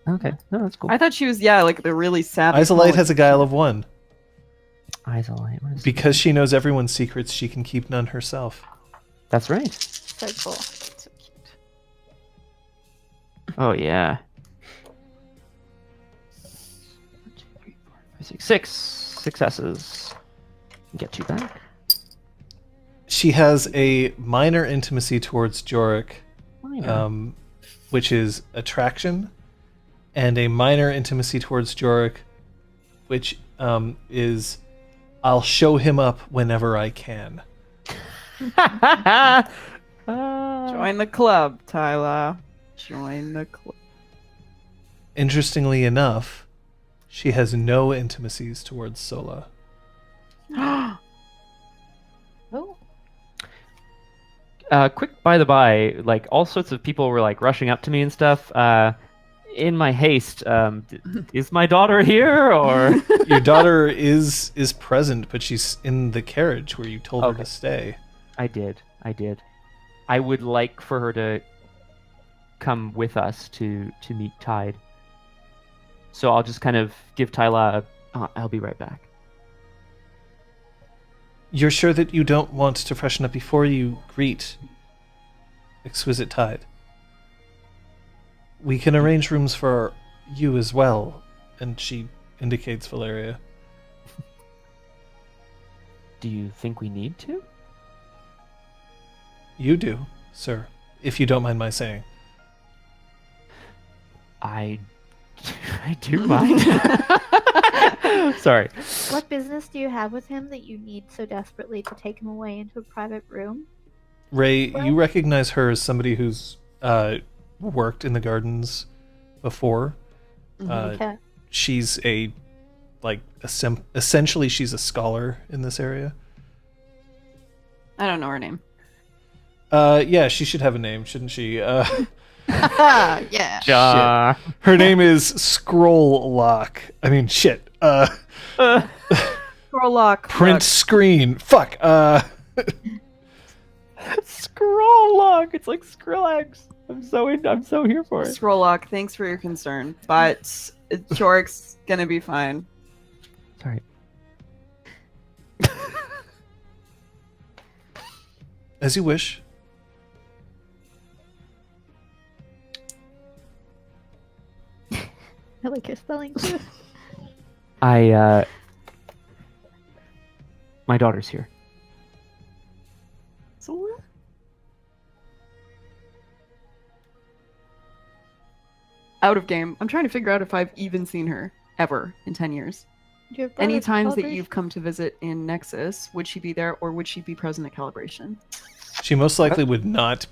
Okay, no, that's cool.
I thought she was, like the really savvy.
Eyes of Light
college-
has a guile of 1.
Eyes of Light. What is
Because she knows everyone's secrets, she can keep none herself.
That's right.
So cool.
So cute.
Oh yeah. 1, 2, 3, 4, 5, 6. 6 successes. Get 2 back.
She has a minor intimacy towards Jorek,
Minor.
which is attraction, and a minor intimacy towards Jorek, which is I'll show him up whenever I can.
Join the club, Tyla. Join the club.
Interestingly enough, she has no intimacies towards Sola.
Oh.
Quick by the by, like all sorts of people were like rushing up to me and stuff. In my haste, is my daughter here or?
Your daughter is present, but she's in the carriage where you told her
Okay.
to stay.
I did. I would like for her to come with us to meet Tide. So I'll just kind of give Tyla I'll be right back.
You're sure that you don't want to freshen up before you greet Exquisite Tide? We can arrange rooms for you as well. And she indicates Valeria.
Do you think we need to?
You do, sir, if you don't mind my saying.
I do mind. Sorry.
What business do you have with him that you need so desperately to take him away into a private room?
Ray, you recognize her as somebody who's worked in the gardens before.
Okay.
She's essentially she's a scholar in this area.
I don't know her name.
Yeah, she should have a name, shouldn't she?
Yeah.
Ja.
Her name is Scroll Lock. I mean, shit.
Prologue.
Print screen. Fuck.
Scroll log. It's like Skrillex. I'm so here for it.
Scrollock, thanks for your concern, but Jorek's gonna be fine.
Sorry.
As you wish.
I like your spelling too.
My daughter's here.
So out of game. I'm trying to figure out if I've even seen her ever in 10 years.
Do you have
Any
daughters
times that
calibration?
you've come to visit in Nexus, would she be there or would she be present at Calibration?
She most likely would not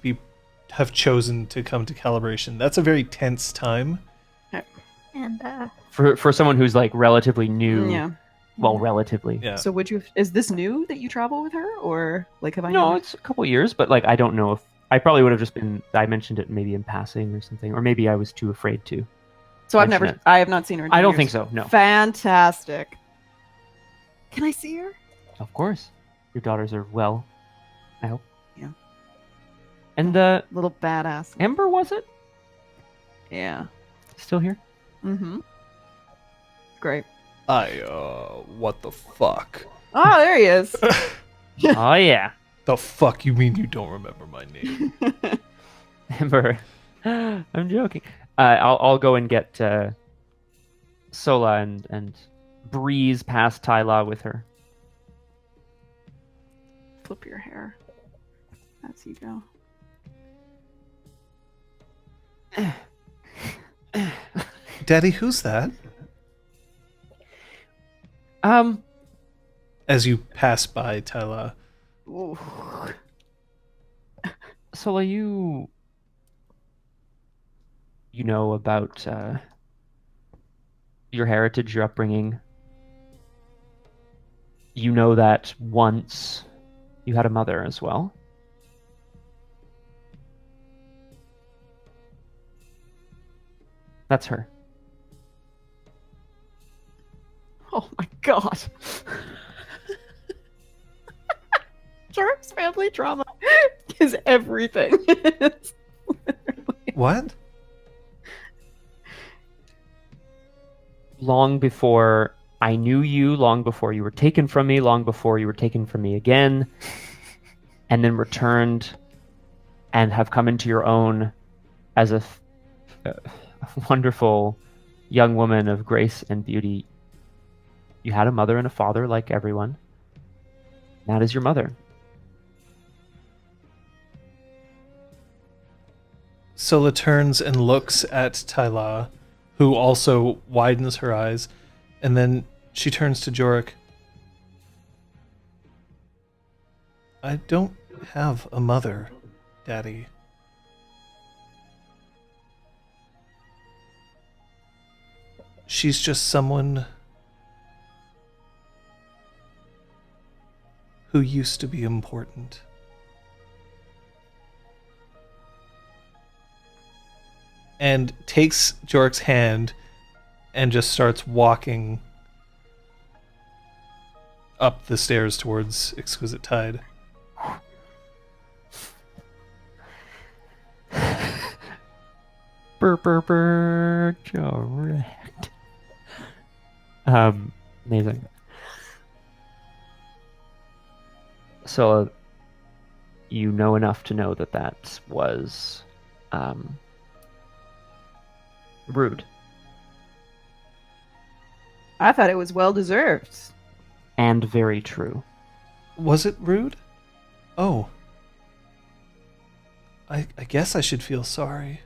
have chosen to come to Calibration. That's a very tense time.
And
For someone who's like relatively new.
Yeah.
Well, relatively.
Yeah.
So would you? Is this new that you travel with her, or like have I?
No,
known-
it's a couple years, but like I don't know if I probably would have just been. I mentioned it maybe in passing or something, or maybe I was too afraid to.
So I've
mention
never.
it.
I have not seen her. In
I
10
don't
years.
think so. No.
Fantastic. Can I see her?
Of course, your daughters are well. I hope.
Yeah.
And
Little badass.
Ember, was it
Yeah.
still here?
Mm-hmm. Great.
What the fuck?
Oh, there he is.
Oh yeah,
The fuck you mean you don't remember my name?
Ember. I'm joking. I'll go and get Sola and breeze past Tyla with her.
Flip your hair as you go.
Daddy, who's that? As you pass by Tyla.
Ooh.
Sola, you know about your heritage, your upbringing. You know that once you had a mother as well. That's her.
Oh my god. Jorek's family drama is everything.
What?
Long before I knew you, long before you were taken from me, long before you were taken from me again, and then returned and have come into your own as a wonderful young woman of grace and beauty. You had a mother and a father like everyone. That is your mother.
Sola turns and looks at Tyla, who also widens her eyes, and then she turns to Jorek. I don't have a mother, Daddy. She's just someone who used to be important. And takes Jorek's hand and just starts walking up the stairs towards Exquisite Tide.
Correct. Amazing. So, you know enough to know that that was rude
I thought it was well deserved.
and very true.
Was it rude? Oh. I guess I should feel sorry.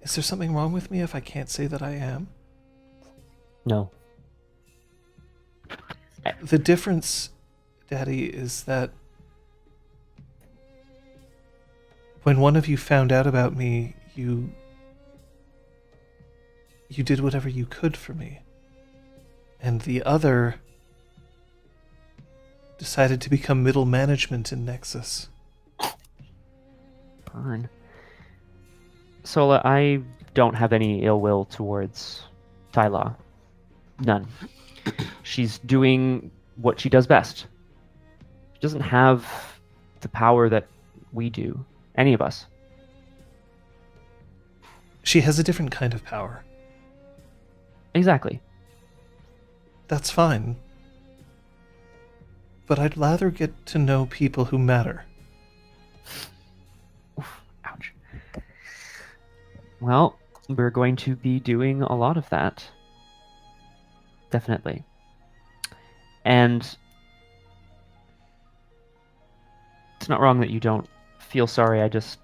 Is there something wrong with me if I can't say that I am?
No.
The difference, Daddy, is that when one of you found out about me, you did whatever you could for me. And the other decided to become middle management in Nexus.
Burn. Sola, I don't have any ill will towards Tyla. None. She's doing what she does best. She doesn't have the power that we do. Any of us.
She has a different kind of power.
Exactly.
That's fine. But I'd rather get to know people who matter.
Ouch. Well, we're going to be doing a lot of that. Definitely. And it's not wrong that you don't feel sorry. I just...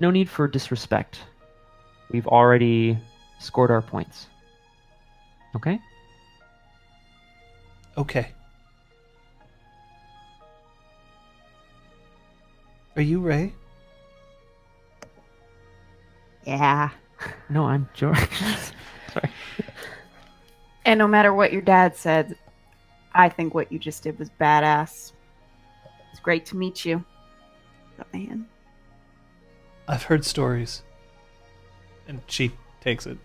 No need for disrespect. We've already scored our points. Okay?
Okay. Are you Ray?
Yeah.
No, I'm Jorek. Sorry.
And no matter what your dad said, I think what you just did was badass. It's great to meet you. Got my hand.
I've heard stories. And she takes it.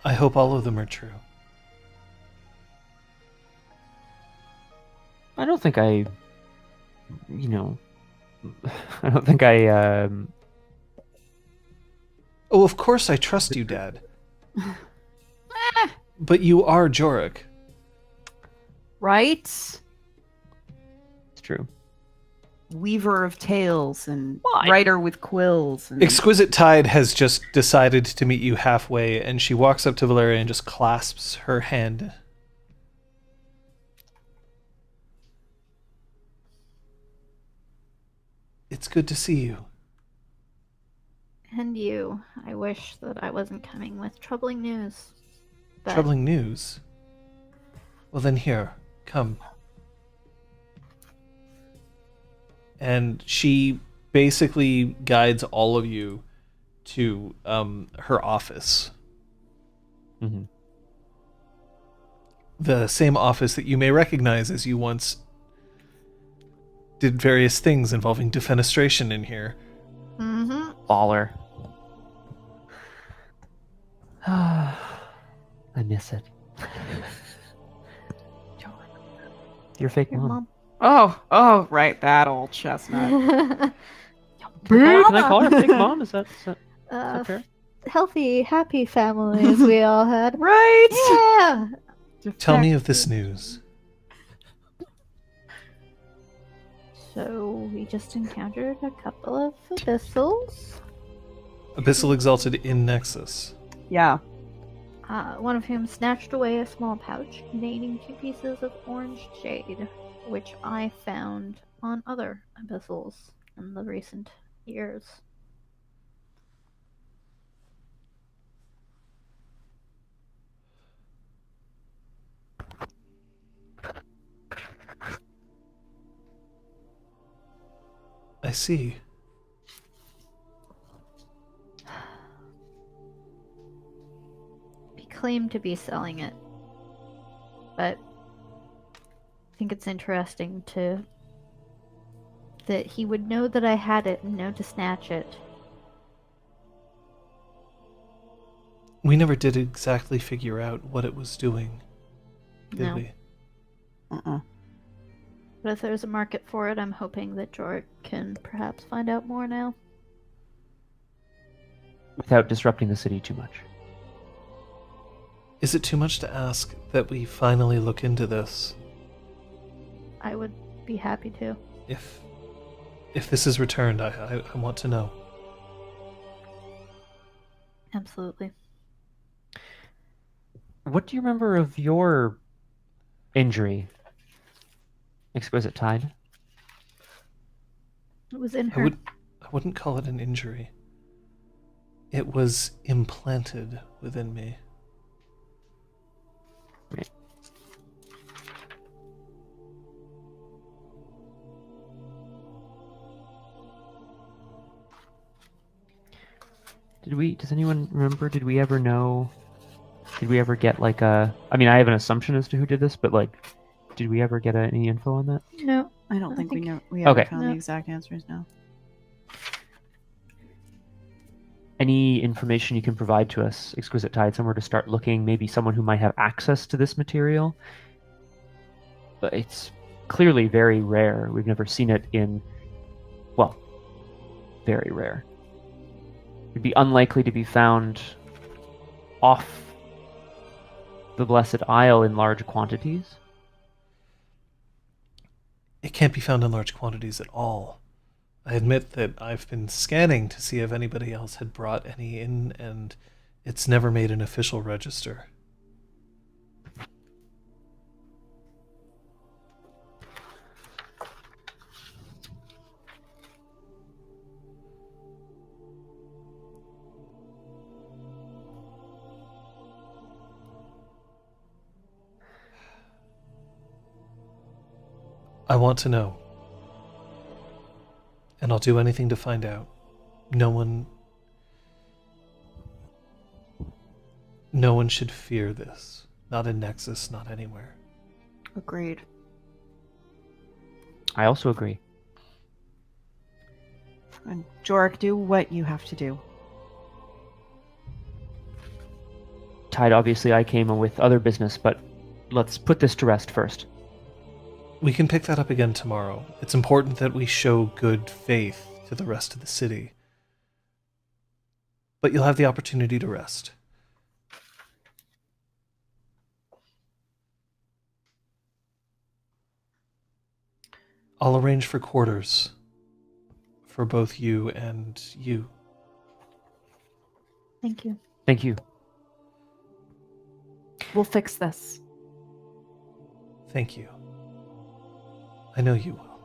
I hope all of them are true.
I don't think I... You know... I don't think I...
Oh, of course I trust you, Dad. But you are Jorek.
Right?
It's true.
Weaver of tales and
Why?
writer with quills. And...
Exquisite Tide has just decided to meet you halfway, and she walks up to Valeria and just clasps her hand. It's good to see you.
And you. I wish that I wasn't coming with troubling news. But
Troubling news. Well then here, come. And she basically guides all of you to her office.
Mm-hmm.
The same office that you may recognize as you once did various things involving defenestration in here.
Mm-hmm.
Baller. I miss it. Your fake
Your
mom.
Oh, right, that old chestnut.
mom.
Can I call her fake mom? Is that fair?
Healthy, happy families we all had.
Right?
Yeah.
Tell me of this news.
So we just encountered a couple of abyssals.
Abyssal Exalted in Nexus.
Yeah.
One of whom snatched away a small pouch containing 2 pieces of orange jade, which I found on other abyssals in the recent years.
I see.
He claimed to be selling it, but I think it's interesting that he would know that I had it and know to snatch it.
We never did exactly figure out what it was doing, did
No.
we?
But if there's a market for it, I'm hoping that Jorek can perhaps find out more now.
Without disrupting the city too much.
Is it too much to ask that we finally look into this?
I would be happy to.
If this is returned, I want to know.
Absolutely.
What do you remember of your injury? Exquisite Tide?
It was in
I
her.
wouldn't call it an injury. It was implanted within me.
Right. Does anyone remember, did we ever get like a, I mean, I have an assumption as to who did this, but like, did we ever get any info on that?
No.
I don't think we
think-
know. We haven't
Okay.
found
No.
the exact answers now.
Any information you can provide to us, Exquisite Tide, somewhere to start looking, maybe someone who might have access to this material? But it's clearly very rare. We've never seen it in, well, very rare. It'd be unlikely to be found off the Blessed Isle in large quantities.
It can't be found in large quantities at all. I admit that I've been scanning to see if anybody else had brought any in, and it's never made an official register. I want to know. And I'll do anything to find out. No one should fear this. Not in Nexus, not anywhere.
Agreed.
I also agree.
And Jorek, do what you have to do.
Tide, obviously I came with other business, but let's put this to rest first.
We can pick that up again tomorrow. It's important that we show good faith to the rest of the city. But you'll have the opportunity to rest. I'll arrange for quarters for both you and you.
Thank you.
Thank you.
We'll fix this.
Thank you. I know you will.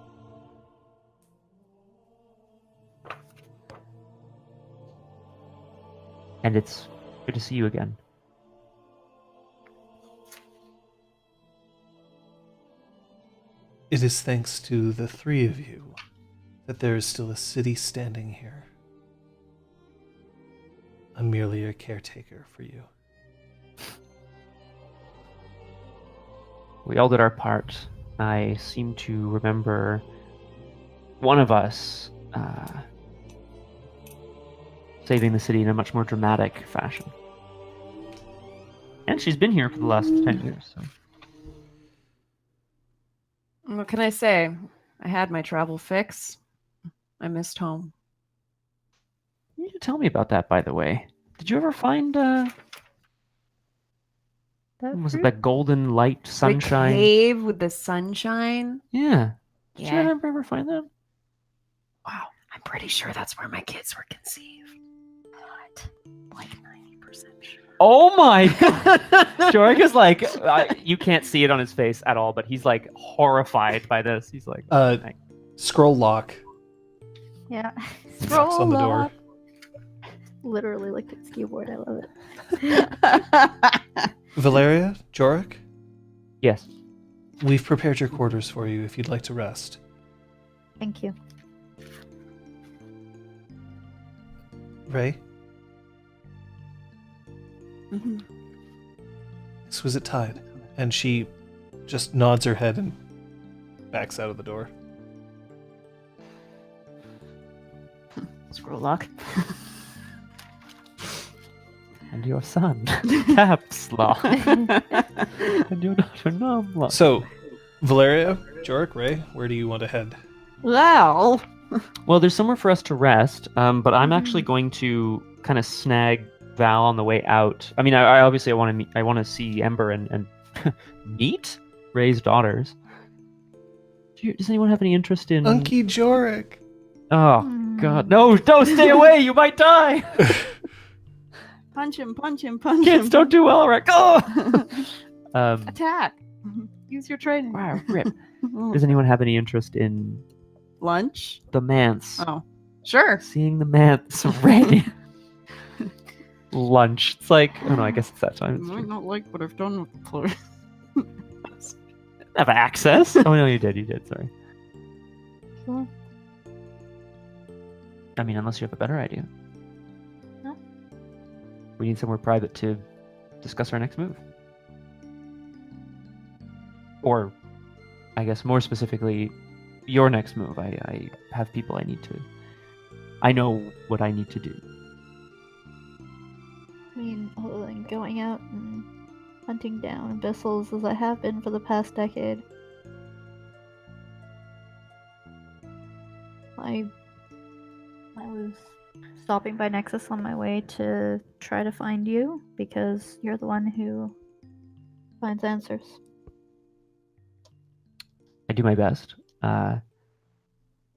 And it's good to see you again.
It is thanks to the three of you that there is still a city standing here. I'm merely a caretaker for you.
We all did our part. I seem to remember one of us saving the city in a much more dramatic fashion. And she's been here for the last 10 years. So.
What can I say? I had my travel fix. I missed home.
You need to tell me about that, by the way. Did you ever find was it that golden light sunshine?
The cave with the sunshine?
Yeah. Did
Yeah.
you ever find that?
Wow. I'm pretty sure that's where my kids were conceived. What? Like 90% sure.
Oh my god! Jorek is like, you can't see it on his face at all, but he's like horrified by this. He's like,
Scroll lock.
Yeah.
Knocks on the door.
up. Literally like its keyboard. I love it.
Valeria, Jorek,
yes.
we've prepared your quarters for you if you'd like to rest.
Thank you.
Ray,
Mm-hmm.
Exquisite Tide. And she just nods her head and backs out of the door.
Scroll lock.
And your son, caps lock. And your daughter, num lock.
So, Valeria, Jorek, Ray, where do you want to head?
Well.
Well, there's somewhere for us to rest, but I'm actually going to kind of snag Val on the way out. I mean, I obviously want to see Ember and meet Ray's daughters. Does anyone have any interest in?
Unky Jorek.
Oh God, no! Stay away! You might die.
Punch him.
Kids don't do well, right? Oh!
Attack. Use your training.
Wow, rip. Does anyone have any interest in
Lunch?
the manse?
Oh, sure.
Seeing the manse, Ray. Lunch. It's like, oh no, I guess it's that time. It's
I might
true.
not like what I've done with the place.
Have access? Oh no, you did. Sorry.
Sure.
I mean, unless you have a better idea.
No.
We need somewhere private to discuss our next move. Or, I guess more specifically, your next move. I have people I need to... I know what I need to do.
going out and hunting down abyssals as I have been for the past decade. I was stopping by Nexus on my way to try to find you because you're the one who finds answers.
I do my best. I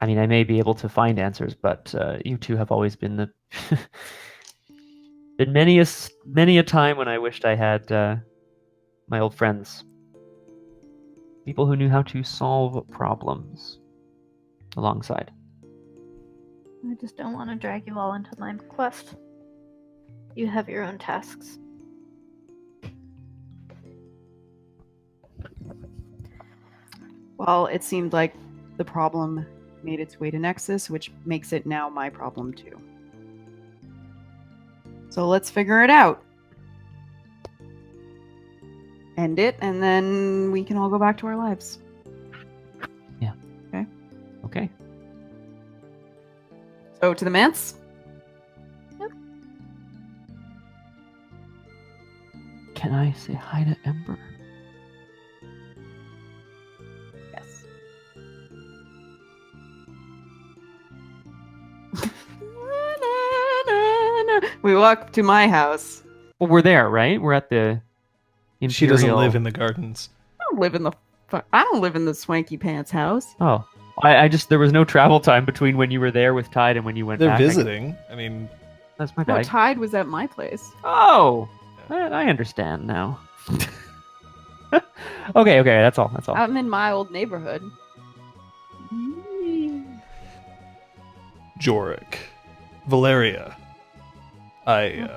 mean, I may be able to find answers, but you two have always been the been many a time when I wished I had my old friends, people who knew how to solve problems alongside.
I just don't want to drag you all into my quest. You have your own tasks.
Well, it seemed like the problem made its way to Nexus, which makes it now my problem too. So let's figure it out. End it, and then we can all go back to our lives.
Okay.
So to the manse?
Can I say hi to Ember?
Yes. We walk to my house.
Well, we're there, right? We're at the Imperial...
She doesn't live in the gardens.
I don't live in the swanky pants house.
Oh. I just... There was no travel time between when you were there with Tide and when you went
They're
back.
visiting. I mean,
That's my
No,
bag.
Tide was at my place.
Oh! I understand now. Okay, that's all.
I'm in my old neighborhood.
Jorek, Valeria, I'm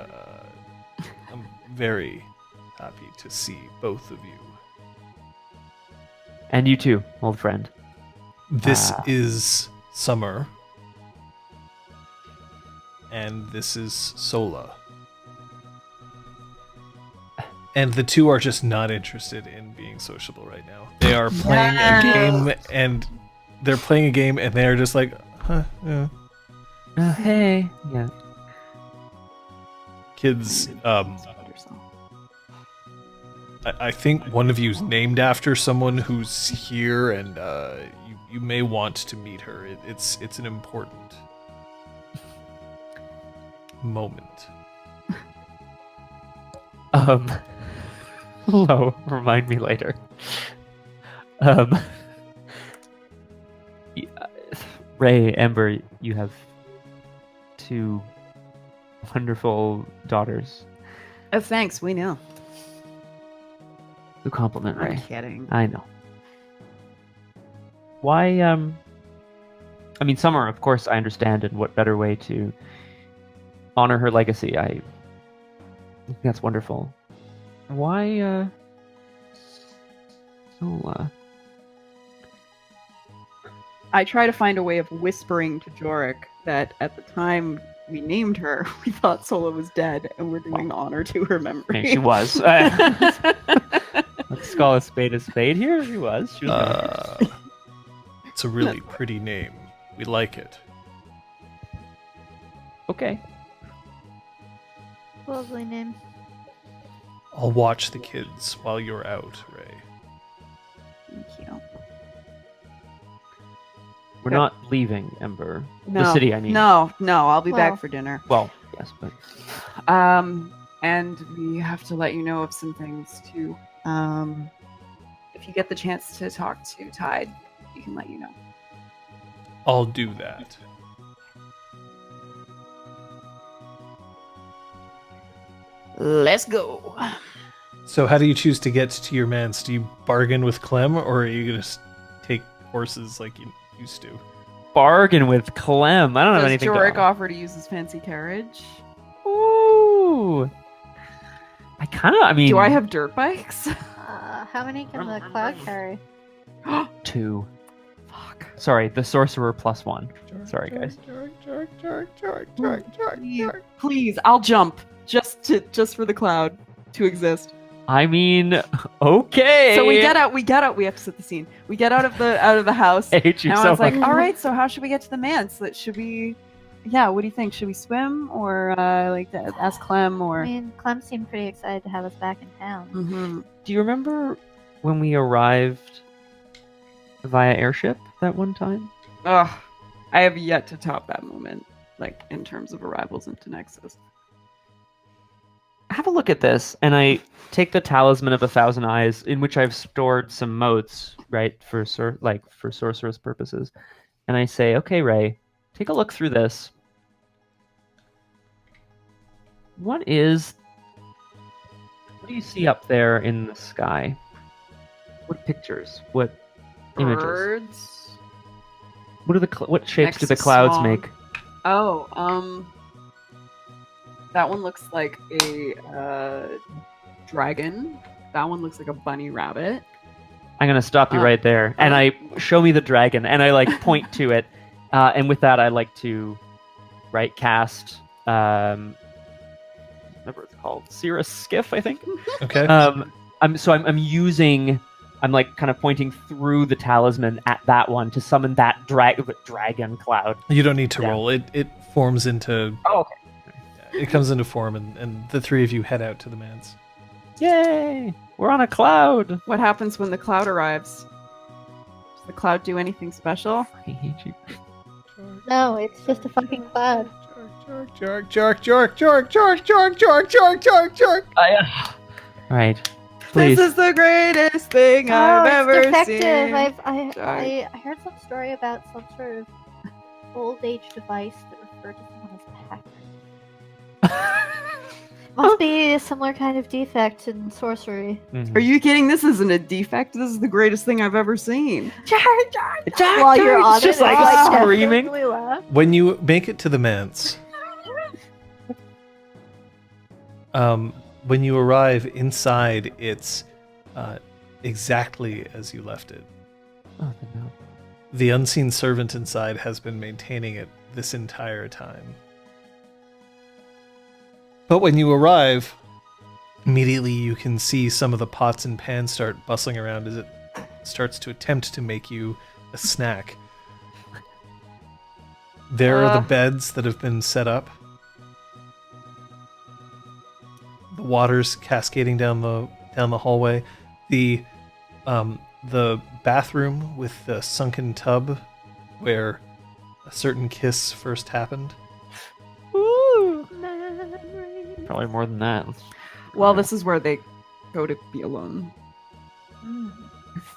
very happy to see both of you.
And you too, old friend.
This is Summer, and this is Sola. And the two are just not interested in being sociable right now. They are playing a game, and they're just like, huh, yeah.
Hey. Yeah.
Kids, I think one of you's named after someone who's here, and you may want to meet her. It's an important moment.
Hello. Remind me later. Ray, Ember, you have two wonderful daughters.
Oh, thanks. We know.
Who compliment Ray.
I'm kidding.
I know. Why, I mean, Summer, of course, I understand, and what better way to honor her legacy. I think that's wonderful. Why, Sola?
I try to find a way of whispering to Jorek that at the time we named her, we thought Sola was dead, and we're doing honor to her memory.
I mean, she was. Let's call a spade here. She was. She was
It's a really pretty name. We like it.
okay.
Lovely name.
I'll watch the kids while you're out, Ray.
Thank you.
We're not leaving, Ember.
No,
The city, I mean.
No, I'll be
Well-
back for dinner.
Well, yes, but
And we have to let you know of some things too. If you get the chance to talk to Tide, he can let you know.
I'll do that.
Let's go.
So how do you choose to get to your manse? Do you bargain with Clem, or are you going to take horses like you used to?
bargain with Clem. I don't have
Does
anything
Jorek
to
offer to use his fancy carriage?
Ooh. I kind of, I mean...
Do I have dirt bikes?
How many can the cloud carry?
2.
Fuck.
Sorry, the sorcerer +1. Sorry, guys.
Please, I'll jump just for the cloud to exist.
I mean, okay.
So we get out. We have to set the scene. We get out of the house.
I hate you
And
so
I was like,
much.
all right, so how should we get to the manse? Should we Yeah, what do you think? Should we swim or like to ask Clem or?
I mean, Clem seemed pretty excited to have us back in town.
Mm-hmm.
Do you remember when we arrived via airship that one time?
Ugh, I have yet to top that moment, like in terms of arrivals into Nexus.
Have a look at this, and I take the talisman of 1,000 eyes, in which I've stored some motes, right, for sorceress purposes, and I say, "Okay, Ray, take a look through this. What do you see up there in the sky? What pictures? What images?
Birds.
What are what shapes do the
Nexus
clouds
song.
make?"
Oh, that one looks like a dragon. That one looks like a bunny rabbit.
I'm gonna stop you right there, and I show me the dragon, and I like point to it, and with that I like to, cast whatever it's called, Cirrus Skiff, I think.
Okay.
I'm like kind of pointing through the talisman at that one to summon that dragon cloud.
You don't need to
Yeah.
roll. It forms into.
Oh, okay.
It comes into form, and the three of you head out to the manse.
Yay! We're on a cloud.
What happens when the cloud arrives? Does the cloud do anything special?
I hate you.
No, it's just a fucking cloud.
All right. Please.
This is the greatest thing I've
it's
ever
defective.
seen.
I heard some story about some sort of old age device that referred to someone as Packer. Must be a similar kind of defect in sorcery.
Mhm.
Are you kidding? This isn't a defect. This is the greatest thing I've ever seen.
While you're on
It's just
it,
like
I
screaming.
definitely laugh.
When you make it to the manse, when you arrive inside, it's exactly as you left it.
Oh, no.
The unseen servant inside has been maintaining it this entire time. But when you arrive, immediately you can see some of the pots and pans start bustling around as it starts to attempt to make you a snack. There are the beds that have been set up. The water's cascading down the hallway. The bathroom with the sunken tub where a certain kiss first happened.
Probably more than that.
Well, this is where they go to be alone.
You're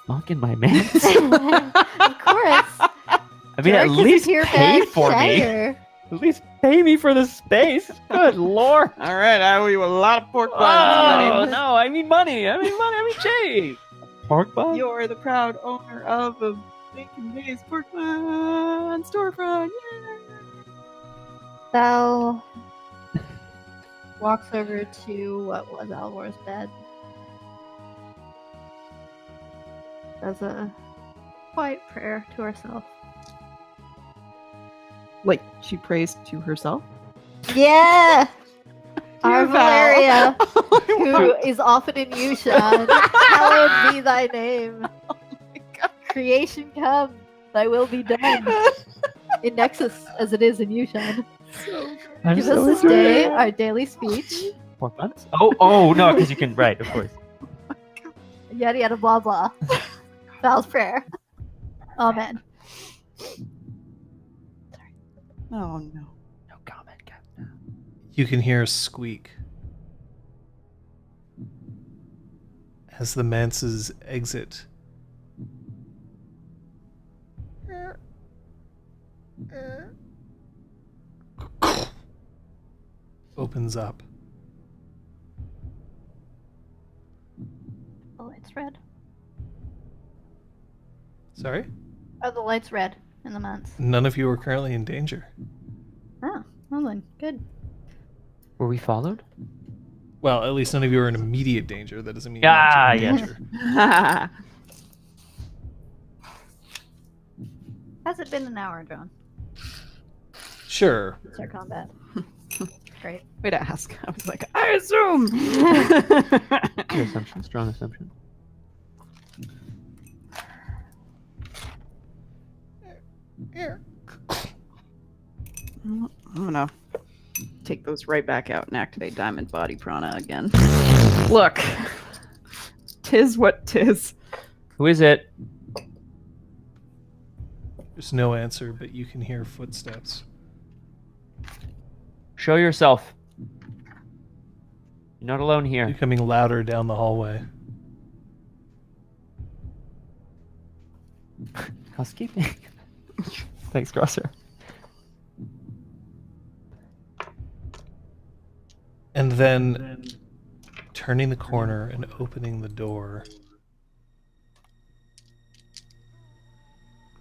fucking my man.
Of course.
I mean, at
Jorek is
least
here
pay
bad
for me.
shagger.
At least pay me for the space. Good lord.
All right, I owe you a lot of pork
Oh
buns,
no, I mean money. I mean change. Pork bun?
You're the proud owner of a bacon-based pork bun storefront. Yeah.
Val walks over to what was Alvor's bed. Does a quiet prayer to herself.
Like she prays to herself.
Yeah! Our
Dear Val.
Valeria, who is often in Yushan, hallowed be thy name. Creation come, thy will be done. In Nexus, as it is in Yushan.
I'm
Give
so
us this
sorry.
day our daily speech.
Pork buns? Oh no, because you can, right, of course.
Yada yada blah blah. Val's prayer. Amen.
Oh no.
No comment, Captain.
You can hear a squeak as the mance's exit opens up.
The light's red.
Sorry?
Oh, the light's red in the manse.
None of you are currently in danger.
Oh, well then, good.
Were we followed?
Well, at least none of you are in immediate danger. That doesn't mean
Ah,
you're in
yes.
danger.
Has it been an hour, John?
Sure.
Start combat. Great.
Way to ask. I was like, I assume.
Good assumption, strong assumption.
I'm gonna take those right back out and activate Diamond Body Prana again. Look, tis what tis.
Who is it?
There's no answer, but you can hear footsteps.
Show yourself. You're not alone here.
Becoming louder down the hallway.
Housekeeping. Thanks, Grosser.
And then turning the corner and opening the door,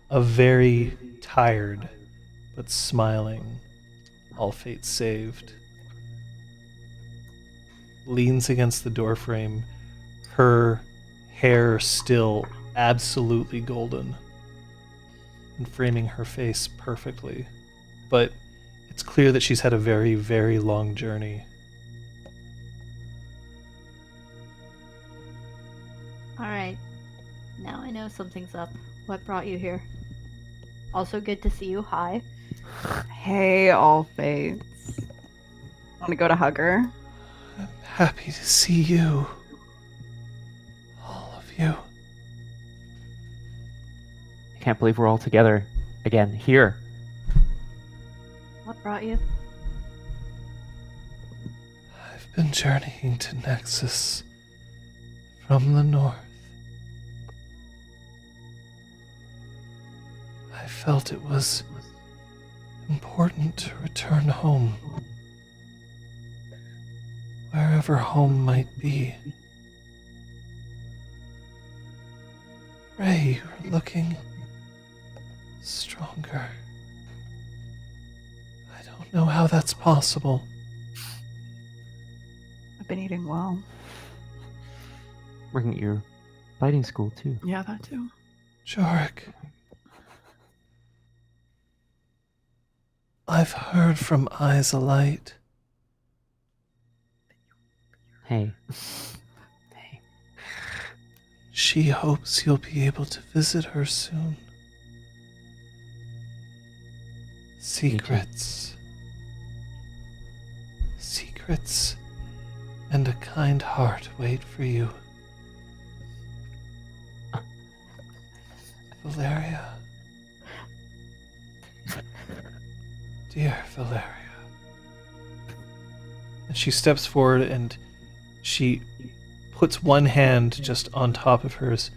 a very tired but smiling, all fate saved, leans against the doorframe, her hair still absolutely golden and framing her face perfectly. But it's clear that she's had a very, very long journey.
Alright. Now I know something's up. What brought you here? Also good to see you. Hi.
Hey, all fates. Want to go to hug her?
I'm happy to see you. All of you.
I can't believe we're all together again here.
What brought you?
I've been journeying to Nexus from the north. I felt it was important to return home. Wherever home might be. Ray, you're looking stronger. I don't know how that's possible.
I've been eating well.
Working at your fighting school, too.
Yeah, that too.
Jorek. I've heard from Eyes Alight.
Hey.
She hopes you'll be able to visit her soon. Secrets. Secrets and a kind heart wait for you. Valeria. Dear Valeria. And she steps forward and she puts one hand just on top of hers.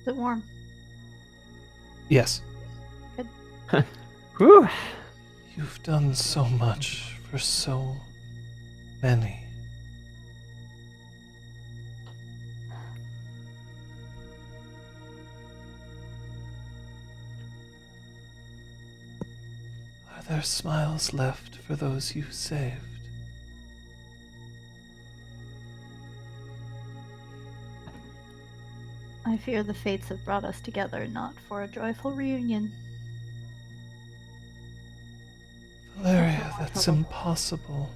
Is it warm?
Yes.
Whew.
You've done so much for so many. Are there smiles left for those you saved?
I fear the fates have brought us together not for a joyful reunion.
Valeria, that's impossible.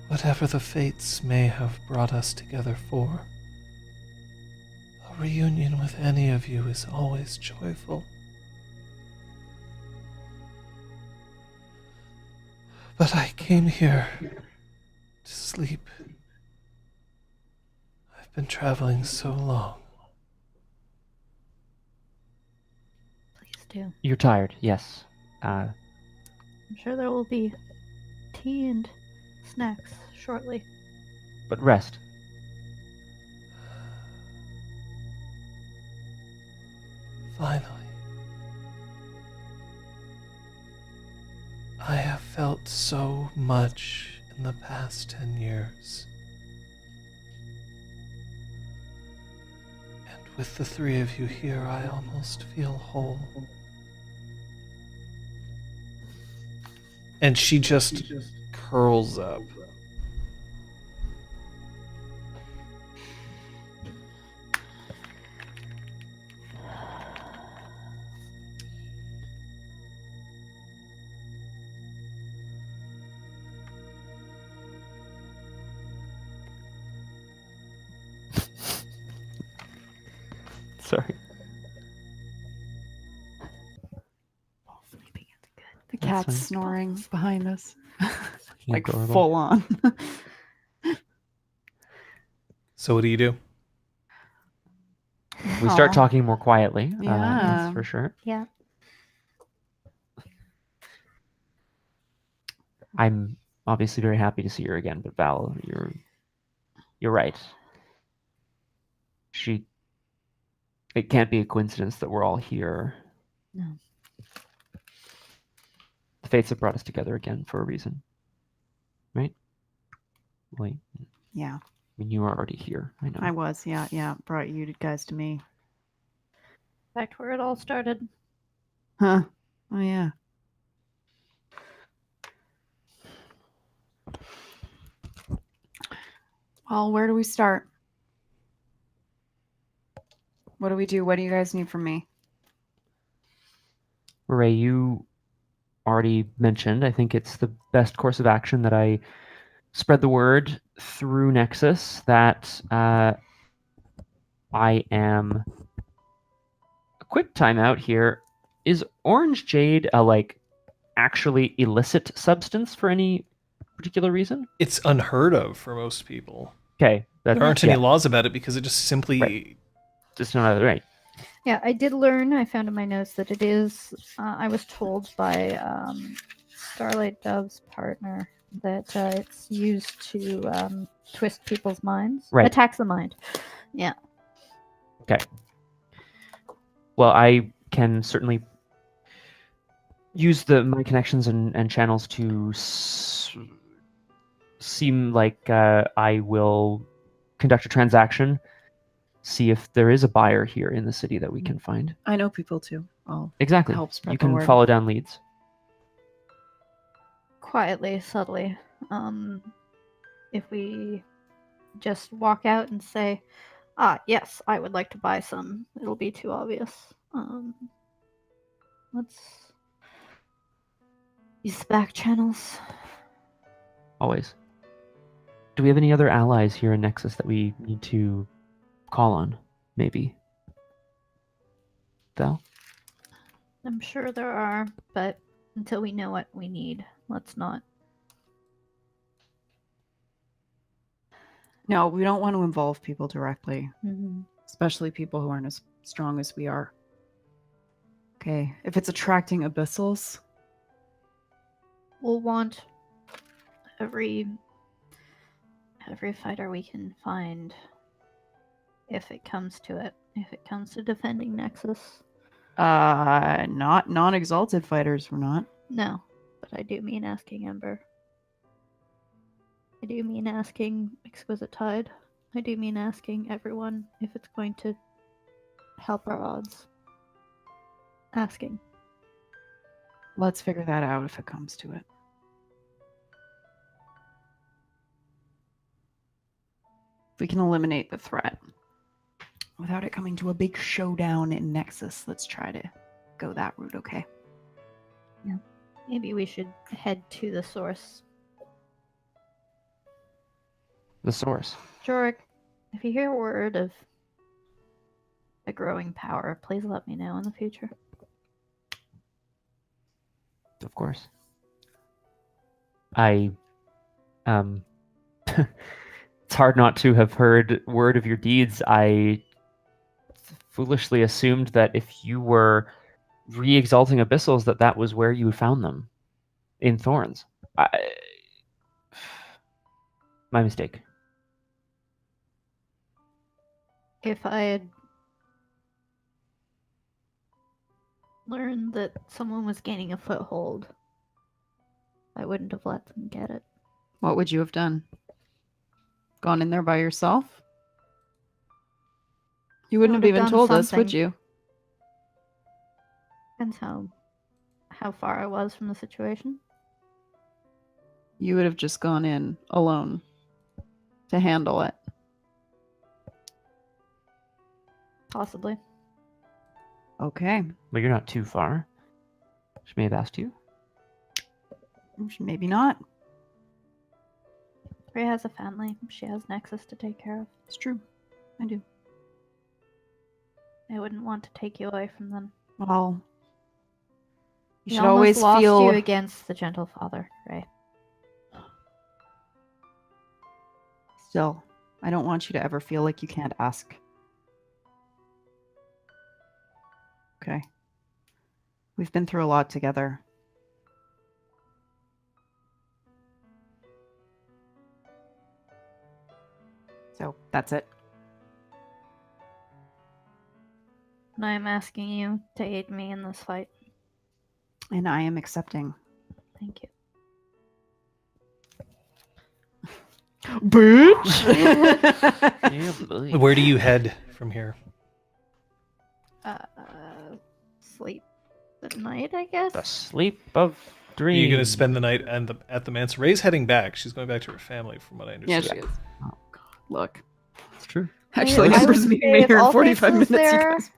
Whatever the fates may have brought us together for, a reunion with any of you is always joyful. But I came here to sleep. I've been traveling so long.
Please do.
You're tired, yes.
I'm sure there will be tea and snacks shortly.
But rest.
Finally. I have felt so much in the past 10 years. And with the three of you here, I almost feel whole. And she just curls up.
Sorry.
cat's
fine.
snoring behind us. Like
Adorable.
full on.
So what do you do?
We start
Aw.
talking more quietly.
Yeah.
That's for sure.
Yeah.
I'm obviously very happy to see her again, but Val, you're right. It can't be a coincidence that we're all here.
No.
The fates have brought us together again for a reason. Right? Wait,
Yeah,
I mean, you were already here. I know.
I was. Yeah. Brought you guys to me.
Back to where it all started.
Huh. Oh, yeah. Well, where do we start? What do we do? What do you guys need from me?
Ray, you already mentioned, I think it's the best course of action that I spread the word through Nexus that I am... A quick timeout here. Is orange jade a, actually illicit substance for any particular reason?
It's unheard of for most people.
Okay.
There aren't any
yeah,
laws about it because it just simply
Right. Just not right.
Yeah, I did learn. I found in my notes that it is. I was told by Starlight Dove's partner that it's used to twist people's minds.
Right.
Attacks the mind. Yeah.
Okay. Well, I can certainly use my connections and channels to seem like I will conduct a transaction, see if there is a buyer here in the city that we can find.
I know people too. I'll
Exactly.
help spread
You
the
can
word.
follow down leads.
Quietly, subtly. If we just walk out and say, yes, I would like to buy some, it'll be too obvious. Let's use the back channels.
Always. Do we have any other allies here in Nexus that we need to call on? Maybe. Val?
I'm sure there are, but until we know what we need, let's not.
No, we don't want to involve people directly,
Mm-hmm.
especially people who aren't as strong as we are. Okay, if it's attracting abyssals,
We'll want every fighter we can find if it comes to it. If it comes to defending Nexus.
not non-exalted fighters, we're not.
No, but I do mean asking Ember. I do mean asking Exquisite Tide. I do mean asking everyone if it's going to help our odds. Asking.
Let's figure that out if it comes to it. If we can eliminate the threat without it coming to a big showdown in Nexus, let's try to go that route, okay?
Maybe we should head to the source.
The source.
Jorek, if you hear word of a growing power, please let me know in the future.
Of course. It's hard not to have heard word of your deeds. I foolishly assumed that if you were re-exalting abyssals, that was where you found them. In Thorns. My mistake.
If I had learned that someone was gaining a foothold, I wouldn't have let them get it.
What would you have done? Gone in there by yourself? You wouldn't
would
have
have
even
done
told us, would
something.
you?
Depends how far I was from the situation.
You would have just gone in alone to handle it.
Possibly.
Okay.
Well, you're not too far. She may have asked you.
Maybe not.
Rhea has a family. She has Nexus to take care of.
It's true. I do.
I wouldn't want to take you away from them.
Well, You
He
should
almost
always
lost
feel.
you against the gentle father, Ray.
Still, I don't want you to ever feel like you can't ask. Okay. We've been through a lot together. So that's it.
And I am asking you to aid me in this fight.
And I am accepting.
Thank you.
Bitch!
Yeah, boy.
Where do you head from here?
Sleep at night, I guess.
The sleep of
Are
dreams.
you going to spend the night at the manse? Ray's heading back. She's going back to her family, from what I
Yeah,
understand.
she is.
Oh,
Look.
It's true.
Actually,
I would
Ember's meeting
say
me
if
here in
All
45
Fates
minutes.
was
You
there-
guys.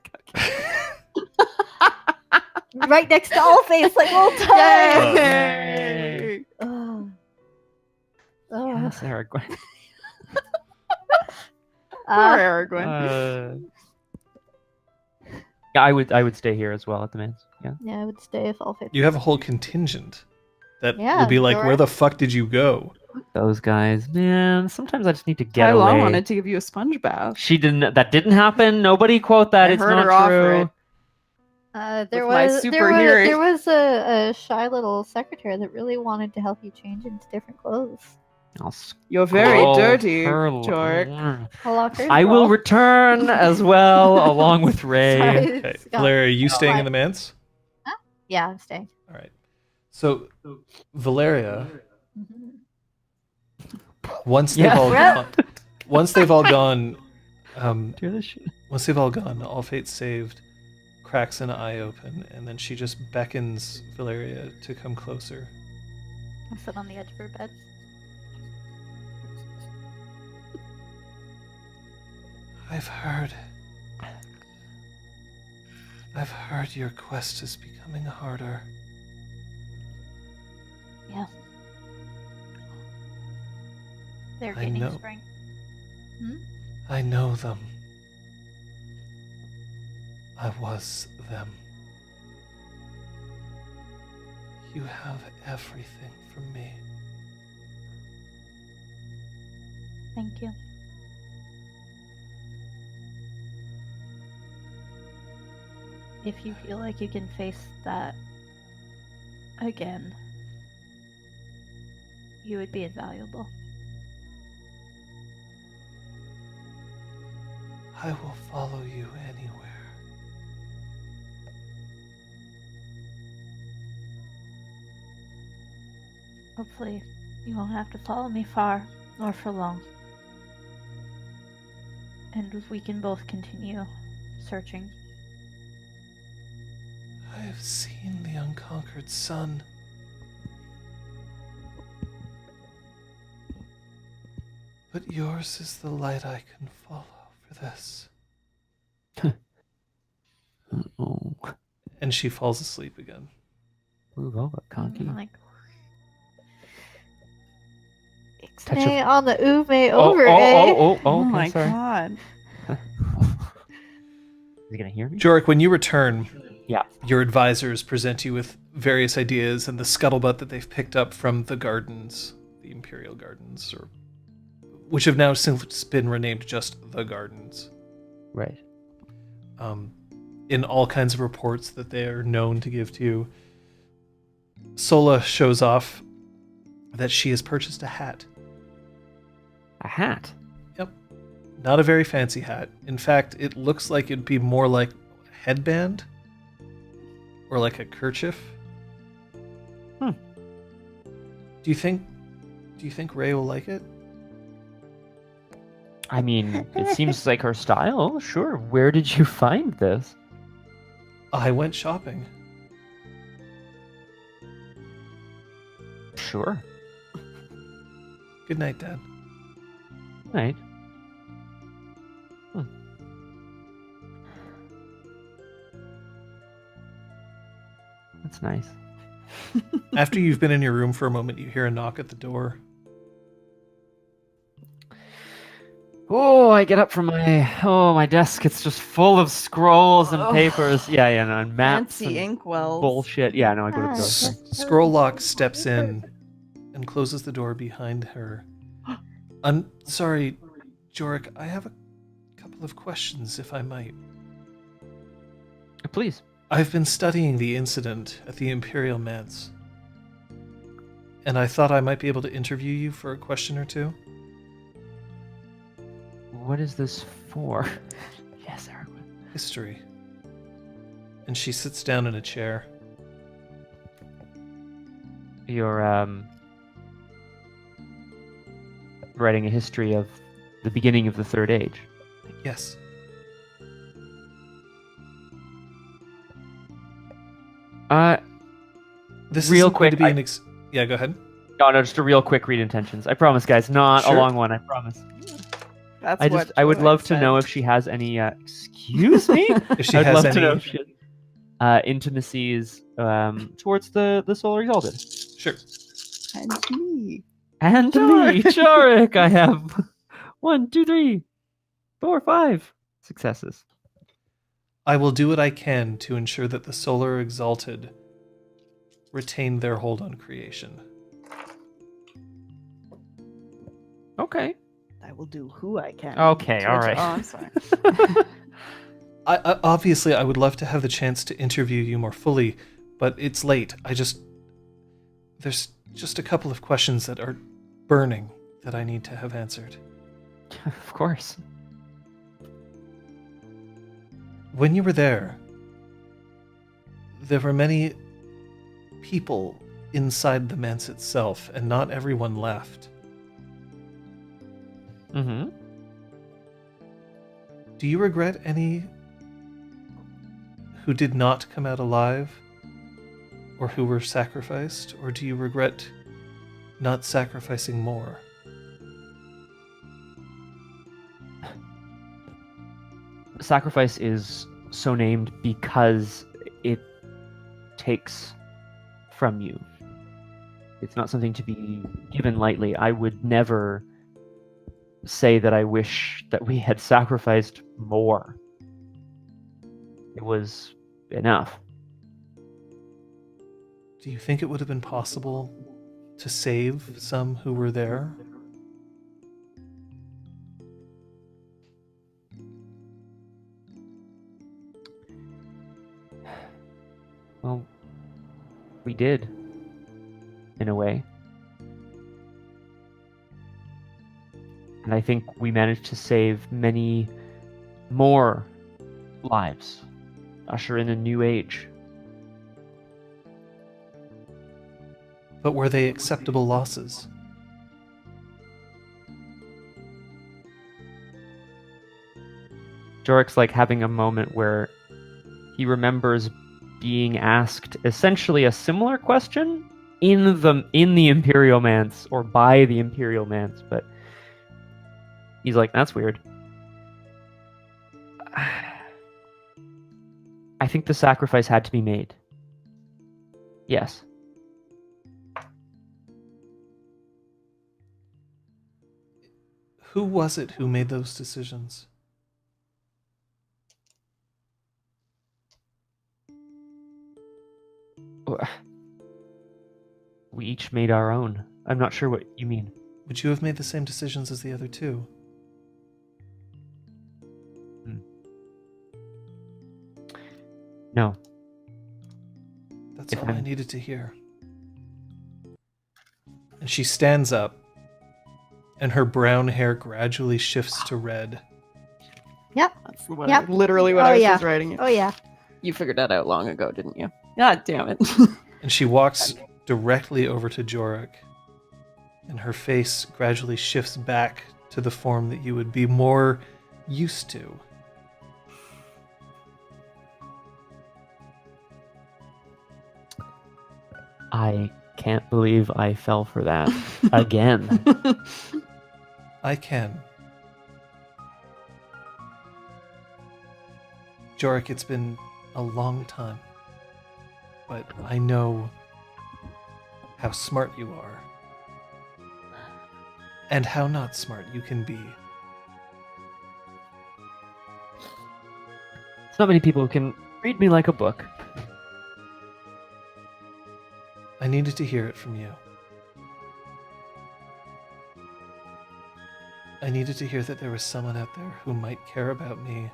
Right next to All Face, like old times.
Yay!
Oh.
Yes, Aragorn.
Poor Aragorn.
Yeah, I would stay here as well at the manse. Yeah.
Yeah, I would stay if All Fates.
You have a whole contingent that
Yeah,
will be like, where
Jorek.
the fuck did you go?
Those guys, man. Sometimes I just need to get
Tai Long
away.
wanted to give you a sponge bath.
She didn't. That didn't happen. Nobody quote that.
I
It's
heard
not
her offer
true.
it.
There
With my
was
super
there was
hearing.
there was a shy little secretary that really wanted to help you change into different clothes.
I'll
You're very
scroll
dirty,
her-
Jorek.
I'll lock her
I will
girl.
return as well, along with Ray.
Sorry,
Okay,
it's got-
Valeria, are you staying in
What?
the manse?
Yeah, I'm staying.
All right. So, Valeria,
Mhm.
once
Yeah.
they've all
Well-
gone, once they've all gone,
Hear this shit?
once they've all gone, all fate saved, cracks an eye open, and then she just beckons Valeria to come closer.
I sit on the edge of her bed.
I've heard your quest is becoming harder.
Yeah. They're
I
gaining
know.
strength.
I know them. I was them. You have everything from me.
Thank you. If you feel like you can face that again, you would be invaluable.
I will follow you anywhere.
Hopefully, you won't have to follow me far or for long. And we can both continue searching.
I have seen the unconquered sun. But yours is the light I can follow for this.
Oh,
And she falls asleep again.
move over, Conky.
I'm like,
Touch
Ixnay
of-
on the uve
Oh,
over,
oh,
eh?
oh, okay,
my
sorry.
god.
Is he gonna hear me?
Jorek, when you return,
Yeah.
your advisors present you with various ideas and the scuttlebutt that they've picked up from the gardens, the Imperial Gardens, or which have now since been renamed just the Gardens.
Right.
In all kinds of reports that they are known to give to you, Sola shows off that she has purchased a hat.
A hat.
Yep. Not a very fancy hat. In fact, it looks like it'd be more like a headband or like a kerchief.
Hmm.
Do you think Ray will like it?
I mean, it seems like her style. Sure. Where did you find this?
I went shopping.
Sure.
Good night, Dad.
Right. That's nice.
After you've been in your room for a moment, you hear a knock at the door.
Oh, I get up from my desk. It's just full of scrolls and
Ugh.
papers. Yeah, no, and maps
Fancy
and
inkwells.
bullshit. Yeah, no, I go to the door.
Scrolllock steps in and closes the door behind her. I'm sorry, Jorek, I have a couple of questions, if I might.
Please.
I've been studying the incident at the Imperial Manse, and I thought I might be able to interview you for a question or two.
What is this for? Yes, Eric.
History. And she sits down in a chair.
You're writing a history of the beginning of the Third Age.
Yes. This
real
isn't going
quick.
to be yeah, go ahead.
No, just a real quick read intentions. I promise, guys. Not
Sure.
a long one. I promise.
That's
I would
Jorek
love to
said.
know if she has any. Excuse me.
If she
I'd
has
love to know
any.
if she has, intimacies towards the Solar Exalted.
Sure.
And me.
And me, Jorek. I have 1, 2, 3, 4, 5 successes.
I will do what I can to ensure that the Solar Exalted retain their hold on creation.
Okay.
I will do who I can.
Okay, all right.
Oh, I'm sorry.
Obviously, I would love to have the chance to interview you more fully, but it's late. There's just a couple of questions that are burning that I need to have answered.
Of course.
When you were there were many people inside the manse itself, and not everyone left.
Mm-hmm.
Do you regret any who did not come out alive, or who were sacrificed, or do you regret not sacrificing more?
Sacrifice is so named because it takes from you. It's not something to be given lightly. I would never say that I wish that we had sacrificed more. It was enough.
Do you think it would have been possible to save some who were there?
Well, we did, in a way. And I think we managed to save many more lives, usher in a new age.
But were they acceptable losses?
Jorek's like having a moment where he remembers being asked essentially a similar question in the Imperial Manse, or by the Imperial Manse, but he's like, that's weird. I think the sacrifice had to be made. Yes.
Who was it who made those decisions?
We each made our own. I'm not sure what you mean.
Would you have made the same decisions as the other two?
No.
That's
If
all I
I'm-
needed to hear. And she stands up, and her brown hair gradually shifts to red.
Yep.
That's what
Yep.
literally what
Oh,
I was
yeah.
just writing.
Oh yeah.
You figured that out long ago, didn't you? God damn it.
And she walks directly over to Jorek, and her face gradually shifts back to the form that you would be more used to.
I can't believe I fell for that again.
I can. Jorek, it's been a long time, but I know how smart you are, and how not smart you can be.
Not many people who can read me like a book.
I needed to hear it from you. I needed to hear that there was someone out there who might care about me,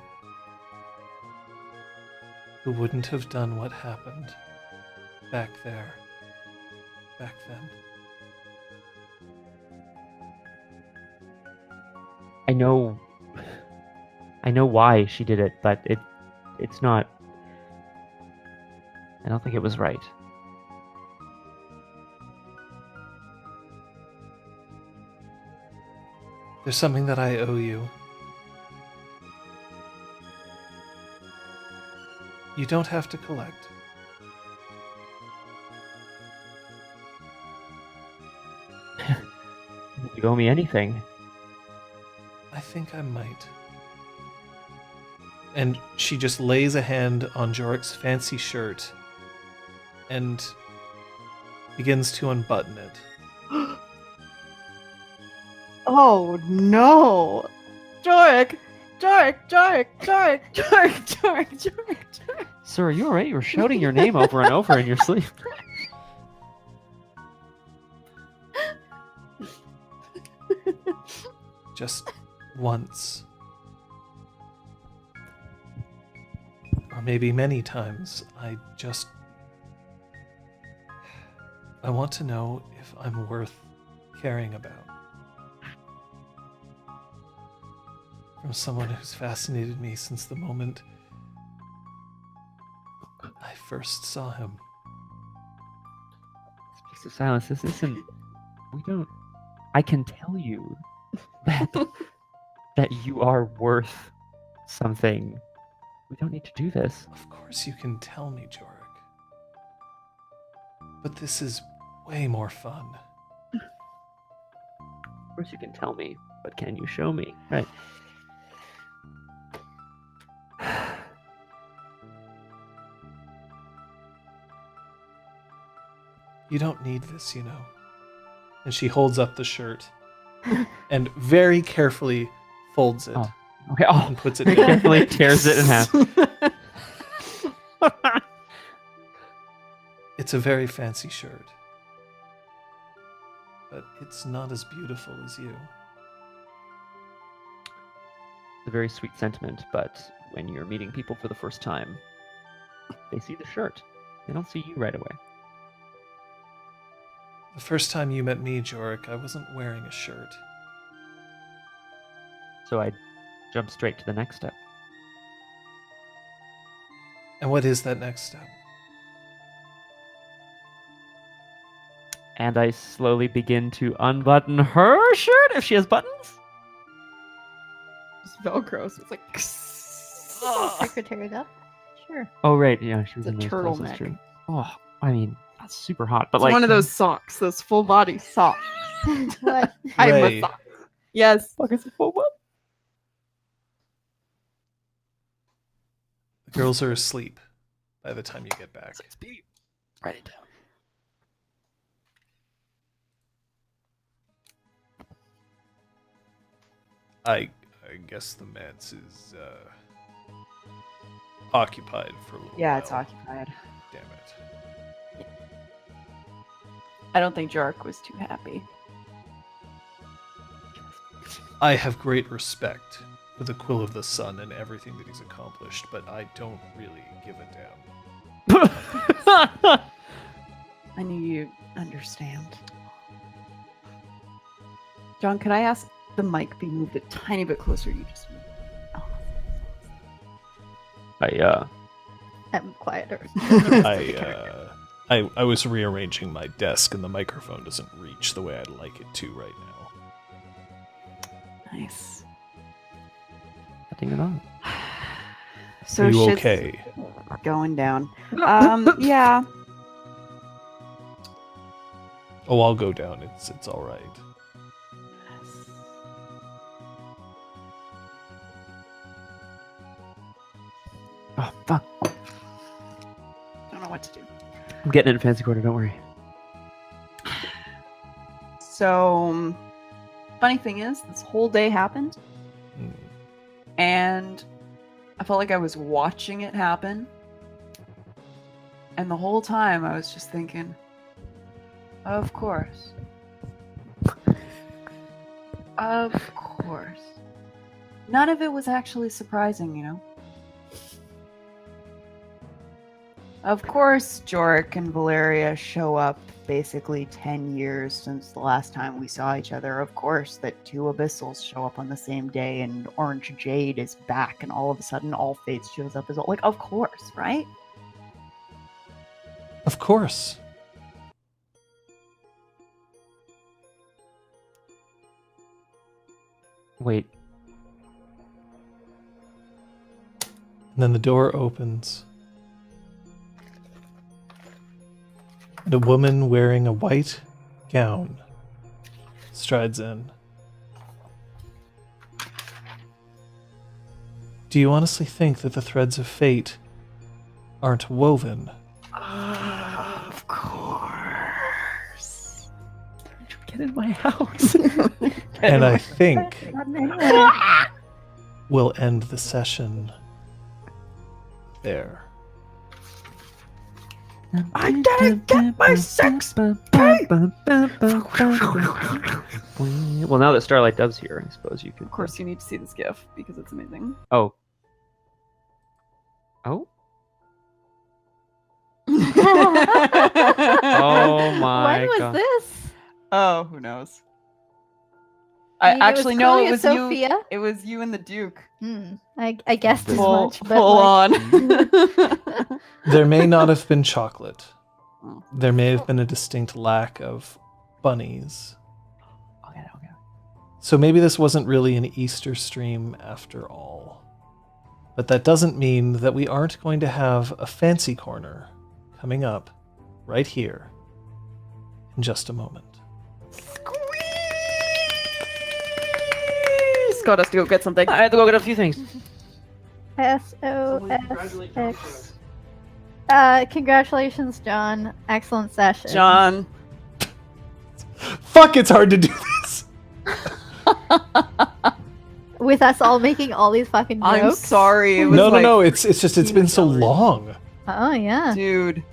who wouldn't have done what happened back there, back then.
I know why she did it, but it's not. I don't think it was right.
There's something that I owe you. You don't have to collect.
You owe me anything.
I think I might. And she just lays a hand on Jorek's fancy shirt and begins to unbutton it.
Oh no! Jorek! Jorek!
Sir, are you alright? You were shouting your name over and over in your sleep.
Just once. Or maybe many times. I want to know if I'm worth caring about. From someone who's fascinated me since the moment I first saw him.
Mr. Silence, this isn't. We don't. I can tell you that you are worth something. We don't need to do this.
Of course you can tell me, Jorek. But this is way more fun.
Of course you can tell me, but can you show me? Right.
You don't need this, you know. And she holds up the shirt and very carefully folds it
Oh. Okay. Oh,
and puts it
very
down.
carefully tears it in half.
It's a very fancy shirt. But it's not as beautiful as you.
It's a very sweet sentiment, but when you're meeting people for the first time, they see the shirt. They don't see you right away.
The first time you met me, Jorek, I wasn't wearing a shirt.
So I jump straight to the next step.
And what is that next step?
And I slowly begin to unbutton her shirt if she has buttons.
Just Velcros. It's like.
Secretary up. Sure.
Oh, right. Yeah, she was
It's a
in those clothes, that's
turtleneck.
true. Oh, I mean, that's super hot. But
It's
like
one of those socks, those full body socks.
What?
I'm
Ray.
a sock. Yes.
fuck is a full butt?
The girls are asleep by the time you get back.
Write it down.
I guess the manse is occupied for a little
Yeah,
while.
it's occupied.
Damn it.
I don't think Jorek was too happy.
I have great respect for the Quill of the Sun and everything that he's accomplished, but I don't really give a damn.
I knew you'd understand. John, could I ask the mic be moved a tiny bit closer? You just moved. Oh.
I'm quieter.
I was rearranging my desk and the microphone doesn't reach the way I'd like it to right now.
Nice.
Cutting it on.
So
Are you
shit's
okay?
going down. Yeah.
Oh, I'll go down. It's all right.
Oh, fuck.
Don't know what to do.
I'm getting it in fancy quarter, don't worry.
So, funny thing is, this whole day happened,
Hmm.
and I felt like I was watching it happen. And the whole time I was just thinking, of course. Of course. None of it was actually surprising, you know? Of course, Jorek and Valeria show up basically 10 years since the last time we saw each other. Of course, that two Abyssals show up on the same day and Orange Jade is back and all of a sudden All Fates shows up as well. Like, of course, right?
Of course.
Wait.
And then the door opens. And a woman wearing a white gown strides in. Do you honestly think that the threads of fate aren't woven?
Of course.
Get in my house.
And I think we'll end the session there.
I didn't get my sex pay!
Well, now that Starlight Dove's here, I suppose you can.
Of course, you need to see this GIF because it's amazing.
Oh. Oh? Oh my
When was
god.
this?
Oh, who knows?
I
I
mean,
actually
it was
know
clearly
it was
Sophia.
you. It was you and the Duke.
I guessed as
Full,
much, but
full
like,
on.
There may not have been chocolate.
Oh.
There may have been a distinct lack of bunnies.
Okay.
So maybe this wasn't really an Easter stream after all. But that doesn't mean that we aren't going to have a fancy corner coming up right here in just a moment.
Scott has to go get something.
I have to go get a few things.
SOSX. Congratulations, John. Excellent session.
John.
Fuck, it's hard to do this!
With us all making all these fucking jokes.
I'm sorry. It was
No,
like,
no, it's just it's been so long.
Oh, yeah.
dude.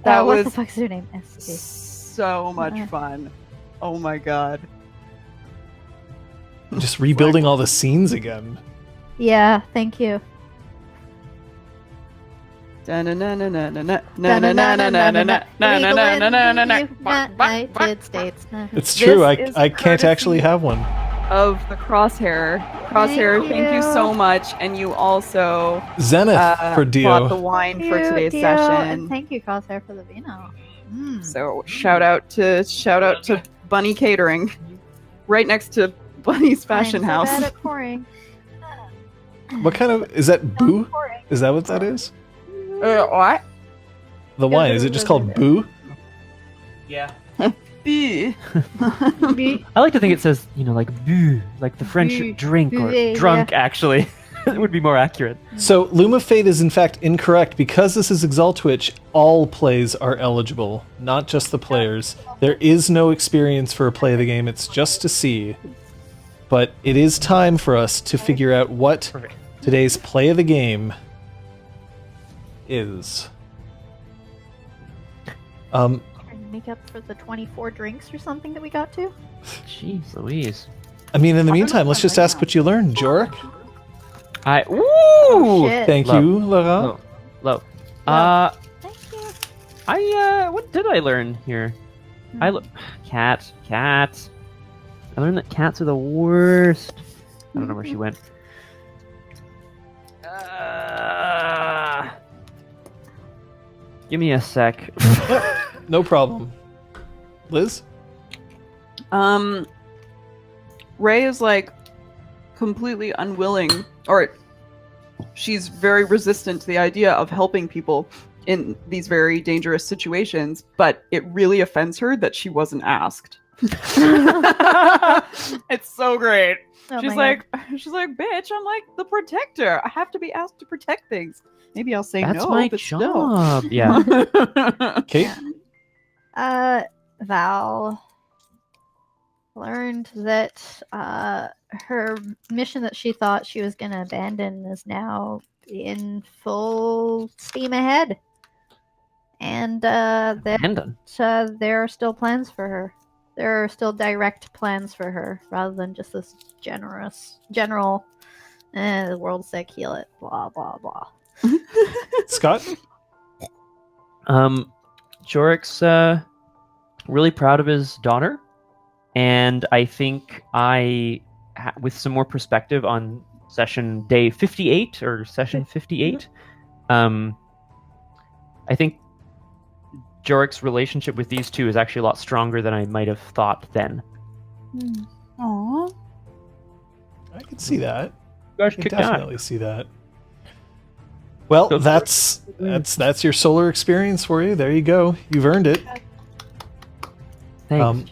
That
What the
was
fuck's your name? SK.
so much fun. Oh my god.
Just rebuilding all the scenes again.
Yeah, thank you. United States.
It's true,
This is
I can't actually
courtesy
have one.
Of the crosshair. Crosshair, thank you so much. And you also
Zenith for
bought the
Dio.
wine for
Dio,
today's
Dio,
session.
And thank you, Crosshair, for the vino.
So shout out to Bunny Catering, right next to Bunny's Fashion
I'm so
House.
bad at pouring.
What kind of is that boo?
Pouring.
Is that what that is?
What?
The wine, is it just called boo?
Yeah.
B.
I like to think it says, like boo, like the French
Boo.
drink or
Bouvet,
drunk, actually. It would be more accurate.
So Luma Fate is in fact incorrect because this is Exaltwitch. All plays are eligible, not just the players. There is no experience for a play of the game. It's just to see. But it is time for us to figure out what
Perfect.
today's play of the game is.
Trying to make up for the 24 drinks or something that we got to.
Jeez Louise.
I mean, in the meantime, let's just ask what you learned, Jorek.
Ooh!
Oh, shit.
Thank
Low.
you, Laura.
Low. Low.
Thank you.
What did I learn here? Cats. I learned that cats are the worst. I don't know where she went. Give me a sec.
No problem. Liz?
Ray is like completely unwilling, or she's very resistant to the idea of helping people in these very dangerous situations, but it really offends her that she wasn't asked. It's so great.
Oh
she's
my
like, bitch, I'm like the protector. I have to be asked to protect things. Maybe I'll say
That's
no,
my
but
job. Yeah.
Kate?
Val. learned that her mission that she thought she was going to abandon is now in full steam ahead. And
Abandon.
there are still plans for her. There are still direct plans for her, rather than just this general, the world's sick, heal it, blah, blah, blah.
Scott?
Jorek's really proud of his daughter, and I think with some more perspective on session day 58 or session 58, I think Jorek's relationship with these two is actually a lot stronger than I might have thought then.
Aww.
I can see that.
You guys
I can
kicked
definitely see that. Well,
So-
that's your solar experience for you. There you go. You've earned it.
Thanks.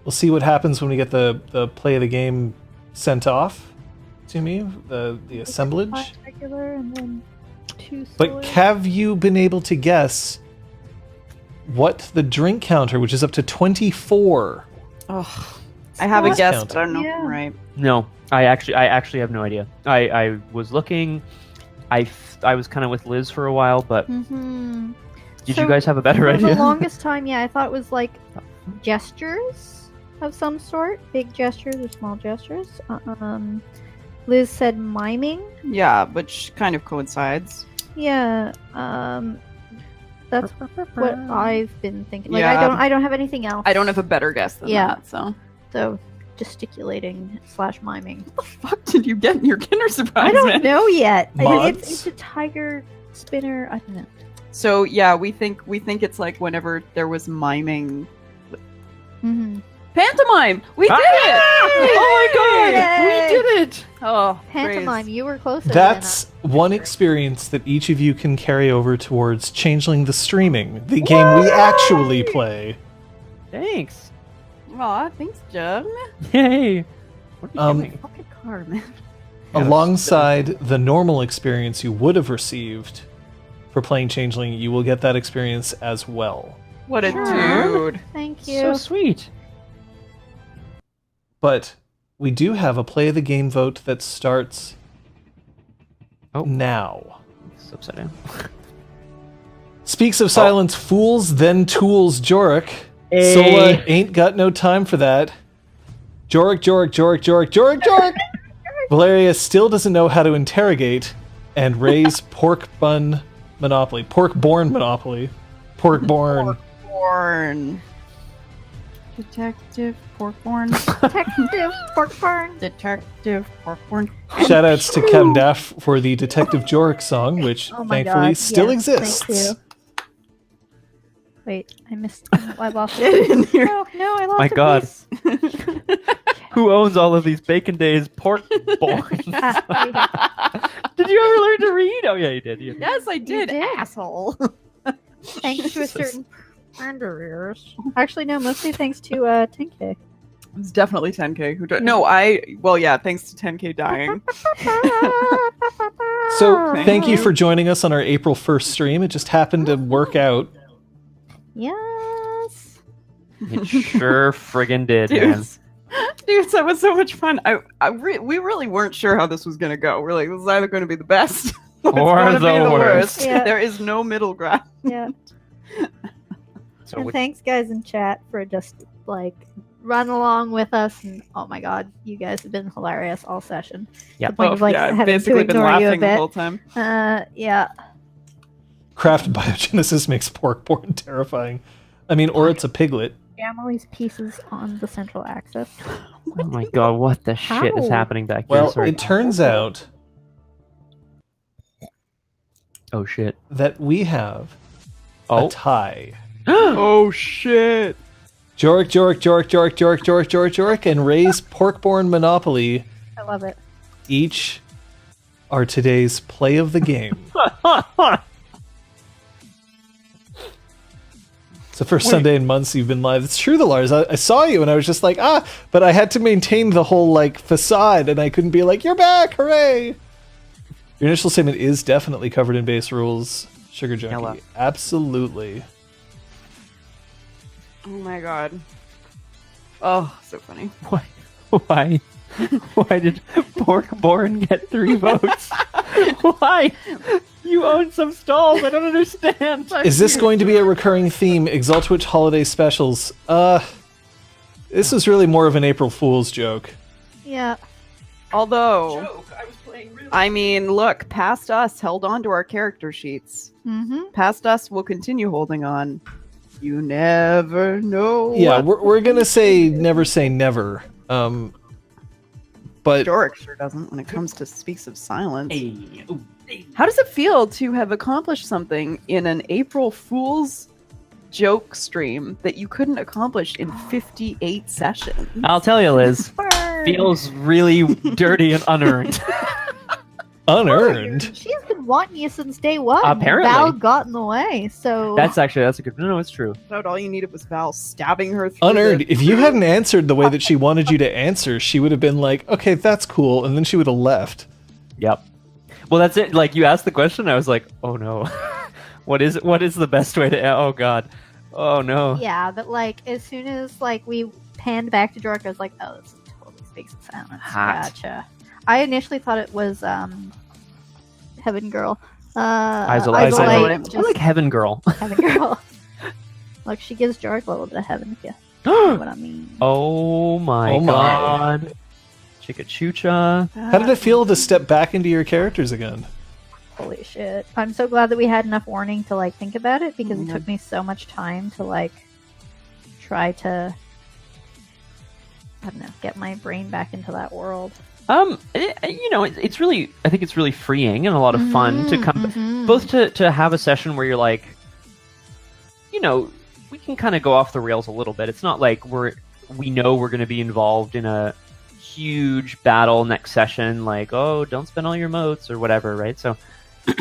We'll see what happens when we get the play of the game sent off to me, the assemblage.
5 regular and then 2
But
solar.
have you been able to guess what the drink counter, which is up to 24?
Oh, I have a
What?
guess, but I don't know.
Yeah.
Right.
No, I actually have no idea. I was looking. I was kind of with Liz for a while, but
Mm-hmm.
did you guys have a better
For
idea?
the longest time, yeah, I thought it was like gestures of some sort, big gestures or small gestures. Liz said miming.
Yeah, which kind of coincides.
Yeah, that's what I've been thinking. Like
Yeah.
I don't have anything else.
I don't have a better guess than
Yeah.
that. So,
So gesticulating / miming.
what the fuck did you get in your Kinder Surprise?
I don't
man?
know yet.
Mods?
It's a tiger spinner. I don't know.
So yeah, we think it's like whenever there was miming.
Mm-hmm.
Pantomime! We did it!
Oh my god!
Yay!
We did it!
Oh,
Pantomime.
praise.
You were closer.
That's one experience that each of you can carry over towards Changeling the Streaming, the game we actually play.
Thanks.
Aw, thanks, Jug.
Yay! What are you doing?
Fucking car, man.
Alongside the normal experience you would have received for playing Changeling, you will get that experience as well.
What a
Sure.
dude.
Thank you.
So sweet.
But we do have a play of the game vote that starts now.
It's upside down.
Speaks of silence, fools, then tools, Jorek.
Hey.
Sola ain't got no time for that. Jorek. Valeria still doesn't know how to interrogate and raise pork-born monopoly. Pork-born.
Porkborn. Detective Porkborn.
Detective Porkborn.
Detective Porkborn.
Shoutouts to Captain Daff for the Detective Jorek song, which
Oh my
thankfully
God,
still
yes,
exists.
Thank you. Wait, I missed. I lost it.
In here.
No, I lost
My
a
God.
piece.
Who owns all of these Bacon Days pork born? Did you ever learn to read? Oh yeah, you did. You did.
Yes, I did,
did.
asshole.
Thanks to a certain friend of yours. Actually, no, mostly thanks to 10K.
It's definitely 10K who died. No, well, yeah, thanks to 10K dying.
So thank you for joining us on our April 1st stream. It just happened to work out.
Yes.
It sure friggin' did, man.
Dudes, dudes, that was so much fun. We really weren't sure how this was going to go. We're like, this is either going to be the best or it's
Or
gonna
the
be the
worst.
worst.
Yeah.
There is no middle ground.
Yeah.
So
And
which-
thanks, guys in chat, for just like run along with us. And oh my God, you guys have been hilarious all session.
Yeah.
To the point of like
yeah, I've
having to
basically been
ignore you a
laughing the
bit.
whole time.
Yeah.
Craft biogenesis makes pork-born terrifying. I mean, or it's a piglet.
Family's pieces on the central axis.
oh my god, what the shit is
How?
happening back here?
Well,
Sorry.
it turns out
Oh shit.
that we have
Oh.
a tie.
Oh, shit.
Jorek, and Ray's pork-born monopoly
I love it.
each are today's play of the game. It's the first Sunday in months you've been live. It's true, though, Lars. I saw you and I was just like, but I had to maintain the whole like facade, and I couldn't be like, you're back, hooray! Your initial statement is definitely covered in base rules, Sugar Junkie.
Hello.
Absolutely.
Oh my god. Oh, so funny.
Why? Why did Porkborn get 3 votes? Why? You own some stalls. I don't understand.
Is this going to be a recurring theme? Exaltwitch holiday specials. This is really more of an April Fool's joke.
Yeah.
Although, I mean, look, past us held on to our character sheets.
Mm-hmm.
Past us will continue holding on. You never know.
Yeah,
what
we're gonna say never. But
Jorek sure doesn't when it comes to Speaks of Silence.
Hey, ooh, hey.
How does it feel to have accomplished something in an April Fool's joke stream that you couldn't accomplish in 58 sessions?
I'll tell you, Liz.
Burn.
Feels really dirty and unearned.
unearned.
She's been wanting you since day one.
Apparently.
Val got in the way, so
That's a good. No, it's true.
About all you needed was Val stabbing her through
Unearned.
the-
If you hadn't answered the way that she wanted you to answer, she would have been like, "Okay, that's cool," and then she would have left.
Yep. Well, that's it. Like you asked the question, I was like, oh no. What is the best way to? Oh god. Oh no.
yeah. But like, as soon as like we panned back to Jorek, I was like, oh, this is totally Speaks of Silence.
Hot.
Gotcha. I initially thought it was Heaven Girl.
Isolate.
Isolate.
I
Just
like Heaven Girl.
Heaven Girl. Look, she gives Jorek a little bit of heaven, if you know what I mean.
Oh my
Oh my.
god. Chicka-choo-cha.
How did it feel to step back into your characters again?
Holy shit. I'm so glad that we had enough warning to like think about it because it
Mhm.
took me so much time to like try to I don't know, get my brain back into that world.
It's really. I think it's really freeing and a lot of fun to come,
Mhm.
both to have a session where you're like, we can kind of go off the rails a little bit. It's not like we know we're going to be involved in a huge battle next session. Like, oh, don't spend all your motes or whatever, right? So,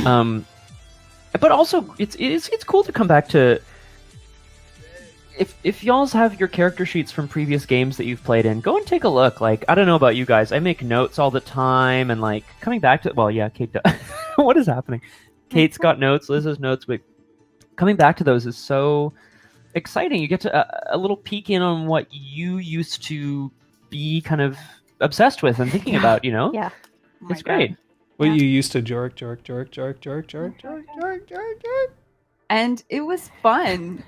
but also it's cool to come back to. If y'all's have your character sheets from previous games that you've played in, go and take a look. Like, I don't know about you guys, I make notes all the time, and like coming back to Kate does. What is happening? Kate's got notes, Liz has notes, but coming back to those is so exciting. You get to a little peek in on what you used to be kind of obsessed with and thinking about.
Yeah.
Oh my
It's great.
What
Yeah.
you used to Jorek.
And it was fun.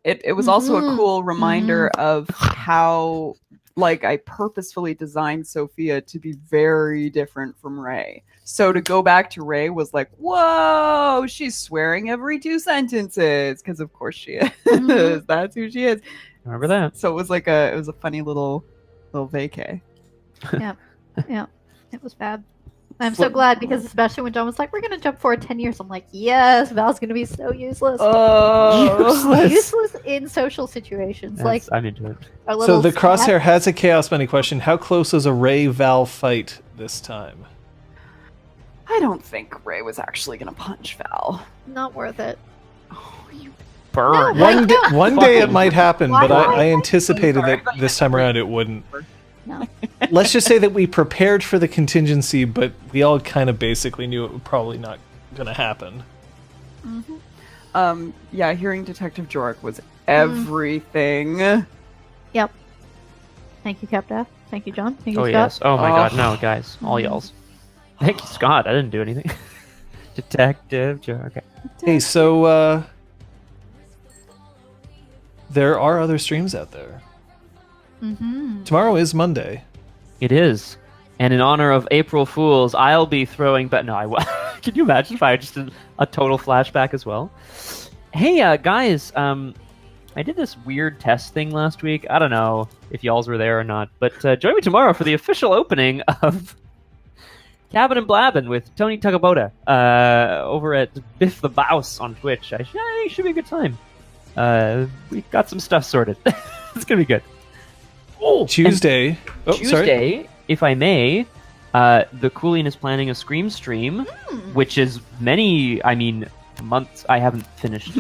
It was also a cool reminder of how, like, I purposefully designed Sophia to be very different from Ray. So to go back to Ray was like, whoa, she's swearing every 2 sentences because of course she is.
Mhm.
That's who she is.
Remember that?
So it was like a funny little vacay.
Yeah, it was bad. I'm so glad because especially when John was like, "We're gonna jump forward 10 years," I'm like, "Yes, Val's gonna be so useless,
Oh,
useless in social situations." Like,
I'm into it.
our
So
little
the
snap-
Crosshair has a Chaos Money question. How close was a Ray Val fight this time?
I don't think Ray was actually gonna punch Val.
Not worth it.
Burn.
No,
One day, one day it might happen,
Why
but
would
I
I
anticipated
Sorry, I
that
thought you
this
meant
time around
Ray.
it wouldn't.
No.
Let's just say that we prepared for the contingency, but we all kind of basically knew it was probably not going to happen.
Yeah, hearing Detective Jorek was everything.
Yep. Thank you, Captain. Thank you, John. Thank you,
Oh
Scott.
yes. Oh my
Oh.
god, no, guys, all y'all's. Thank you, Scott. I didn't do anything. Detective Joe. Okay.
Hey, so there are other streams out there.
Mm-hmm.
Tomorrow is Monday.
It is. And in honor of April Fools, I'll be throwing. But no, can you imagine if I just did a total flashback as well? Hey, guys. I did this weird test thing last week. I don't know if y'all's were there or not, but join me tomorrow for the official opening of Cabin and Blabbin' with Tony Tagaboda over at Biff the Bouse on Twitch. It should be a good time. We got some stuff sorted. It's gonna be good. Oh,
Tuesday. Oh,
Tuesday,
sorry.
if I may, the Coolian is planning a Scream stream, which is months I haven't finished.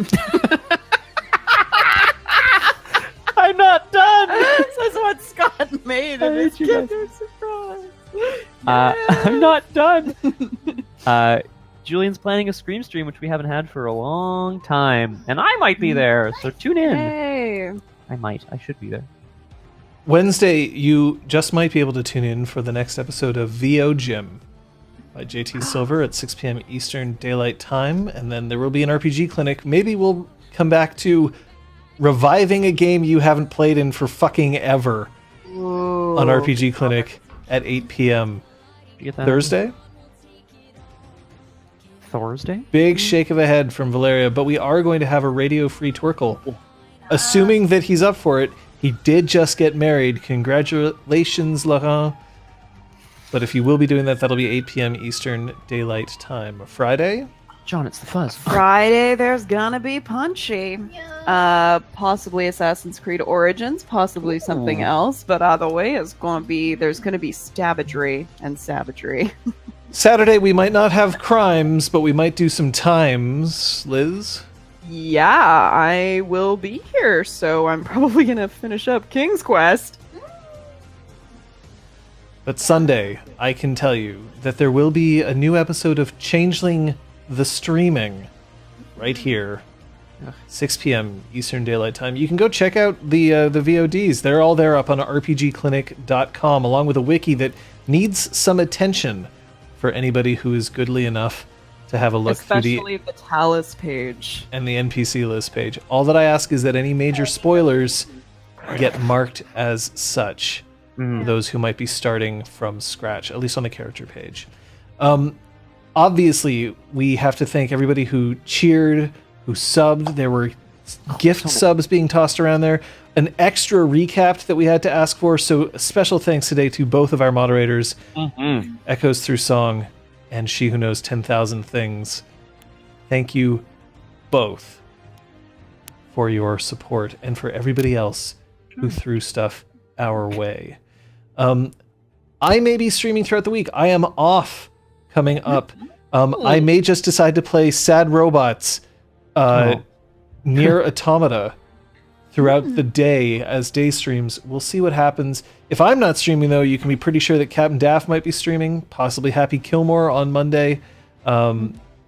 I'm not done!
This is what Scott made of his
hate you guys.
Kinder Surprise.
I'm not done! Julian's planning a Scream stream, which we haven't had for a long time, and I might be there, so tune in.
Hey.
I should be there.
Wednesday, you just might be able to tune in for the next episode of VO Gym by JT Silver at 6 p.m. Eastern Daylight Time, and then there will be an RPG clinic. Maybe we'll come back to reviving a game you haven't played in for fucking ever on RPG clinic at 8 p.m.
You get that?
Thursday.
Thursday?
Big shake of a head from Valeria, but we are going to have a radio-free Twerkle. Assuming that he's up for it. He did just get married. Congratulations, Laurent. But if you will be doing that, that'll be 8 p.m. Eastern Daylight Time. Friday?
John, it's the fuzz.
Friday, there's gonna be Punchy. Possibly Assassin's Creed Origins, possibly something else, but either way, there's gonna be stabbagery and savagery.
Saturday, we might not have crimes, but we might do some times. Liz?
Yeah, I will be here, so I'm probably gonna finish up King's Quest.
But Sunday, I can tell you that there will be a new episode of Changeling the Streaming right here, 6 p.m. Eastern Daylight Time. You can go check out the VODs. They're all there up on rpgclinic.com, along with a wiki that needs some attention for anybody who is goodly enough to have a look
Especially the Talus page.
and the NPC list page. All that I ask is that any major spoilers get marked as such for those who might be starting from scratch, at least on the character page. Obviously, we have to thank everybody who cheered, who subbed. There were gift subs being tossed around there. An extra recap that we had to ask for. So special thanks today to both of our moderators, Echoes Through Song and She Who Knows 10,000 Things. Thank you both for your support and for everybody else who threw stuff our way. I may be streaming throughout the week. I am off coming up. I may just decide to play Sad Robots Near Automata throughout the day as day streams. We'll see what happens. If I'm not streaming, though, you can be pretty sure that Captain Daff might be streaming, possibly Happy Kilmore on Monday.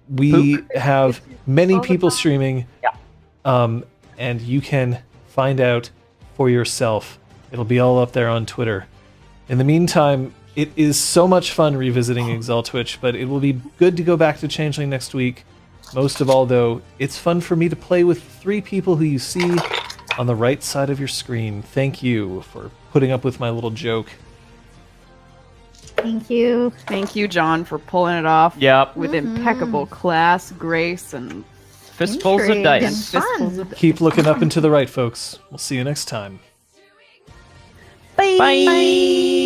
We have many people streaming, and you can find out for yourself. It'll be all up there on Twitter. In the meantime, it is so much fun revisiting Exaltwitch, but it will be good to go back to Changeling next week. Most of all, though, it's fun for me to play with 3 people who you see on the right side of your screen. Thank you for putting up with my little joke.
Thank you.
Thank you, John, for pulling it off
Yep.
with impeccable class, grace, and
Fistfuls of
Intrigue and
dice.
fun.
Keep looking up and to the right, folks. We'll see you next time.
Bye.
Bye.